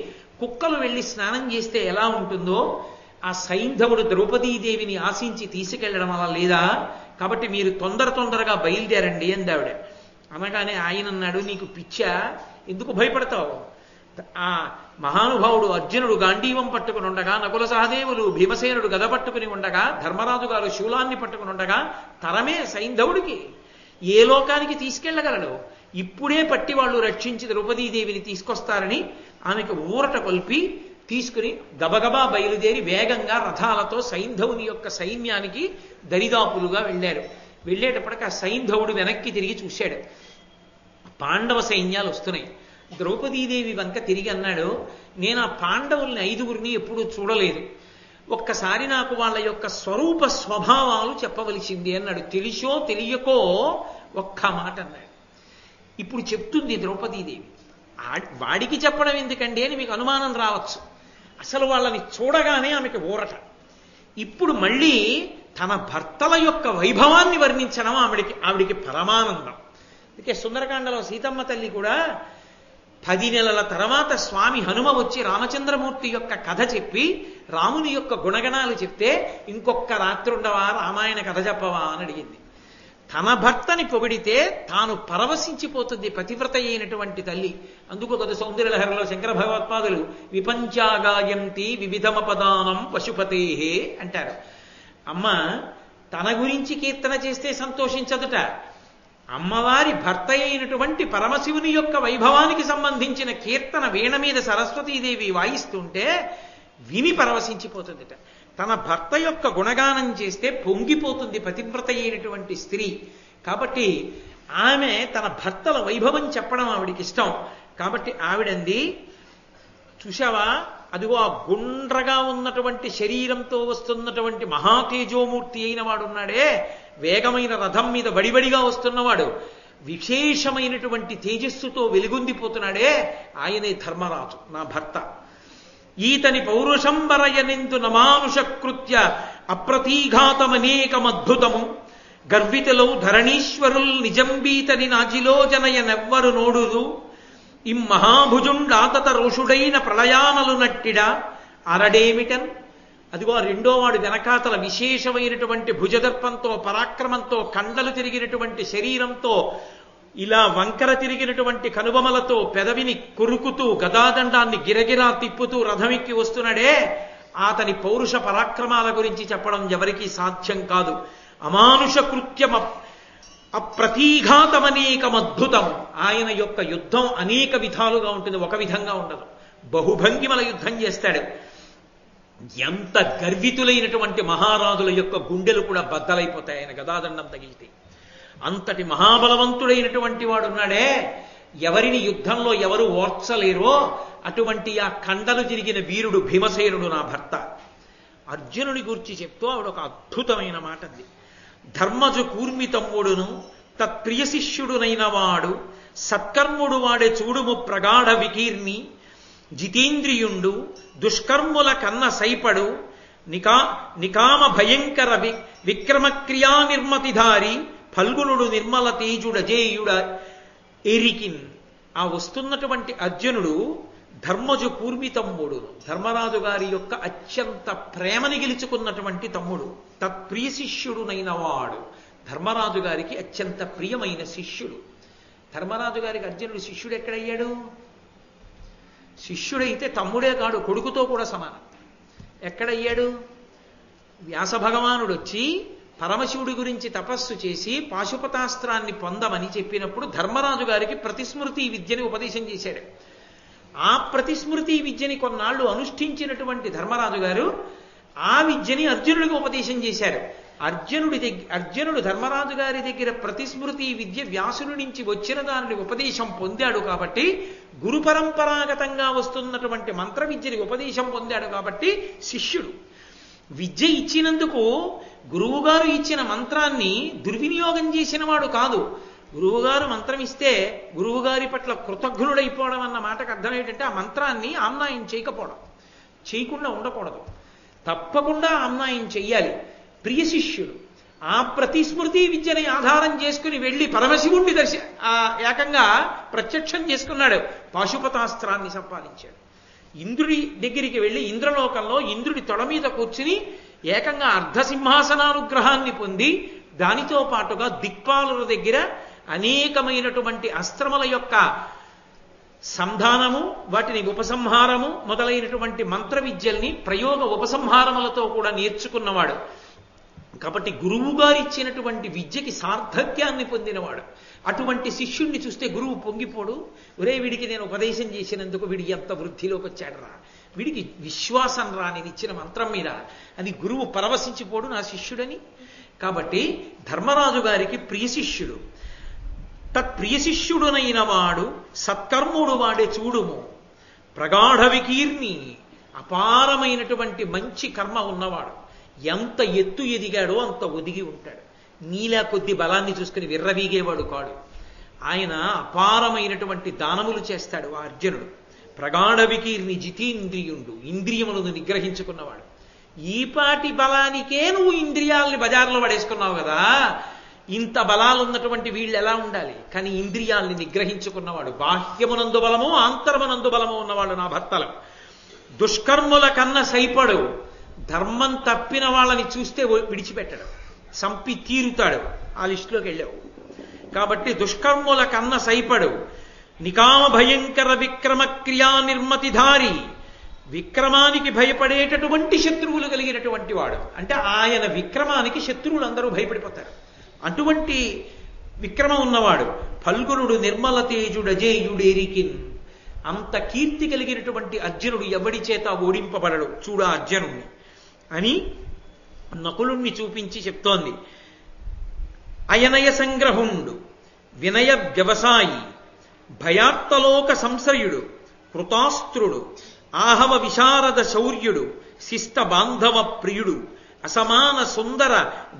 Speaker 2: కుక్కలు వెళ్ళి స్నానం చేస్తే ఎలా ఉంటుందో ఆ సైంధవుడు ద్రౌపదీదేవిని ఆశించి తీసుకెళ్లడం అలా లేదా? కాబట్టి మీరు తొందరగా బయలుదేరండి అందావిడ. అనగానే ఆయన అన్నాడు, నీకు పిచ్చా, ఎందుకు భయపడతావు? ఆ మహానుభావుడు అర్జునుడు గాంధీవం పట్టుకుని ఉండగా, నకుల సహదేవులు భీమసేనుడు గద పట్టుకుని ఉండగా, ధర్మరాజు గారు శూలాన్ని పట్టుకుని ఉండగా తరమే సైంధవుడికి ఏ లోకానికి తీసుకెళ్లగలడు? ఇప్పుడే పట్టి వాళ్ళు రక్షించి ద్రౌపదీదేవిని తీసుకొస్తారని ఆమెకు ఊరట కొల్పి తీసుకుని గబగబా బయలుదేరి వేగంగా రథాలతో సైంధవుని యొక్క సైన్యానికి దరిదాపులుగా వెళ్ళారు. వెళ్ళేటప్పటికి ఆ సైంధవుడు వెనక్కి తిరిగి చూశాడు. పాండవ సైన్యాలు వస్తున్నాయి. ద్రౌపదీదేవి వంక తిరిగి అన్నాడు, నేను ఆ పాండవుల్ని 5గురిని ఎప్పుడూ చూడలేదు, ఒక్కసారి నాకు వాళ్ళ యొక్క స్వరూప స్వభావాలు చెప్పవలసింది అన్నాడు. తెలిసో తెలియకో ఒక్క మాట అన్నాడు. ఇప్పుడు చెప్తుంది ద్రౌపదీదేవి. వాడికి చెప్పడం ఎందుకండి అని మీకు అనుమానం రావచ్చు. అసలు వాళ్ళని చూడగానే ఆమెకి ఊరట. ఇప్పుడు మళ్ళీ తన భర్తల యొక్క వైభవాన్ని వర్ణించడం ఆవిడికి పరమానందం. అందుకే సుందరకాండలో సీతమ్మ తల్లి కూడా 10 నెలల తర్వాత స్వామి హనుమ వచ్చి రామచంద్రమూర్తి యొక్క కథ చెప్పి రాముని యొక్క గుణగణాలు చెప్తే ఇంకొక రాత్రి ఉండవా, రామాయణ కథ చెప్పవా అని అడిగింది. తన భర్తని పొగిడితే తాను పరవశించిపోతుంది పతివ్రత అయినటువంటి తల్లి. అందుకు కదా సౌందర్యలహరిలో శంకర భగవత్పాదులు విపంచాగాయంతి వివిధమపదానం పశుపతేహే అంటారు. అమ్మ తన గురించి కీర్తన చేస్తే సంతోషించదుట, అమ్మవారి భర్త అయినటువంటి పరమశివుని యొక్క వైభవానికి సంబంధించిన కీర్తన వీణ మీద సరస్వతీదేవి వాయిస్తుంటే విని పరవశించిపోతుందిట. తన భర్త యొక్క గుణగానం చేస్తే పొంగిపోతుంది పతివ్రత అయినటువంటి స్త్రీ. కాబట్టి ఆమె తన భర్తల వైభవం చెప్పడం ఆవిడికి ఇష్టం. కాబట్టి ఆవిడంది, చూశావా అదిగో ఆ గుండ్రగా ఉన్నటువంటి శరీరంతో వస్తున్నటువంటి మహాతేజోమూర్తి అయిన వాడున్నాడే, వేగమైన రథం మీద బడిబడిగా వస్తున్నవాడు, విశేషమైనటువంటి తేజస్సుతో వెలుగొందిపోతున్నాడే, ఆయనే ధర్మరాజు నా భర్త. ఈతని పౌరుషంబరయనిందు నమానుషకృత్య అప్రతీఘాతమనేకమద్భుతము గర్వితలో ధరణీశ్వరుల్ నిజంబీతని నాజిలో జనయనెవ్వరు నోడుదు ఇమ్మహాభుజుండాతత రోషుడైన ప్రళయానలు నట్టిడ అరడేమిటన్. అదిగో రెండోవాడు వెనకాతల విశేషమైనటువంటి భుజదర్పంతో పరాక్రమంతో కండలు తిరిగినటువంటి శరీరంతో ఇలా వంకర తిరిగినటువంటి కనుబొమలతో పెదవిని కొరుకుతూ గదాదండాన్ని గిరగిరా తిప్పుతూ రథమిక్కి వస్తున్నాడే, అతని పౌరుష పరాక్రమాల గురించి చెప్పడం ఎవరికీ సాధ్యం కాదు. అమానుష కృత్యం అప్రతీఘాతమనేకమద్భుతం. ఆయన యొక్క యుద్ధం అనేక విధాలుగా ఉంటుంది, ఒక విధంగా ఉండదు. బహుభంగిమల యుద్ధం చేస్తాడు. ఎంత గర్వితులైనటువంటి మహారాజుల యొక్క గుండెలు కూడా బద్దలైపోతాయి ఆయన గదాదండం తగిలితే. అంతటి మహాబలవంతుడైనటువంటి వాడున్నాడే, ఎవరిని యుద్ధంలో ఎవరు ఓర్చలేరో అటువంటి ఆ కండలు తిరిగిన వీరుడు భీమసేనుడు నా భర్త. అర్జునుని గురించి చెప్తూ ఆవిడ ఒక అద్భుతమైన మాట అంది. ధర్మజు కూర్మి తమ్ముడును తత్ప్రియ శిష్యుడునైన వాడు సత్కర్ముడు వాడే చూడుము ప్రగాఢ వికీర్ణి జితేంద్రియుండు దుష్కర్ముల కన్న సైపడు నికామ భయంకర విక్రమక్రియా నిర్మతిధారి ఫల్గునుడు నిర్మల తేజుడజేయుడ ఎరికిన్. ఆ వస్తున్నటువంటి అర్జునుడు ధర్మజు కూర్మి తమ్ముడు, ధర్మరాజు గారి యొక్క అత్యంత ప్రేమని గెలుచుకున్నటువంటి తమ్ముడు, తత్ప్రియ శిష్యుడునైన వాడు, ధర్మరాజు గారికి అత్యంత ప్రియమైన శిష్యుడు. ధర్మరాజు గారికి అర్జునుడు శిష్యుడు ఎక్కడయ్యాడు? శిష్యుడైతే తమ్ముడే కాడు, కొడుకుతో కూడా సమానం. ఎక్కడయ్యాడు? వ్యాస భగవానుడు వచ్చి పరమశివుడి గురించి తపస్సు చేసి పాశుపతాస్త్రాన్ని పొందమని చెప్పినప్పుడు ధర్మరాజు గారికి ప్రతిస్మృతి విద్యని ఉపదేశం చేశాడు. ఆ ప్రతిస్మృతి విద్యని కొన్నాళ్ళు అనుష్ఠించినటువంటి ధర్మరాజు గారు ఆ విద్యని అర్జునుడికి ఉపదేశం చేశారు. అర్జునుడు ధర్మరాజు గారి దగ్గర ప్రతిస్మృతి విద్య వ్యాసుని నుంచి వచ్చిన దానిని ఉపదేశం పొందాడు కాబట్టి, గురు పరంపరాగతంగా వస్తున్నటువంటి మంత్ర విద్యని ఉపదేశం పొందాడు కాబట్టి శిష్యుడు. విద్య ఇచ్చినందుకు గురువుగారు ఇచ్చిన మంత్రాన్ని దుర్వినియోగం చేసిన వాడు కాదు. గురువుగారు మంత్రం ఇస్తే గురువుగారి పట్ల కృతజ్ఞుడైపోవడం అన్న మాటకు అర్థం ఏంటంటే ఆ మంత్రాన్ని ఆమ్నాయం చేయకపోవడం, చేయకుండా ఉండకూడదు, తప్పకుండా ఆమ్నాయం చెయ్యాలి. ప్రియ శిష్యుడు ఆ ప్రతిస్మృతి విద్యని ఆధారం చేసుకుని వెళ్ళి పరమశివుణ్ణి ఏకంగా ప్రత్యక్షం చేసుకున్నాడు. పాశుపతాస్త్రాన్ని సంపాదించాడు. ఇంద్రుడి దగ్గరికి వెళ్ళి ఇంద్రలోకంలో ఇంద్రుడి తొడ మీద కూర్చుని ఏకంగా అర్ధసింహాసనానుగ్రహాన్ని పొంది, దానితో పాటుగా దిక్పాలుల దగ్గర అనేకమైనటువంటి అస్త్రముల యొక్క సంధానము, వాటిని ఉపసంహారము మొదలైనటువంటి మంత్ర విద్యల్ని ప్రయోగ ఉపసంహారములతో కూడా నేర్చుకున్నవాడు. కాబట్టి గురువు గారు ఇచ్చినటువంటి విద్యకి సార్థక్యాన్ని పొందినవాడు. అటువంటి శిష్యుణ్ణి చూస్తే గురువు పొంగిపోడు. ఒరే, వీడికి నేను ఉపదేశం చేసినందుకు వీడి ఎంత వృద్ధిలోకి వచ్చాడరా, వీడికి విశ్వాసం రా నేను ఇచ్చిన మంత్రం మీద అని గురువు పరవశించిపోడు నా శిష్యుడని. కాబట్టి ధర్మరాజు గారికి ప్రియ శిష్యుడు. తత్ప్రియ శిష్యుడునైన వాడు సత్కర్ముడు వాడే చూడుము ప్రగాఢ వికీర్ణి, అపారమైనటువంటి మంచి కర్మ ఉన్నవాడు. ఎంత ఎత్తు ఎదిగాడో అంత ఒదిగి ఉంటాడు. నీలా కొద్ది బలాన్ని చూసుకుని విర్రవీగేవాడు కాడు. ఆయన అపారమైనటువంటి దానములు చేస్తాడు ఆ అర్జునుడు. ప్రగాఢ వికీర్ణి జితేంద్రియుండు, ఇంద్రియములను నిగ్రహించుకున్నవాడు. ఈపాటి బలానికే నువ్వు ఇంద్రియాలని బజార్లో పడేసుకున్నావు కదా, ఇంత బలాలున్నటువంటి వీళ్ళు ఎలా ఉండాలి? కానీ ఇంద్రియాల్ని నిగ్రహించుకున్నవాడు. బాహ్యమునందు బలము ఆంతరమునందు బలము ఉన్నవాడు నా భర్తలు. దుష్కర్ముల కన్న సైపడు, ధర్మం తప్పిన వాళ్ళని చూస్తే విడిచిపెట్టడు, సంపి తీరుతాడు. ఆ లిస్టులోకి వెళ్ళావు కాబట్టి దుష్కర్ముల కన్న సైపడు, నికామ భయంకర విక్రమక్రియా నిర్మతిధారి, విక్రమానికి భయపడేటటువంటి శత్రువులు కలిగినటువంటి వాడు. అంటే ఆయన విక్రమానికి శత్రువులందరూ భయపడిపోతారు. అటువంటి విక్రమం ఉన్నవాడు. ఫల్గునుడు నిర్మల తేజుడజేయుడేరికిన్, అంత కీర్తి కలిగినటువంటి అర్జునుడు ఎవడి చేత ఓడింపబడడు. చూడ అర్జునుణ్ణి అని నకులుణ్ణి చూపించి చెప్తోంది. అయనయ సంగ్రహుండు, వినయ వ్యవసాయి, భయాత్తలోక సంశయుడు, కృతాస్త్రుడు, ఆహవ విశారద శౌర్యుడు, శిష్ట బాంధవ ప్రియుడు, అసమాన సుందర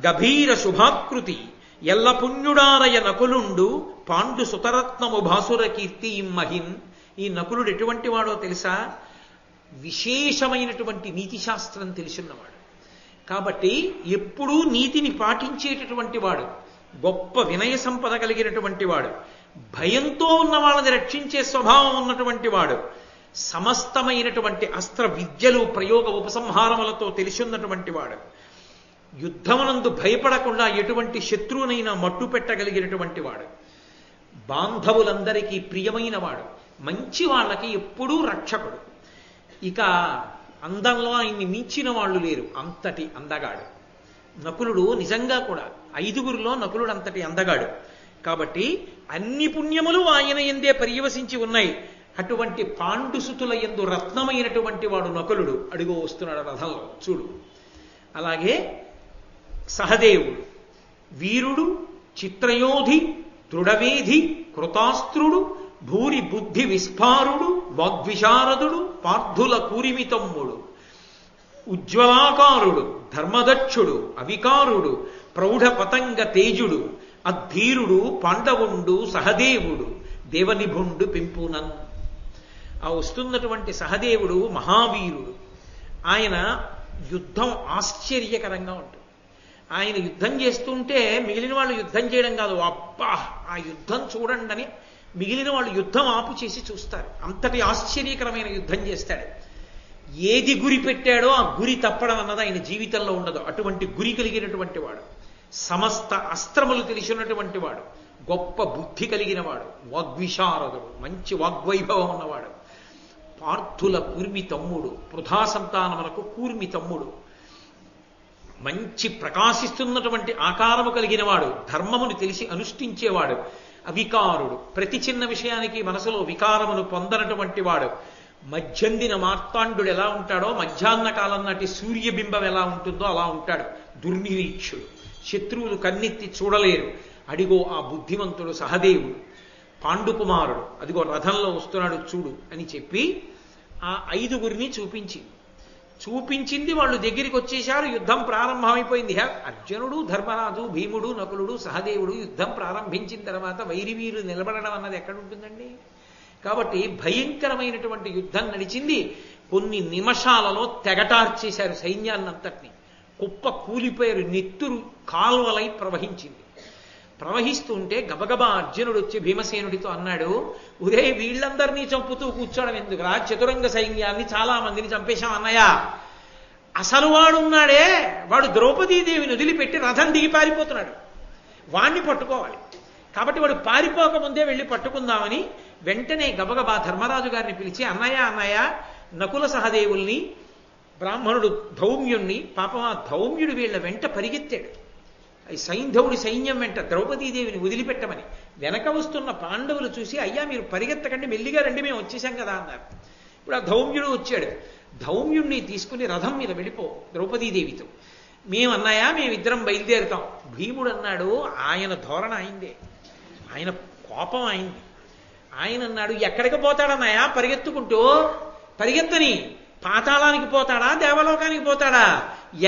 Speaker 2: గభీర శుభాకృతి, ఎల్ల పుణ్యుడారయ నకులుండు, పాండు సుతరత్నము భాసుర కీర్తి ఇమ్మహిన్. ఈ నకులుడు ఎటువంటి వాడో తెలుసా? విశేషమైనటువంటి నీతిశాస్త్రం తెలిసినవాడు. కాబట్టి ఎప్పుడూ నీతిని పాటించేటటువంటి వాడు, గొప్ప వినయ సంపద కలిగినటువంటి వాడు, భయంతో ఉన్న వాళ్ళని రక్షించే స్వభావం ఉన్నటువంటి వాడు, సమస్తమైనటువంటి అస్త్ర విద్యలు ప్రయోగ ఉపసంహారములతో తెలిసిన్నటువంటి వాడు, యుద్ధమునందు భయపడకుండా ఎటువంటి శత్రువునైనా మట్టు పెట్టగలిగినటువంటి వాడు, బాంధవులందరికీ ప్రియమైన వాడు, మంచి వాళ్ళకి ఎప్పుడూ రక్షకుడు. ఇక అందంలో ఆయన్ని మించిన వాళ్ళు లేరు, అంతటి అందగాడు నకులుడు. నిజంగా కూడా 5గురిలో నకులుడు అంతటి అందగాడు. కాబట్టి అన్ని పుణ్యములు ఆయన ఎందే పర్యవసించి ఉన్నాయి. అటువంటి పాండుసుతుల యందు రత్నమైనటువంటి వాడు నకులుడు. అడుగు వస్తున్నాడు రథంలో చూడు. అలాగే సహదేవుడు వీరుడు, చిత్రయోధి, దృఢవేధి, కృతాస్త్రుడు, భూరి బుద్ధి విస్ఫారుడు, వాగ్విశారదుడు, పార్థుల కూరిమితమ్ముడు, ఉజ్వలాకారుడు, ధర్మదక్షుడు, అవికారుడు, ప్రౌఢ పతంగ తేజుడు అద్ధీరుడు పాండవుండు సహదేవుడు దేవనిభుండు పెంపునన్. ఆ వస్తున్నటువంటి సహదేవుడు మహావీరుడు. ఆయన యుద్ధం ఆశ్చర్యకరంగా ఉంటుంది. ఆయన యుద్ధం చేస్తుంటే మిగిలిన వాళ్ళు యుద్ధం చేయడం కాదు, అబ్బా ఆ యుద్ధం చూడండి అని మిగిలిన వాళ్ళు యుద్ధం ఆపు చేసి చూస్తారు. అంతటి ఆశ్చర్యకరమైన యుద్ధం చేస్తాడు. ఏది గురి పెట్టాడో ఆ గురి తప్పడం అన్నది ఆయన జీవితంలో ఉండదు. అటువంటి గురి కలిగినటువంటి వాడు, సమస్త అస్త్రములు తెలిసినటువంటి వాడు, గొప్ప బుద్ధి కలిగిన వాడు, వాగ్విశారదుడు, మంచి వాగ్వైభవం ఉన్నవాడు, పార్థుల కూర్మి తమ్ముడు, పృథా సంతానములకు కూర్మి తమ్ముడు, మంచి ప్రకాశిస్తున్నటువంటి ఆకారము కలిగిన వాడు, ధర్మమును తెలిసి అనుష్ఠించేవాడు, అవికారుడు, ప్రతి చిన్న విషయానికి మనసులో వికారమును పొందనటువంటి వాడు, మధ్యందిన మార్తాండు ఎలా ఉంటాడో మధ్యాహ్న కాలం నాటి సూర్యబింబం ఎలా ఉంటుందో అలా ఉంటాడు. దుర్నిరీక్షుడు, శత్రువులు కన్నెత్తి చూడలేరు. అడిగో ఆ బుద్ధిమంతుడు సహదేవుడు, పాండుకుమారుడు, అదిగో రథంలో వస్తున్నాడు చూడు అని చెప్పి ఆ 5గురిని చూపించింది. వాళ్ళు దగ్గరికి వచ్చేశారు. యుద్ధం ప్రారంభమైపోయింది. అర్జునుడు, ధర్మరాజు, భీముడు, నకులుడు, సహదేవుడు యుద్ధం ప్రారంభించిన తర్వాత వైరివీరు నిలబడడం అన్నది ఎక్కడుంటుందండి? కాబట్టి భయంకరమైనటువంటి యుద్ధం నడిచింది. కొన్ని నిమిషాలలో తెగటార్చేశారు సైన్యాన్నంతటినీ. కుప్ప కూలిపోయారు. నెత్తురు కాల్వలై ప్రవహించింది. ప్రవహిస్తుంటే గబగబా అర్జునుడు వచ్చి భీమసేనుడితో అన్నాడు, ఒరే వీళ్ళందరినీ చంపుతూ కూర్చోవడం ఎందుకురా? చతురంగ సైన్యాన్ని చాలా మందిని చంపేశాం అన్నయ్య. అసలు వాడున్నాడే, వాడు ద్రౌపదీదేవిని వదిలిపెట్టి రథం దిగి పారిపోతున్నాడు. వాణ్ణి పట్టుకోవాలి. కాబట్టి వాడు పారిపోకముందే వెళ్ళి పట్టుకుందామని వెంటనే గబగబా ధర్మరాజు గారిని పిలిచి, అన్నయ్య నకుల సహదేవుల్ని, బ్రాహ్మణుడు ధౌమ్యుణ్ణి, పాపం ఆ ధౌమ్యుడు వీళ్ళ వెంట పరిగెత్తాడు. ఈ సైంధవుడి సైన్యం వెంట ద్రౌపదీదేవిని వదిలిపెట్టమని. వెనక వస్తున్న పాండవులు చూసి, అయ్యా మీరు పరిగెత్తకండి, మెల్లిగా రండి, మేము వచ్చేసాం కదా అన్నారు. ఇప్పుడు ఆ ధౌమ్యుడు వచ్చాడు. ధౌమ్యుణ్ణి తీసుకుని రథం మీద వెళ్ళిపో ద్రౌపదీదేవితో. మేమిద్దరం బయలుదేరుతాం. భీముడు అన్నాడు, ఆయన ధోరణ అయిందే, ఆయన కోపం అయింది. ఆయన అన్నాడు, ఎక్కడికి పోతాడన్నయ్యా పరిగెత్తుకుంటూ? పరిగెత్తని పాతాళానికి పోతాడా, దేవలోకానికి పోతాడా?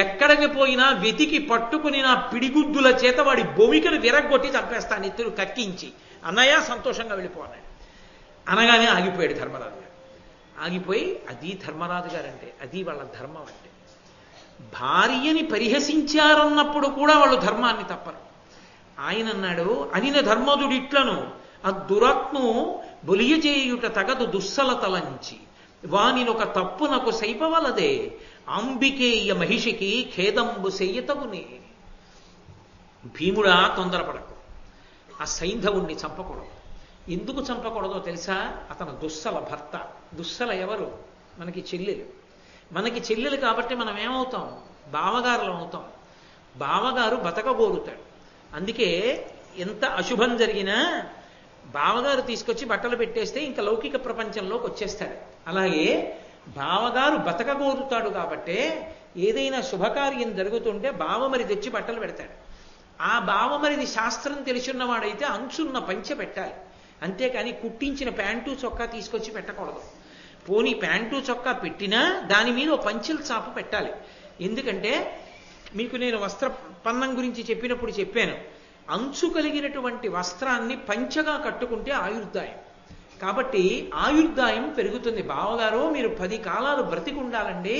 Speaker 2: ఎక్కడికి పోయినా వెతికి పట్టుకుని నా పిడిగుద్దుల చేత వాడి భూమికను విరగ్గొట్టి చంపేస్తాను, ఎత్తులు కక్కించి. అన్నయ్య సంతోషంగా వెళ్ళిపోన్నాడు. అనగానే ఆగిపోయాడు ధర్మరాజు గారు. ఆగిపోయి, అది ధర్మరాజు గారంటే, అది వాళ్ళ ధర్మం అంటే. భార్యని పరిహసించారన్నప్పుడు కూడా వాళ్ళు ధర్మాన్ని తప్పరు. ఆయన అన్నాడు, అనిన ధర్మదుడిట్లను అద్దురాత్ము బొలియజేయుట తగదు దుస్సలతలంచి వానినొక తప్పునకు సైపవలదే అంబికేయ మహిషికి ఖేదంబు సెయ్యతగునే. భీముడా తొందరపడకు, ఆ సైంధవుణ్ణి చంపకూడదు. ఎందుకు చంపకూడదో తెలుసా? అతను దుస్సల భర్త. దుస్సల ఎవరు? మనకి చెల్లెలు. మనకి చెల్లెలు కాబట్టి మనం ఏమవుతాం? బావగారులు అవుతాం. బావగారు బతకగోరుతాడు. అందుకే ఎంత అశుభం జరిగినా బావగారు తీసుకొచ్చి బట్టలు పెట్టేస్తే ఇంకా లౌకిక ప్రపంచంలోకి వచ్చేస్తాడు. అలాగే బావగారు బతకగోరుతాడు కాబట్టే ఏదైనా శుభకార్యం జరుగుతుంటే బావమరి తెచ్చి బట్టలు పెడతాడు. ఆ బావమరిది శాస్త్రం తెలిసిన్నవాడైతే అంచున్న పంచె పెట్టాలి. అంతేకాని కుట్టించిన ప్యాంటు చొక్కా తీసుకొచ్చి పెట్టకూడదు. పోనీ ప్యాంటు చొక్కా పెట్టినా దాని మీద ఓ పంచెల చాపు పెట్టాలి. ఎందుకంటే మీకు నేను వస్త్ర పన్నం గురించి చెప్పినప్పుడు చెప్పాను, అంచు కలిగినటువంటి వస్త్రాన్ని పంచగా కట్టుకుంటే ఆయుర్దాయం. కాబట్టి ఆయుర్దాయం పెరుగుతుంది. బావగారు మీరు 10 కాలాలు బ్రతికుండాలండి,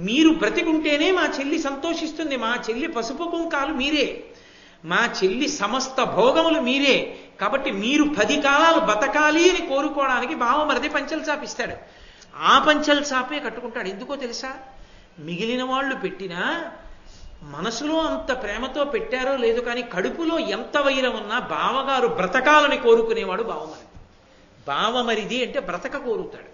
Speaker 2: మీరు బ్రతికుంటేనే మా చెల్లి సంతోషిస్తుంది. మా చెల్లి పసుపు కుంకాలు మీరే, మా చెల్లి సమస్త భోగములు మీరే. కాబట్టి మీరు 10 కాలాలు బతకాలి అని కోరుకోవడానికి బావమరిది పంచెలు చాపిస్తాడు. ఆ పంచెలు చాపే కట్టుకుంటాడు. ఎందుకో తెలుసా? మిగిలిన వాళ్ళు పెట్టినా మనసులో అంత ప్రేమతో పెట్టారో లేదు కానీ కడుపులో ఎంత వైరం ఉన్నా బావగారు బ్రతకాలని కోరుకునేవాడు బావమరిది. బావమరిది అంటే బ్రతక కోరుతాడు.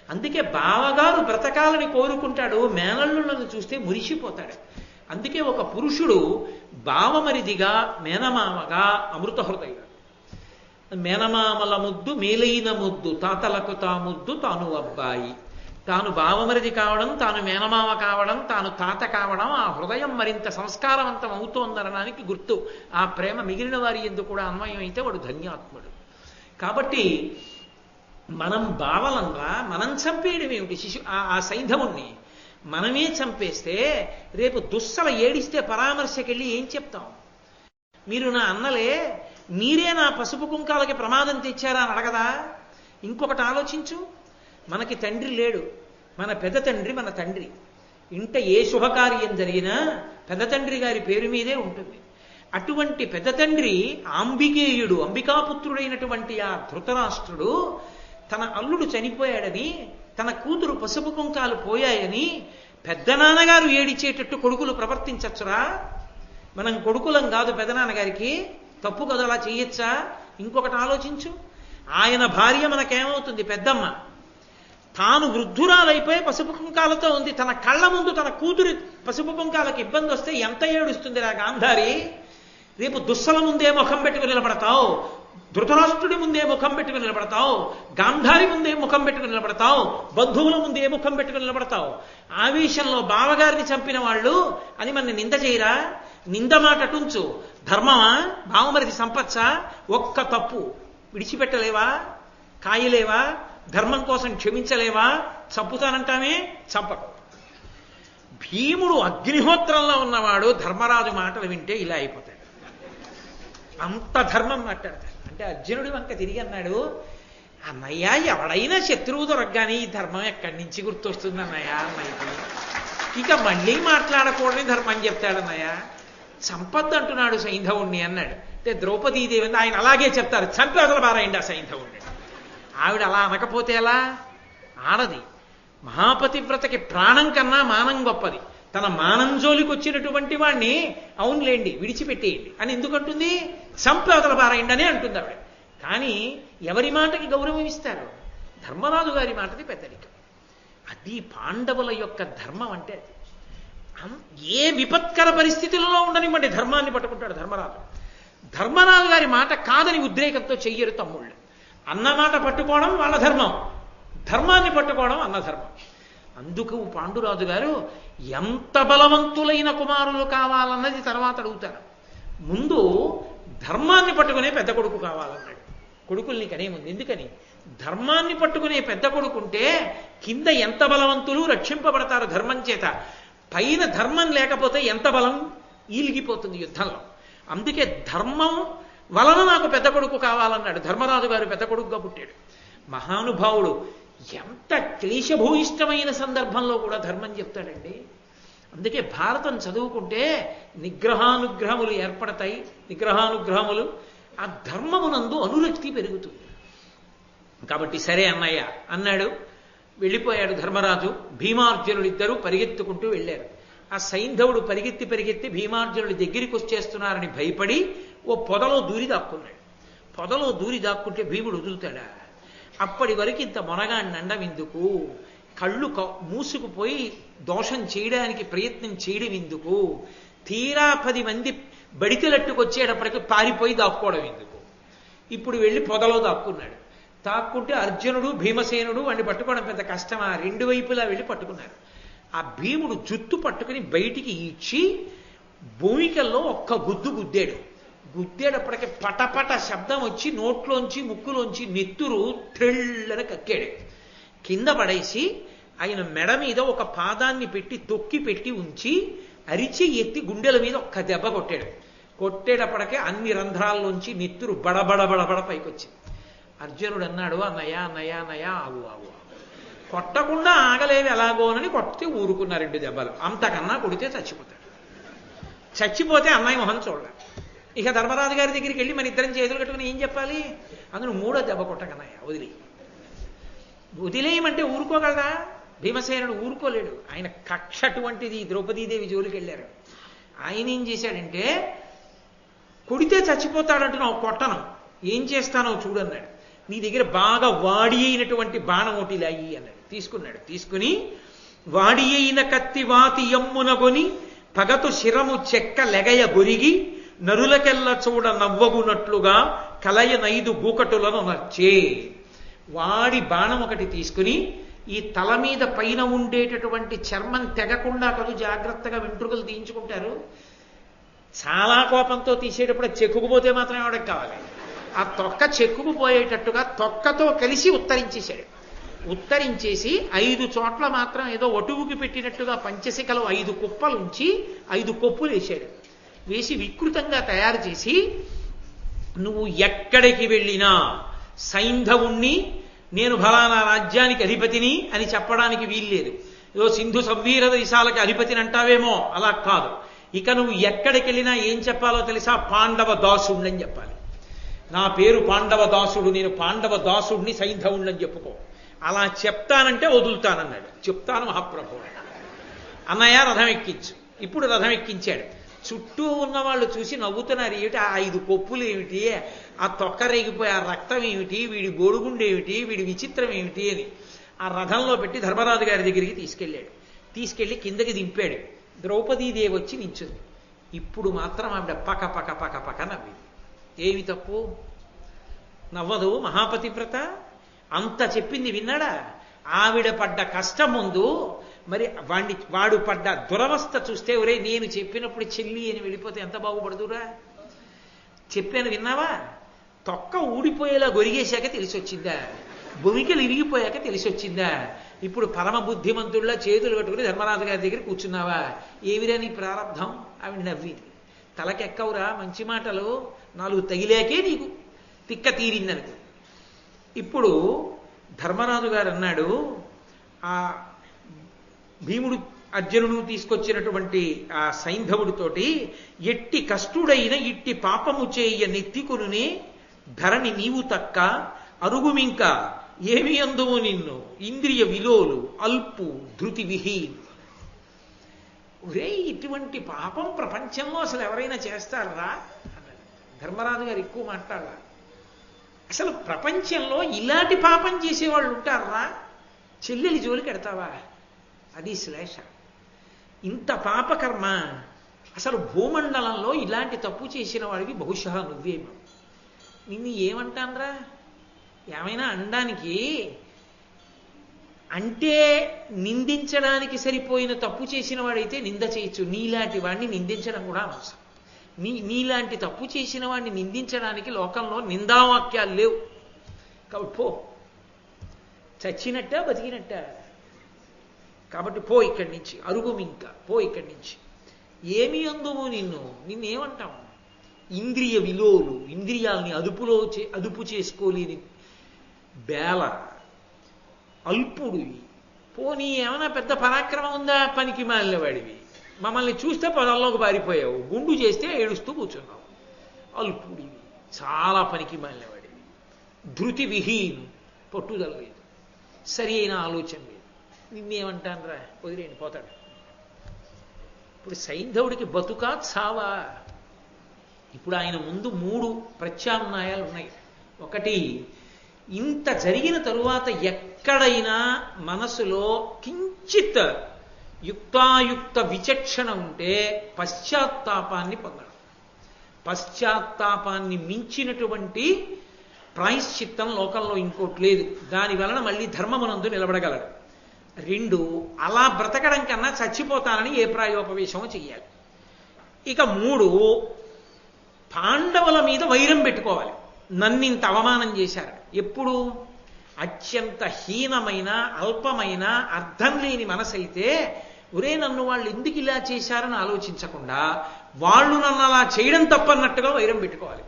Speaker 2: అందుకే బావగారు బ్రతకాలని కోరుకుంటాడు. మేనల్లులను చూస్తే మురిసిపోతాడు. అందుకే ఒక పురుషుడు బావమరిదిగా, మేనమామగా అమృత హృదయుడు. మేనమామల ముద్దు మేలైన ముద్దు, తాతలకు తా ముద్దు తాను అబ్బాయి. తాను బావమరిది కావడం, తాను మేనమామ కావడం, తాను తాత కావడం, ఆ హృదయం మరింత సంస్కారవంతం అవుతోందనడానికి గుర్తు. ఆ ప్రేమ మిగిలిన వారి ఎందుకు కూడా అన్వయం అయితే వాడు ధన్యాత్ముడు. కాబట్టి మనం బావలంగా మనం చంపేయడం ఏమిటి? ఆ సైంధవుణ్ణి మనమే చంపేస్తే రేపు దుస్సల ఏడిస్తే పరామర్శకెళ్ళి ఏం చెప్తాం? మీరు నా అన్నలే, మీరే నా పసుపు కుంకాలకి ప్రమాదం తెచ్చారా అని అడగదా? ఇంకొకటి ఆలోచించు, మనకి తండ్రి లేడు, మన పెద్ద తండ్రి మన తండ్రి. ఇంట ఏ శుభకార్యం జరిగినా పెద్ద తండ్రి గారి పేరు మీదే ఉంటుంది. అటువంటి పెద్ద తండ్రి అంబికేయుడు, అంబికాపుత్రుడైనటువంటి ఆ ధృతరాష్ట్రుడు తన అల్లుడు చనిపోయాడని, తన కూతురు పసుపు కుంకాలు పోయాయని పెద్ద నాన్నగారు ఏడిచేటట్టు కొడుకులు ప్రవర్తించచ్చురా? మనం కొడుకులం కాదు పెదనాన్నగారికి, తప్పు కదా, అలా చేయొచ్చా? ఇంకొకటి ఆలోచించు, ఆయన భార్య మనకేమవుతుంది? పెద్దమ్మ. తాను వృద్ధురాలైపోయి పసుపు కుంకాలతో ఉంది, తన కళ్ళ ముందు తన కూతురి పసుపు కుంకాలకు ఇబ్బంది వస్తే ఎంత ఏడుస్తుంది రా గాంధారి? రేపు దుస్సల ముందే ముఖం పెట్టుకుని నిలబడతావు, ధృతరాష్ట్రుడి ముందే ముఖం పెట్టుకుని నిలబడతావు, గాంధారి ముందే ముఖం పెట్టుకుని నిలబడతావు, బంధువుల ముందే ముఖం పెట్టుకుని నిలబడతావు. ఆవేశంలో బావగారిని చంపిన వాళ్ళు అని మన నింద చేయరా? నింద మాట అటుంచు, ధర్మమా? బావమరిది సంపచ్చా? ఒక్క తప్పు విడిచిపెట్టలేవా? కాయలేవా? ధర్మం కోసం క్షమించలేవా? చంపుతానంటామే, చంపకు. భీముడు అగ్నిహోత్రంలో ఉన్నవాడు ధర్మరాజు మాటలు వింటే ఇలా అయిపోతాడు, అంత ధర్మం మాట్లాడతాడు. అంటే అర్జునుడి వంక తిరిగి అన్నాడు, అన్నయ్య ఎవడైనా శత్రువు దొరకగానే ఈ ధర్మం ఎక్కడి నుంచి గుర్తొస్తుంది అన్నయ్య అన్నయ్యకి? ఇక మళ్ళీ మాట్లాడకూడని ధర్మం చెప్తాడన్నయ్య. చంపద్దు అంటున్నాడు సైంధవుణ్ణి అన్నాడు. అంటే ద్రౌపదీదేవి ఆయన అలాగే చెప్తారు, చంపి అసలు బారైండి ఆ సైంధవుణ్ణి. ఆవిడ అలా అనకపోతే ఎలా? ఆడది మహాపతివ్రతకి ప్రాణం కన్నా మానం గొప్పది. తన మానం జోలికి వచ్చినటువంటి వాణ్ణి అవునులేండి విడిచిపెట్టేయండి అని ఎందుకంటుంది? చంపి అవతల పారాయండి అనే అంటుంది ఆవిడ. కానీ ఎవరి మాటకి గౌరవం ఇస్తారు? ధర్మరాజు గారి మాటది పెద్దరికం. అది పాండవుల యొక్క ధర్మం. అంటే అది ఏ విపత్కర పరిస్థితులలో ఉండనివ్వండి ధర్మాన్ని పట్టుకుంటాడు ధర్మరాజు. ధర్మరాజు గారి మాట కాదని ఉద్రేకంతో చెయ్యరు తమ్ముళ్ళు. అన్నమాట పట్టుకోవడం వాళ్ళ ధర్మం, ధర్మాన్ని పట్టుకోవడం అన్న ధర్మం. అందుకు పాండురాజు గారు ఎంత బలవంతులైన కుమారులు కావాలన్నది తర్వాత అడుగుతారు. ముందు ధర్మాన్ని పట్టుకునే పెద్ద కొడుకు కావాలన్నాడు. కొడుకుల్ని కనే ముందు. ఎందుకని? ధర్మాన్ని పట్టుకునే పెద్ద కొడుకుంటే కింద ఎంత బలవంతులు రక్షింపబడతారు ధర్మం చేత. పైన ధర్మం లేకపోతే ఎంత బలం ఈలిగిపోతుంది యుద్ధంలో. అందుకే ధర్మం వలన నాకు పెద్ద కొడుకు కావాలన్నాడు. ధర్మరాజు గారు పెద్ద కొడుకుగా పుట్టాడు. మహానుభావుడు. ఎంత క్లేశభూయిష్టమైన సందర్భంలో కూడా ధర్మం చెప్తాడండి. అందుకే భారతం చదువుకుంటే నిగ్రహానుగ్రహములు ఏర్పడతాయి. నిగ్రహానుగ్రహములు ఆ ధర్మమునందు అనురక్తి పెరుగుతుంది. కాబట్టి సరే అన్నయ్య అన్నాడు. వెళ్ళిపోయాడు ధర్మరాజు. భీమార్జునులు ఇద్దరూ పరిగెత్తుకుంటూ వెళ్ళారు. ఆ సైంధవుడు పరిగెత్తి పరిగెత్తి భీమార్జునుడి దగ్గరికి వచ్చేస్తున్నారని భయపడి ఓ పొదలో దూరి దాక్కున్నాడు. పొదలో దూరి దాక్కుంటే భీముడు వదులుతాడా? అప్పటి వరకు ఇంత మొనగాడిని అండం ఎందుకు? కళ్ళు మూసుకుపోయి దోషం చేయడానికి ప్రయత్నం చేయడం ఎందుకు? తీరా 10 మంది బడికెలట్టుకొచ్చేటప్పటికి పారిపోయి దాక్కోవడం ఎందుకు? ఇప్పుడు వెళ్ళి పొదలో దాక్కున్నాడు. దాక్కుంటే అర్జునుడు భీమసేనుడు వాడిని పట్టుకోవడం పెద్ద కష్టమా? 2 వైపులా వెళ్ళి పట్టుకున్నారు. ఆ భీముడు జుత్తు పట్టుకుని బయటికి ఈడ్చి భూమికల్లో ఒక్క గుద్దు గుద్దాడు. గుద్దేటప్పటికి పటపట శబ్దం వచ్చి నోట్లోంచి ముక్కులోంచి నెత్తురు త్రెళ్ళని కక్కాడు. కింద పడేసి ఆయన మెడ మీద ఒక పాదాన్ని పెట్టి తొక్కి పెట్టి ఉంచి అరిచి ఎత్తి గుండెల మీద ఒక్క దెబ్బ కొట్టాడు. కొట్టేటప్పటికే అన్ని రంధ్రాల్లోంచి నెత్తురు బడబడబడబడ పైకొచ్చింది. అర్జునుడు అన్నాడు, అన్నయ్య అన్నయ్య అన్నయ్య ఆగు ఆగు, కొట్టకుండా ఆగలేవి ఎలాగోనని కొడితే ఊరుకున్న 2 దెబ్బలు. అంతకన్నా కొడితే చచ్చిపోతాడు. చచ్చిపోతే అన్నయ్య మొహం చూడాలి. ఇక ధర్మరాజు గారి దగ్గరికి వెళ్ళి మన ఇద్దరం చేతులు కట్టుకుని ఏం చెప్పాలి? అందులో 3వ దెబ్బ కొట్టకన్నయ్య వదిలేయమంటే ఊరుకోగలరా? భీమసేనుడు ఊరుకోలేడు. ఆయన కక్ష అటువంటిది. ద్రౌపదీదేవి జోలికి వెళ్ళారు. ఆయన ఏం చేశాడంటే, కొడితే చచ్చిపోతాడంటున్నావు, కొట్టను, ఏం చేస్తానో చూడన్నాడు. నీ దగ్గర బాగా వాడి అయినటువంటి బాణం ఒకటి లాయి అన్నాడు. తీసుకున్నాడు. తీసుకుని వాడి అయిన కత్తి వాతి ఎమ్మునగొని పగతు శిరము చెక్క లెగయ గొరిగి నరులకెల్ల చూడ నవ్వగునట్లుగా కలయ 5 గూకటులను నచ్చే. వాడి బాణం ఒకటి తీసుకుని ఈ తల మీద పైన ఉండేటటువంటి చర్మం తెగకుండా కలు జాగ్రత్తగా వెంట్రుకలు తీయించుకుంటారు. చాలా కోపంతో తీసేటప్పుడు చెక్కుకుపోతే మాత్రం ఆవిడకి కావాలి. ఆ తొక్క చెక్కుకుపోయేటట్టుగా తొక్కతో కలిసి ఉత్తరించేశాడు. ఉత్తరించేసి 5 చోట్ల మాత్రం ఏదో ఒటువుకి పెట్టినట్టుగా పంచశిఖలు 5 కుప్పలుంచి 5 కొప్పులు వేశాడు. వేసి వికృతంగా తయారు చేసి, నువ్వు ఎక్కడికి వెళ్ళినా సైంధవుణ్ణి నేను ఫలానా రాజ్యానికి అధిపతిని అని చెప్పడానికి వీల్లేదు. ఏదో సింధు సంవీర దేశాలకి అధిపతిని అంటావేమో, అలా కాదు. ఇక నువ్వు ఎక్కడికి వెళ్ళినా ఏం చెప్పాలో తెలుసా? పాండవ దాసుడిని చెప్పాలి. నా పేరు పాండవ దాసుడు, నేను పాండవ దాసుడిని సైంధవుణ్ణి చెప్పుకో. అలా చెప్తానంటే వదులుతానన్నాడు. చెప్తాను మహాప్రభు అన్నయ్య రథం ఎక్కించు. ఇప్పుడు రథం ఎక్కించాడు. చుట్టూ ఉన్న వాళ్ళు చూసి నవ్వుతున్నారు. ఏమిటి ఆ 5 కొప్పులు ఏమిటి, ఆ తొక్కరేగిపోయి ఆ రక్తం ఏమిటి, వీడి గోడుగుండేమిటి, వీడి విచిత్రం ఏమిటి అని ఆ రథంలో పెట్టి ధర్మరాజు గారి దగ్గరికి తీసుకెళ్ళాడు. తీసుకెళ్లి కిందకి దింపాడు. ద్రౌపదీదేవి వచ్చి నించుంది. ఇప్పుడు మాత్రం ఆవిడ పక పక పక పక నవ్వింది. ఏమి తప్పు? నవ్వదు మహాపతివ్రత. అంత చెప్పింది విన్నాడా? ఆవిడ పడ్డ కష్టం ముందు మరి వాడు పడ్డ దురవస్థ చూస్తే, ఒరే నేను చెప్పినప్పుడు చెల్లి అని వెళ్ళిపోతే ఎంత బాగుపడదురా? చెప్పాను విన్నావా? తొక్క ఊడిపోయేలా గొరిగేశాక తెలిసి వచ్చిందా? భూమికలు ఇరిగిపోయాక తెలిసి వచ్చిందా? ఇప్పుడు పరమ బుద్ధిమంతుల్లా చేతులు కట్టుకుని ధర్మరాజు గారి దగ్గర కూర్చున్నావా? ఏమిరా నీ ప్రారంధం? ఆవిడ నవ్వింది. తలకెక్కవురా మంచి మాటలు, 4 తగిలేకే నీకు తిక్క తీరిందనుకో. ఇప్పుడు ధర్మరాజు గారు అన్నాడు, ఆ భీముడు అర్జునుడు తీసుకొచ్చినటువంటి ఆ సైంధవుడితోటి, ఎట్టి కష్టుడైన ఇట్టి పాపము చేయ నెత్తికొనునే ధరణి నీవు తక్క అరుగుమింక ఏమి అందువు నిన్ను ఇంద్రియ విలోలు అల్పు ధృతి విహీన్. ఒరే ఇటువంటి పాపం ప్రపంచంలో అసలు ఎవరైనా చేస్తారా? ధర్మరాజు గారు ఎక్కువ మాట్లాడారు. అసలు ప్రపంచంలో ఇలాంటి పాపం చేసేవాళ్ళు ఉంటారా? చెల్లెలి జోలికి ఎడతావా? అది శ్లేష. ఇంత పాపకర్మ అసలు భూమండలంలో ఇలాంటి తప్పు చేసిన వాడివి బహుశా నువ్వేమో. నిన్ను ఏమంటాన్రా? ఏమైనా అనడానికి అంటే నిందించడానికి సరిపోయిన తప్పు చేసిన వాడైతే నింద చేయొచ్చు. నీలాంటి వాడిని నిందించడం కూడా అనవసరం. నీలాంటి తప్పు చేసిన వాడిని నిందించడానికి లోకంలో నిందావాక్యాలు లేవు. కాబట్టి పో, చచ్చినట్ట బతికినట్ట. కాబట్టి పో ఇక్కడి నుంచి, అరుగుమింక పో ఇక్కడి నుంచి. ఏమి అందువు నిన్నేమంటాం? ఇంద్రియ విలోలు, ఇంద్రియాల్ని అదుపు చేసుకోలేని బేల, అల్పుడివి. పోనీ ఏమైనా పెద్ద పరాక్రమం ఉందా? పనికి మాలిన వాడివి. మమ్మల్ని చూస్తే పొదల్లోకి పారిపోయావు, గుండు చేస్తే ఏడుస్తూ కూర్చున్నావు. అల్పుడివి, చాలా పనికి మాలిన వాడివి. ధృతి విహీను, పట్టుదల లేదు, సరి అయిన ఆలోచన లేదు. నిన్నేమంటానరా? వదిలేండి పోతాడు. ఇప్పుడు సైంధవుడికి బతుకా చావా? ఇప్పుడు ఆయన ముందు 3 ప్రత్యామ్నాయాలు ఉన్నాయి. ఒకటి, ఇంత జరిగిన తరువాత ఎక్కడైనా మనసులో కించిత్ యుక్తాయుక్త విచక్షణ ఉంటే పశ్చాత్తాపాన్ని పొందడం. పశ్చాత్తాపాన్ని మించినటువంటి ప్రాయశ్చిత్తం లోకంలో ఇంకోటి లేదు. దాని వలన మళ్ళీ ధర్మమునందు నిలబడగలడు. 2, అలా బ్రతకడం కన్నా చచ్చిపోతానని ఏ ప్రాయోపవేశమో చెయ్యాలి. ఇక 3, పాండవుల మీద వైరం పెట్టుకోవాలి. నన్నింత అవమానం చేశారు. ఎప్పుడు? అత్యంత హీనమైన అల్పమైన అర్థం లేని మనసైతే, ఒరే నన్ను వాళ్ళు ఎందుకు ఇలా చేశారని ఆలోచించకుండా వాళ్ళు నన్ను అలా చేయడం తప్పన్నట్టుగా వైరం పెట్టుకోవాలి.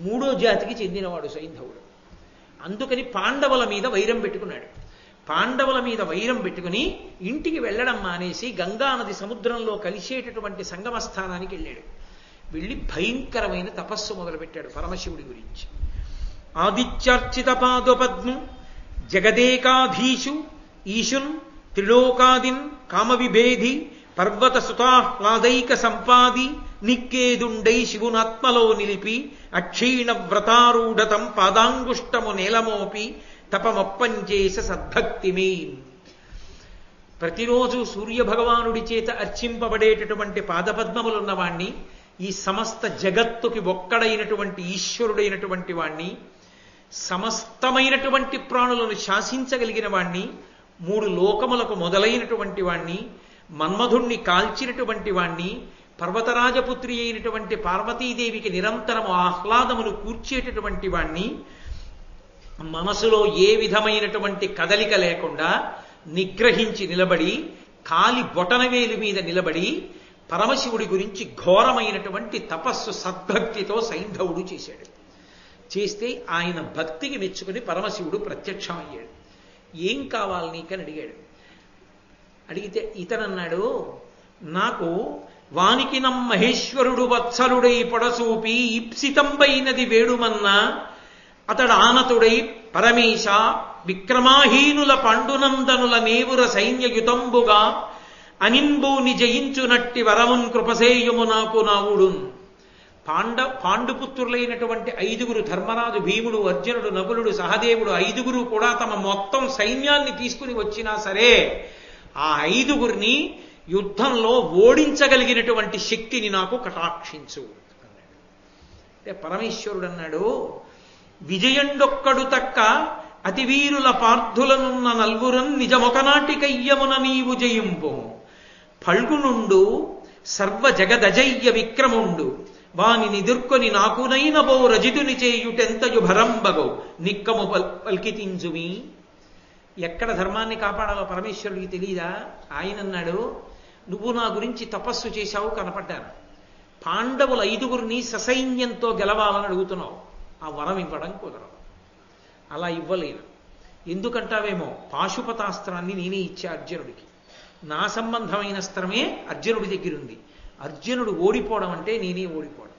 Speaker 2: 3వ జాతికి చెందినవాడు సైంధవుడు. అందుకని పాండవుల మీద వైరం పెట్టుకున్నాడు. పాండవుల మీద వైరం పెట్టుకుని ఇంటికి వెళ్ళడం మానేసి గంగానది సముద్రంలో కలిసేటటువంటి సంగమ స్థానానికి వెళ్ళాడు. వెళ్ళి భయంకరమైన తపస్సు మొదలుపెట్టాడు పరమశివుడి గురించి. ఆదిత్యార్చిత పాదపద్ము జగదేకాధీషు ఈశున్ త్రిలోకాదిన్ కామవిభేది పర్వత సుతాహ్లాదైక సంపాది నిక్కేదుండై శివునాత్మలో నిలిపి అక్షీణ వ్రతారూఢతం పాదాంగుష్టము నేలమోపి తపమప్పంచేస సద్భక్తిమే. ప్రతిరోజు సూర్యభగవానుడి చేత అర్చింపబడేటటువంటి పాదపద్మములున్నవాణ్ణి, ఈ సమస్త జగత్తుకి ఒక్కడైనటువంటి ఈశ్వరుడైనటువంటి వాణ్ణి, సమస్తమైనటువంటి ప్రాణులను శాసించగలిగిన వాణ్ణి, 3 లోకములకు మొదలైనటువంటి వాణ్ణి, మన్మధుణ్ణి కాల్చినటువంటి వాణ్ణి, పర్వతరాజపుత్రి అయినటువంటి పార్వతీదేవికి నిరంతరము ఆహ్లాదమును కూర్చేటటువంటి వాణ్ణి, మనసులో ఏ విధమైనటువంటి కదలిక లేకుండా నిగ్రహించి నిలబడి కాలి బొటనవేలు మీద నిలబడి పరమశివుడి గురించి ఘోరమైనటువంటి తపస్సు సద్భక్తితో సైంధవుడు చేశాడు. చేస్తే ఆయన భక్తికి మెచ్చుకుని పరమశివుడు ప్రత్యక్షమయ్యాడు. ఏం కావాలి నీకని అడిగాడు. అడిగితే ఇతనన్నాడు, నాకు వానికి మహేశ్వరుడు వత్సలుడై పొడసూపి ఇప్సితంబైనది వేడుమన్నా అతడు ఆనతుడై పరమేశ విక్రమాహీనుల పాండునందనుల నేవుర సైన్యయుతంబుగా అనింబూని జయించునట్టి వరమున్ కృపసేయుము నాకు నావుడున్. పాండుపుత్రులైనటువంటి 5గురు ధర్మరాజు, భీముడు, అర్జునుడు, నకులుడు, సహదేవుడు 5గురు కూడా తమ మొత్తం సైన్యాన్ని తీసుకుని వచ్చినా సరే ఆ 5గురిని యుద్ధంలో ఓడించగలిగినటువంటి శక్తిని నాకు కటాక్షించు అన్నాడు. అంటే పరమేశ్వరుడు అన్నాడు, విజయండొక్కడు తక్క అతివీరుల పార్థులనున్న నల్గురన్ నిజమొకనాటికయ్యమున నీవు జయింపు. ఫల్గునుండు సర్వ జగదజయ్య విక్రముండు వాని నిదుర్కొని నాకునైన బో రజితుని చేయుటెంతయు భరంబగో నిక్కము పల్కితింజుమి. ఎక్కడ ధర్మాన్ని కాపాడాలో పరమేశ్వరుడికి తెలియదా? ఆయన అన్నాడు, నువ్వు నా గురించి తపస్సు చేశావు, కనపడ్డాను. పాండవుల 5గురిని ససైన్యంతో గెలవాలని అడుగుతున్నావు. ఆ వరం ఇవ్వడం కుదరదు. అలా ఇవ్వలేను. ఎందుకంటావేమో, పాశుపతాస్త్రాన్ని నేనే ఇచ్చా అర్జునుడికి. నా సంబంధమైన అస్త్రమే అర్జునుడి దగ్గర ఉంది. అర్జునుడు ఓడిపోవడం అంటే నేనే ఓడిపోవడం.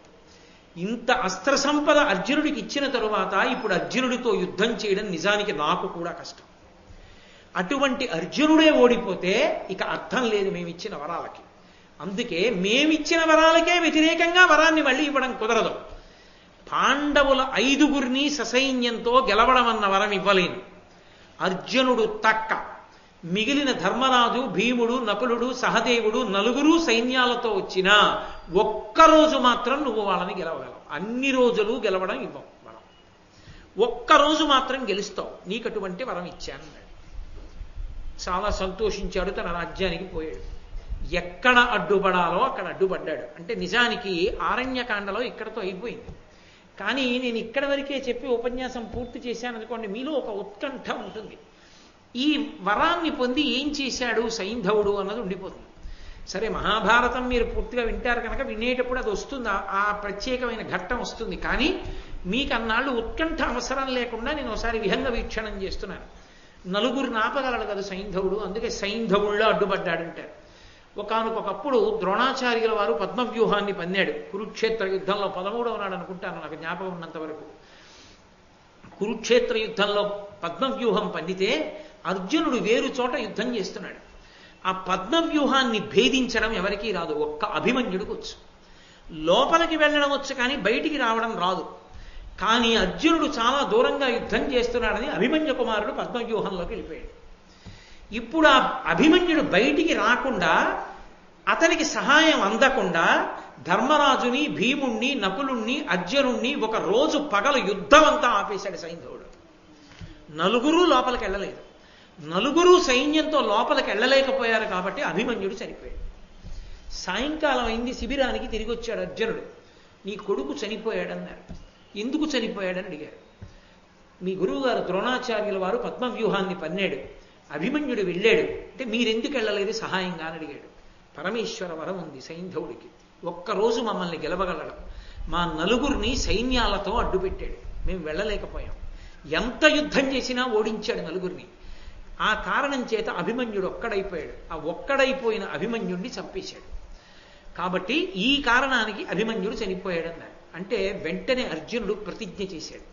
Speaker 2: ఇంత అస్త్ర సంపద అర్జునుడికి ఇచ్చిన తరువాత ఇప్పుడు అర్జునుడితో యుద్ధం చేయడం నిజానికి నాకు కూడా కష్టం. అటువంటి అర్జునుడే ఓడిపోతే ఇక అర్థం లేదు మేమిచ్చిన వరాలకి. అందుకే మేమిచ్చిన వరాలకే వ్యతిరేకంగా వరాన్ని మళ్ళీ ఇవ్వడం కుదరదు. పాండవుల 5గురిని ససైన్యంతో గెలవడం అన్న వరం ఇవ్వలేను. అర్జునుడు తక్క మిగిలిన ధర్మరాజు, భీముడు, నకులుడు, సహదేవుడు 4గురు సైన్యాలతో వచ్చినా ఒక్కరోజు మాత్రం నువ్వు వాళ్ళని గెలవగలవు. అన్ని రోజులు గెలవడం ఇవ్వం వరం. ఒక్కరోజు మాత్రం గెలుస్తావు, నీకు అటువంటి వరం ఇచ్చానన్నాడు. చాలా సంతోషించాడు. తన రాజ్యానికి పోయాడు. ఎక్కడ అడ్డుపడాలో అక్కడ అడ్డుపడ్డాడు. అంటే నిజానికి ఆరణ్యకాండలో ఇక్కడతో అయిపోయింది. కానీ నేను ఇక్కడి వరకే చెప్పి ఉపన్యాసం పూర్తి చేశాననుకోండి, మీలో ఒక ఉత్కంఠ ఉంటుంది. ఈ వరాన్ని పొంది ఏం చేశాడు సైంధవుడు అన్నది ఉండిపోతుంది. సరే, మహాభారతం మీరు పూర్తిగా వింటారు కనుక వినేటప్పుడు అది వస్తుంది, ఆ ప్రత్యేకమైన ఘట్టం వస్తుంది. కానీ మీకు అన్నాళ్ళు ఉత్కంఠ అవసరం లేకుండా నేను ఒకసారి విహంగ వీక్షణం చేస్తున్నాను. 4గురిని ఆపగలడు కదా సైంధవుడు, అందుకే సైంధవుల్లో అడ్డుపడ్డాడంటారు. ఒకానొకప్పుడు ద్రోణాచార్యుల వారు పద్మవ్యూహాన్ని పన్నాడు. కురుక్షేత్ర యుద్ధంలో 13వ నాడు అనుకుంటాను, నాకు జ్ఞాపకం ఉన్నంత వరకు. కురుక్షేత్ర యుద్ధంలో పద్మవ్యూహం పన్నితే అర్జునుడు వేరు చోట యుద్ధం చేస్తున్నాడు. ఆ పద్మవ్యూహాన్ని భేదించడం ఎవరికీ రాదు, ఒక్క అభిమన్యుడికి వచ్చు. లోపలికి వెళ్ళడం వచ్చు కానీ బయటికి రావడం రాదు. కానీ అర్జునుడు చాలా దూరంగా యుద్ధం చేస్తున్నాడని అభిమన్యు కుమారుడు పద్మవ్యూహంలోకి వెళ్ళిపోయాడు. ఇప్పుడు ఆ అభిమన్యుడు బయటికి రాకుండా, అతనికి సహాయం అందకుండా ధర్మరాజుని, భీముణ్ణి, నకులుణ్ణి, అర్జునుణ్ణి ఒక రోజు పగలు యుద్ధం అంతా ఆపేశాడు సైంధవుడు. 4గురు లోపలికి వెళ్ళలేదు. 4గురు సైన్యంతో లోపలికి వెళ్ళలేకపోయారు కాబట్టి అభిమన్యుడు చనిపోయాడు. సాయంకాలం అయింది, శిబిరానికి తిరిగి వచ్చాడు అర్జునుడు. నీ కొడుకు చనిపోయాడన్నారు. ఎందుకు చనిపోయాడని అడిగారు. మీ గురువుగారు ద్రోణాచార్యుల వారు పద్మవ్యూహాన్ని పన్నాడు, అభిమన్యుడు వెళ్ళాడు. అంటే మీరెందుకు వెళ్ళలేదు సహాయంగా అని అడిగాడు. పరమేశ్వర వరం ఉంది సైంధవుడికి, ఒక్కరోజు మమ్మల్ని గెలవగలడం. మా 4గురిని సైన్యాలతో అడ్డుపెట్టాడు, మేము వెళ్ళలేకపోయాం. ఎంత యుద్ధం చేసినా ఓడించాడు 4గురిని. ఆ కారణం చేత అభిమన్యుడు ఒక్కడైపోయాడు. ఆ ఒక్కడైపోయిన అభిమన్యుడిని చంపేశాడు. కాబట్టి ఈ కారణానికి అభిమన్యుడు చనిపోయాడన్నారు. అంటే వెంటనే అర్జునుడు ప్రతిజ్ఞ చేశాడు,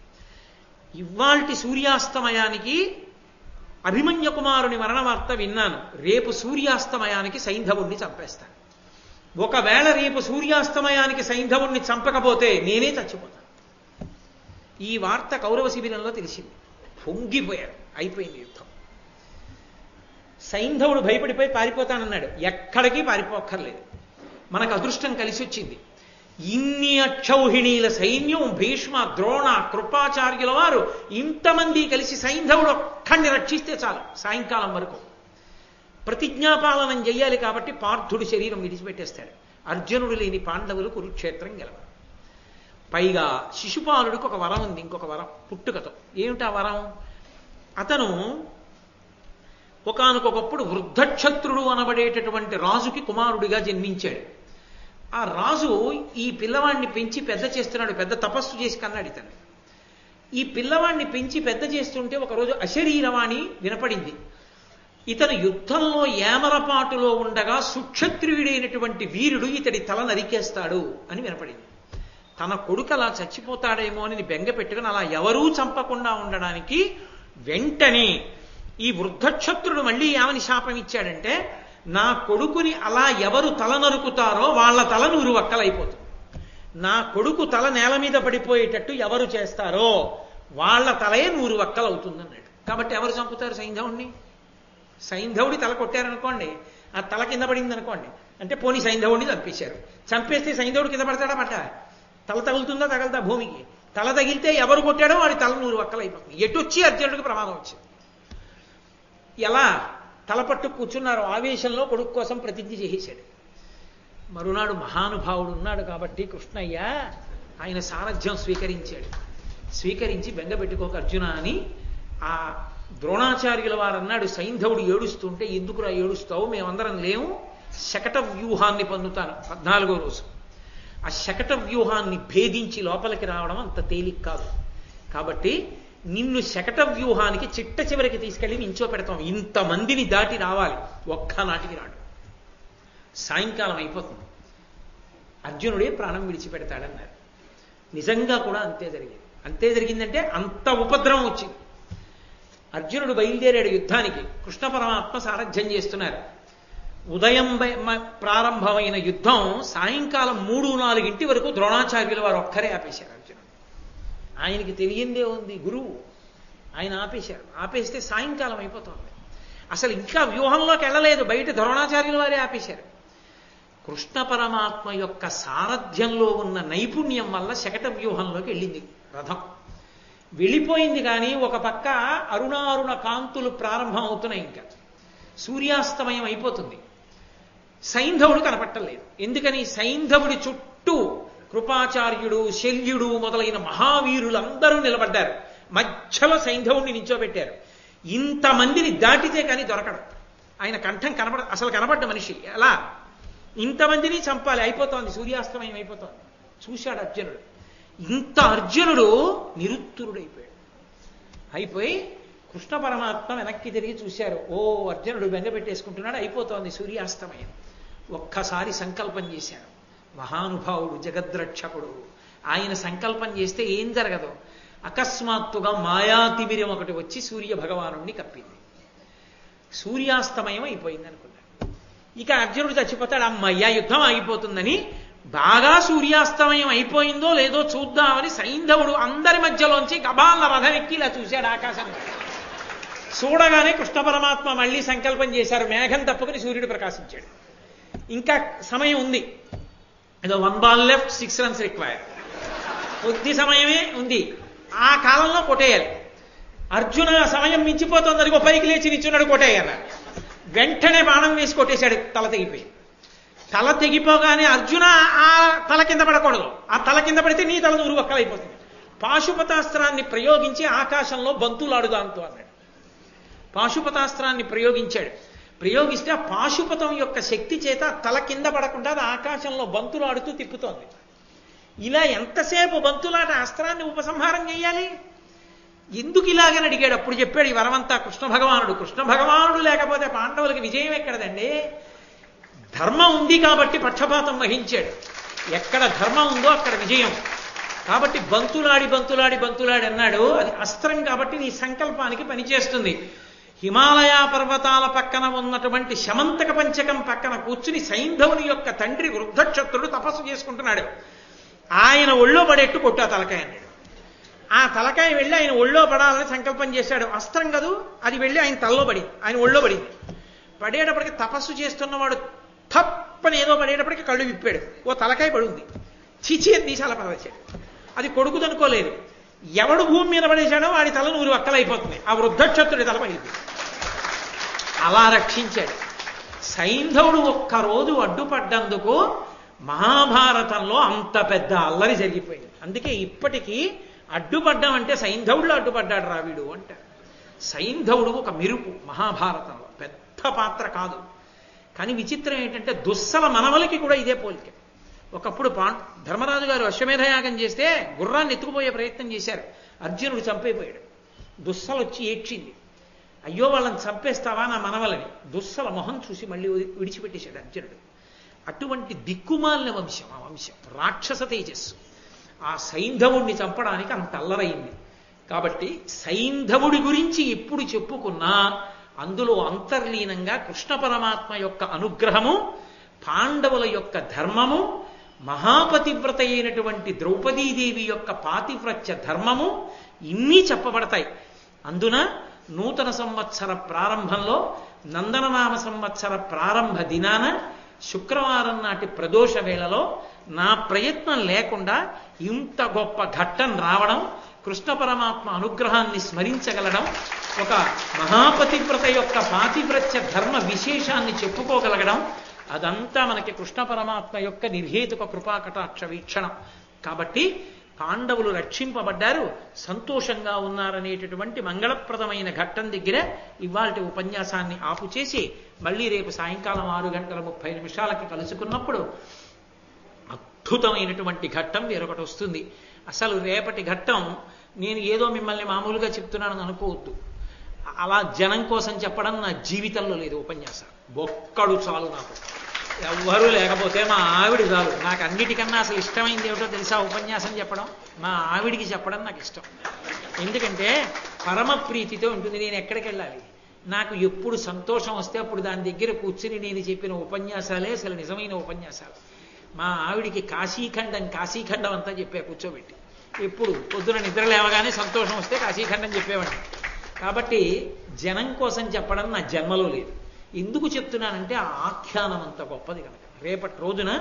Speaker 2: ఇవాల్టి సూర్యాస్తమయానికి అభిమన్య కుమారుని మరణ వార్త విన్నాను, రేపు సూర్యాస్తమయానికి సైంధవుణ్ణి చంపేస్తాను. ఒకవేళ రేపు సూర్యాస్తమయానికి సైంధవుణ్ణి చంపకపోతే నేనే చచ్చిపోతాను. ఈ వార్త కౌరవ శిబిరంలో తెలిసింది. పొంగిపోయారు, అయిపోయింది యుద్ధం. సైంధవుడు భయపడిపోయి పారిపోతానన్నాడు. ఎక్కడికి పారిపోక్కర్లేదు, మనకు అదృష్టం కలిసి వచ్చింది. ఇన్ని అక్షౌహిణీల సైన్యం, భీష్మ, ద్రోణ, కృపాచార్యుల వారు ఇంతమంది కలిసి సైంధవుడు ఒక్కడిని రక్షిస్తే చాలు. సాయంకాలం వరకు ప్రతిజ్ఞాపాలనం చెయ్యాలి కాబట్టి పార్థుడి శరీరం విడిచిపెట్టేస్తాడు. అర్జునుడు లేని పాండవులు కురుక్షేత్రం గెలవరు. పైగా శిశుపాలుడికి ఒక వరం ఉంది, ఇంకొక వరం పుట్టుకతో. ఏమిటా వరం? అతను ఒకానొకప్పుడు వృద్ధక్షత్రుడు అనబడేటటువంటి రాజుకి కుమారుడిగా జన్మించాడు. ఆ రాజు ఈ పిల్లవాడిని పెంచి పెద్ద చేస్తున్నాడు, పెద్ద తపస్సు చేసి కన్నాడు ఇతన్ని. ఈ పిల్లవాడిని పెంచి పెద్ద చేస్తుంటే ఒకరోజు అశరీరవాణి వినపడింది. ఇతను యుద్ధంలో ఏమరపాటులో ఉండగా సుక్షత్రియుడైనటువంటి వీరుడు ఇతడి తల నరికేస్తాడు అని వినపడింది. తన కొడుకు అలా చచ్చిపోతాడేమో అని బెంగ పెట్టుకుని అలా ఎవరూ చంపకుండా ఉండడానికి వెంటనే ఈ వృద్ధక్షత్రుడు మళ్ళీ ఏమని శాపం ఇచ్చాడంటే, నా కొడుకుని అలా ఎవరు తల నరుకుతారో వాళ్ళ తల 100 వక్కలైపోతుంది. నా కొడుకు తల నేల మీద పడిపోయేటట్టు ఎవరు చేస్తారో వాళ్ళ తలే 100 వక్కలు అవుతుందన్నాడు. కాబట్టి ఎవరు చంపుతారు? సైంధవుడిని. సైంధవుడి తల కొట్టారనుకోండి, ఆ తల కింద పడింది అనుకోండి, అంటే పోనీ సైంధవుడిని చంపేశారు. చంపేస్తే సైంధవుడు కింద పడతాడా పట్ట? తల తగులుతుందా తగలదా భూమికి? తల తగిలితే ఎవరు కొట్టాడో వాడి తల 100 వక్కలు అయిపోతుంది. ఎటొచ్చి అర్జునుడికి ప్రమాదం వచ్చింది. ఎలా తలపట్టు కూర్చున్నారు, ఆవేశంలో కొడుకు కోసం ప్రతిజ్ఞ చేసేశాడు. మరునాడు మహానుభావుడు ఉన్నాడు కాబట్టి కృష్ణయ్య ఆయన సారథ్యం స్వీకరించాడు. స్వీకరించి బెంగపెట్టుకోక అర్జున అని ఆ ద్రోణాచార్యుల వారు అన్నాడు. సైంధవుడు ఏడుస్తుంటే, ఎందుకురా ఏడుస్తావు, మేమందరం లేము, శకట వ్యూహాన్ని పొందుతాను 14వ రోజు. ఆ శకట వ్యూహాన్ని భేదించి లోపలికి రావడం అంత తేలిక కాదు. కాబట్టి నిన్ను శకట వ్యూహానికి చిట్ట చివరికి తీసుకెళ్ళి నించో పెడతాం. ఇంతమందిని దాటి రావాలి, ఒక్కనాటికి రాడు. సాయంకాలం అయిపోతుంది, అర్జునుడే ప్రాణం విడిచిపెడతాడన్నారు. నిజంగా కూడా అంతే జరిగింది. అంతే జరిగిందంటే అంత ఉపద్రవం వచ్చింది. అర్జునుడు బయలుదేరాడు యుద్ధానికి. కృష్ణ పరమాత్మ సారథ్యం చేస్తున్నారు. ఉదయం ప్రారంభమైన యుద్ధం సాయంకాలం 3-4 వరకు ద్రోణాచార్యుల వారు ఒక్కరే ఆపేశారు. అర్జునుడు ఆయనకి తెలియందే ఉంది, గురువు ఆయన ఆపేశారు. ఆపేస్తే సాయంకాలం అయిపోతుంది. అసలు ఇంకా వ్యూహంలోకి వెళ్ళలేదు, బయట ద్రోణాచార్యుల వారే ఆపేశారు. కృష్ణ పరమాత్మ యొక్క సారథ్యంలో ఉన్న నైపుణ్యం వల్ల శకట వ్యూహంలోకి వెళ్ళింది రథం. వెళ్ళిపోయింది. కానీ ఒక పక్క అరుణారుణ కాంతులు ప్రారంభం అవుతున్నాయి. ఇంకా సూర్యాస్తమయం అయిపోతుంది. సైంధవుడు కనపట్టలేదు. ఎందుకని? సైంధవుడి చుట్టూ కృపాచార్యుడు, శల్యుడు మొదలైన మహావీరులందరూ నిలబడ్డారు. మధ్యలో సైంధవుడిని నించోబెట్టారు. ఇంతమందిని దాటితే కానీ దొరకడం. ఆయన కంఠం అసలు కనపడ్డ మనిషి ఎలా? ఇంతమందిని చంపాలి, అయిపోతోంది, సూర్యాస్తమయం అయిపోతోంది. చూశాడు అర్జునుడు. ఇంత అర్జునుడు నిరుత్తరుడైపోయాడు. అయిపోయి కృష్ణ పరమాత్మ వెనక్కి తిరిగి చూశారు. ఓ అర్జునుడు బెంగ పెట్టేసుకుంటున్నాడు, అయిపోతోంది సూర్యాస్తమయం. ఒక్కసారి సంకల్పం చేశాడు. మహానుభావుడు, జగద్రక్షకుడు, ఆయన సంకల్పం చేస్తే ఏం జరగదు. అకస్మాత్తుగా మాయాతిమిరం ఒకటి వచ్చి సూర్య భగవానుణ్ణి కప్పింది. సూర్యాస్తమయం అయిపోయింది అనుకున్నాడు. ఇక అర్జునుడు చచ్చిపోతాడు, అమ్మయ్య యుద్ధం ఆగిపోతుందని బాగా సూర్యాస్తమయం అయిపోయిందో లేదో చూద్దామని సైంధవుడు అందరి మధ్యలోంచి గబాల రథం ఎక్కి ఇలా చూశాడు ఆకాశాన్ని. చూడగానే కృష్ణ పరమాత్మ మళ్ళీ సంకల్పం చేశారు. మేఘం తప్పుకుని సూర్యుడు ప్రకాశించాడు. ఇంకా సమయం ఉంది, ఏదో 1 ball left 6 runs రిక్వైర్డ్, కొద్ది సమయమే ఉంది, ఆ కాలంలో కొట్టేయాలి. అర్జున సమయం మించిపోతుంది, అదిగో పైకి లేచి నిల్చున్నాడు, కొట్టేయాలి. వెంటనే బాణం వేసి కొట్టేశాడు. తల తెగిపోయి. తల తెగిపోగానే అర్జున ఆ తల కింద పడకూడదు, ఆ తల కింద పడితే నీ తల 100 వక్కలైపోతుంది. పాశుపతాస్త్రాన్ని ప్రయోగించి ఆకాశంలో బంతులాడుదాంతో అన్నాడు. పాశుపతాస్త్రాన్ని ప్రయోగించాడు. ప్రయోగిస్తే ఆ పాశుపతం యొక్క శక్తి చేత తల కింద పడకుండా అది ఆకాశంలో బంతులాడుతూ తిప్పుతోంది. ఇలా ఎంతసేపు బంతులాట అస్త్రాన్ని ఉపసంహారం చేయాలి? ఎందుకు ఇలాగని అడిగాడు. అప్పుడు చెప్పాడు ఈ వరమంతా కృష్ణ భగవానుడు. కృష్ణ భగవానుడు లేకపోతే పాండవులకి విజయం ఎక్కడదండి? ధర్మం ఉంది కాబట్టి పక్షపాతం వహించాడు. ఎక్కడ ధర్మం ఉందో అక్కడ విజయం. కాబట్టి బంతులాడి బంతులాడి బంతులాడి అన్నాడు. అది అస్త్రం కాబట్టి నీ సంకల్పానికి పనిచేస్తుంది. హిమాలయ పర్వతాల పక్కన ఉన్నటువంటి శమంతక పంచకం పక్కన కూర్చుని సైంధవుని యొక్క తండ్రి వృద్ధక్షత్రుడు తపస్సు చేసుకుంటున్నాడు. ఆయన ఒళ్ళో పడేట్టు కొట్టు ఆ తలకాయ అన్నాడు. ఆ తలకాయ వెళ్ళి ఆయన ఒళ్ళో పడాలని సంకల్పం చేశాడు. అస్త్రం కదూ, అది వెళ్ళి ఆయన తలలో పడింది, ఆయన ఒళ్ళో పడింది. పడేటప్పటికి తపస్సు చేస్తున్నవాడు తప్పని ఏదో పడేటప్పటికి కళ్ళు విప్పాడు. ఓ తలకాయ పడుంది. చిచి అని తీసాల పడవేశాడు. అది కొడుకుదనుకోలేదు. ఎవడు భూమి మీద పడేశాడో వాడి తల 100 వక్కలైపోతుంది. ఆ వృద్ధక్షత్రుడి తల పడింది. అలా రక్షించాడు. సైంధవుడు ఒక్కరోజు అడ్డుపడ్డందుకు మహాభారతంలో అంత పెద్ద అల్లరి జరిగిపోయింది. అందుకే ఇప్పటికీ అడ్డుపడ్డం అంటే సైంధవుడు అడ్డుపడ్డాడు రావీడు అంటారు. సైంధవుడు ఒక మెరుపు మహాభారతంలో, పెద్ద పాత్ర కాదు. కానీ విచిత్రం ఏంటంటే దుస్సల మనవలకి కూడా ఇదే పోలిక. ఒకప్పుడు ధర్మరాజు గారు అశ్వమేధయాగం చేస్తే గుర్రాన్ని ఎత్తుకుపోయే ప్రయత్నం చేశారు. అర్జునుడు చంపైపోయాడు. దుస్సల వచ్చి ఏడ్చింది, అయ్యో వాళ్ళని చంపేస్తావా నా మనవలని. దుస్సల మొహం చూసి మళ్ళీ విడిచిపెట్టేశాడు అర్జునుడు. అటువంటి దిక్కుమాలిన వంశం ఆ వంశం, రాక్షస తేజస్సు. ఆ సైంధవుణ్ణి చంపడానికి అంత అల్లరైంది. కాబట్టి సైంధవుడి గురించి ఎప్పుడు చెప్పుకున్నా అందులో అంతర్లీనంగా కృష్ణ పరమాత్మ యొక్క అనుగ్రహము, పాండవుల యొక్క ధర్మము, మహాపతివ్రత అయినటువంటి ద్రౌపదీదేవి యొక్క పాతివ్రత్య ధర్మము ఇన్ని చెప్పబడతాయి. అందున నూతన సంవత్సర ప్రారంభంలో నందననామ సంవత్సర ప్రారంభ దినాన శుక్రవారం నాటి ప్రదోష వేళలో నా ప్రయత్నం లేకుండా ఇంత గొప్ప ఘట్టం రావడం, కృష్ణ పరమాత్మ అనుగ్రహాన్ని స్మరించగలడం, ఒక మహాపతివ్రత యొక్క పాతివ్రత్య ధర్మ విశేషాన్ని చెప్పుకోగలగడం, అదంతా మనకి కృష్ణ పరమాత్మ యొక్క నిర్హేతుక కృపాకటాక్ష వీక్షణం. కాబట్టి పాండవులు రక్షింపబడ్డారు, సంతోషంగా ఉన్నారనేటటువంటి మంగళప్రదమైన ఘట్టం దగ్గర ఇవాల్టి ఉపన్యాసాన్ని ఆపు చేసి మళ్ళీ రేపు సాయంకాలం 6:30 కలుసుకున్నప్పుడు అద్భుతమైనటువంటి ఘట్టం వేరొకటి వస్తుంది. అసలు రేపటి ఘట్టం నేను ఏదో మిమ్మల్ని మామూలుగా చెప్తున్నానని అనుకోవద్దు. అలా జనం కోసం చెప్పడం నా జీవితంలో లేదు. ఉపన్యాసం ఒక్కడు చాలు నాకు, ఎవ్వరూ లేకపోతే మా ఆవిడ చాలు. నాకు అన్నిటికన్నా అసలు ఇష్టమైంది ఏమిటో తెలుసా? ఉపన్యాసం చెప్పడం. మా ఆవిడికి చెప్పడం నాకు ఇష్టం. ఎందుకంటే పరమ ప్రీతితో ఉంటుంది. నేను ఎక్కడికి వెళ్ళాలి, నాకు ఎప్పుడు సంతోషం వస్తే అప్పుడు దాని దగ్గర కూర్చుని నేను చెప్పిన ఉపన్యాసాలే అసలు నిజమైన ఉపన్యాసాలు. మా ఆవిడికి కాశీఖండం అంతా చెప్పా కూర్చోబెట్టి. ఎప్పుడు పొద్దున నిద్ర లేవగానే సంతోషం వస్తే కాశీఖండం చెప్పేవాడిని. కాబట్టి జనం కోసం చెప్పడం నా జన్మలో లేదు. ఎందుకు చెప్తున్నానంటే ఆ ఆఖ్యానం అంత గొప్పది కనుక. రేపటి రోజున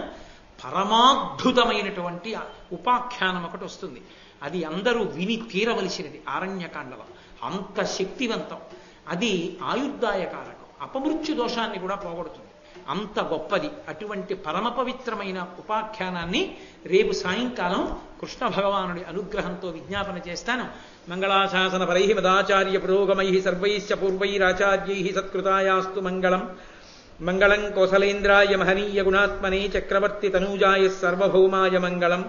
Speaker 2: పరమాద్భుతమైనటువంటి ఉపాఖ్యానం ఒకటి వస్తుంది. అది అందరూ విని తీరవలసినది. ఆరణ్యకాండలో అంత శక్తివంతం. అది ఆయుర్దాయకారకం, అపమృత్యు దోషాన్ని కూడా పోగొడుతుంది. అంత గొప్పది. అటువంటి పరమ పవిత్రమైన ఉపాఖ్యానాన్ని రేపు సాయంకాలం కృష్ణ భగవానుడి అనుగ్రహంతో విజ్ఞాపన చేస్తాను. మంగళాశాసన పరై మదాచార్య పురోగమై సర్వైశ్చ పూర్వైరాచార్యై సత్కృతాయాస్తు మంగళం. మంగళం కోసలేంద్రాయ మహనీయ గుణాత్మనే చక్రవర్తి తనూజాయ సర్వభౌమాయ మంగళం.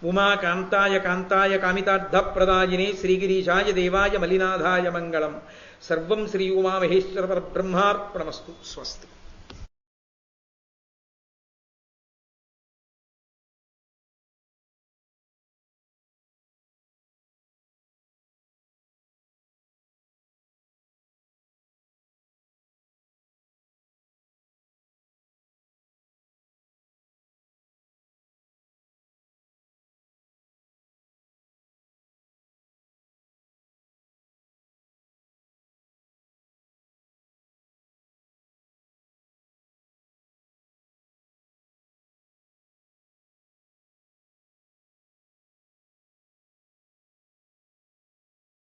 Speaker 2: ఉమాకాంతాయ కాంతాయ కామితార్థప్రదాయినే శ్రీగిరీశాయ దేవాయ మలినాథాయ మంగళం. సర్వం శ్రీ ఉమామహేశ్వర పరబ్రహ్మార్పణమస్తు. స్వస్తి.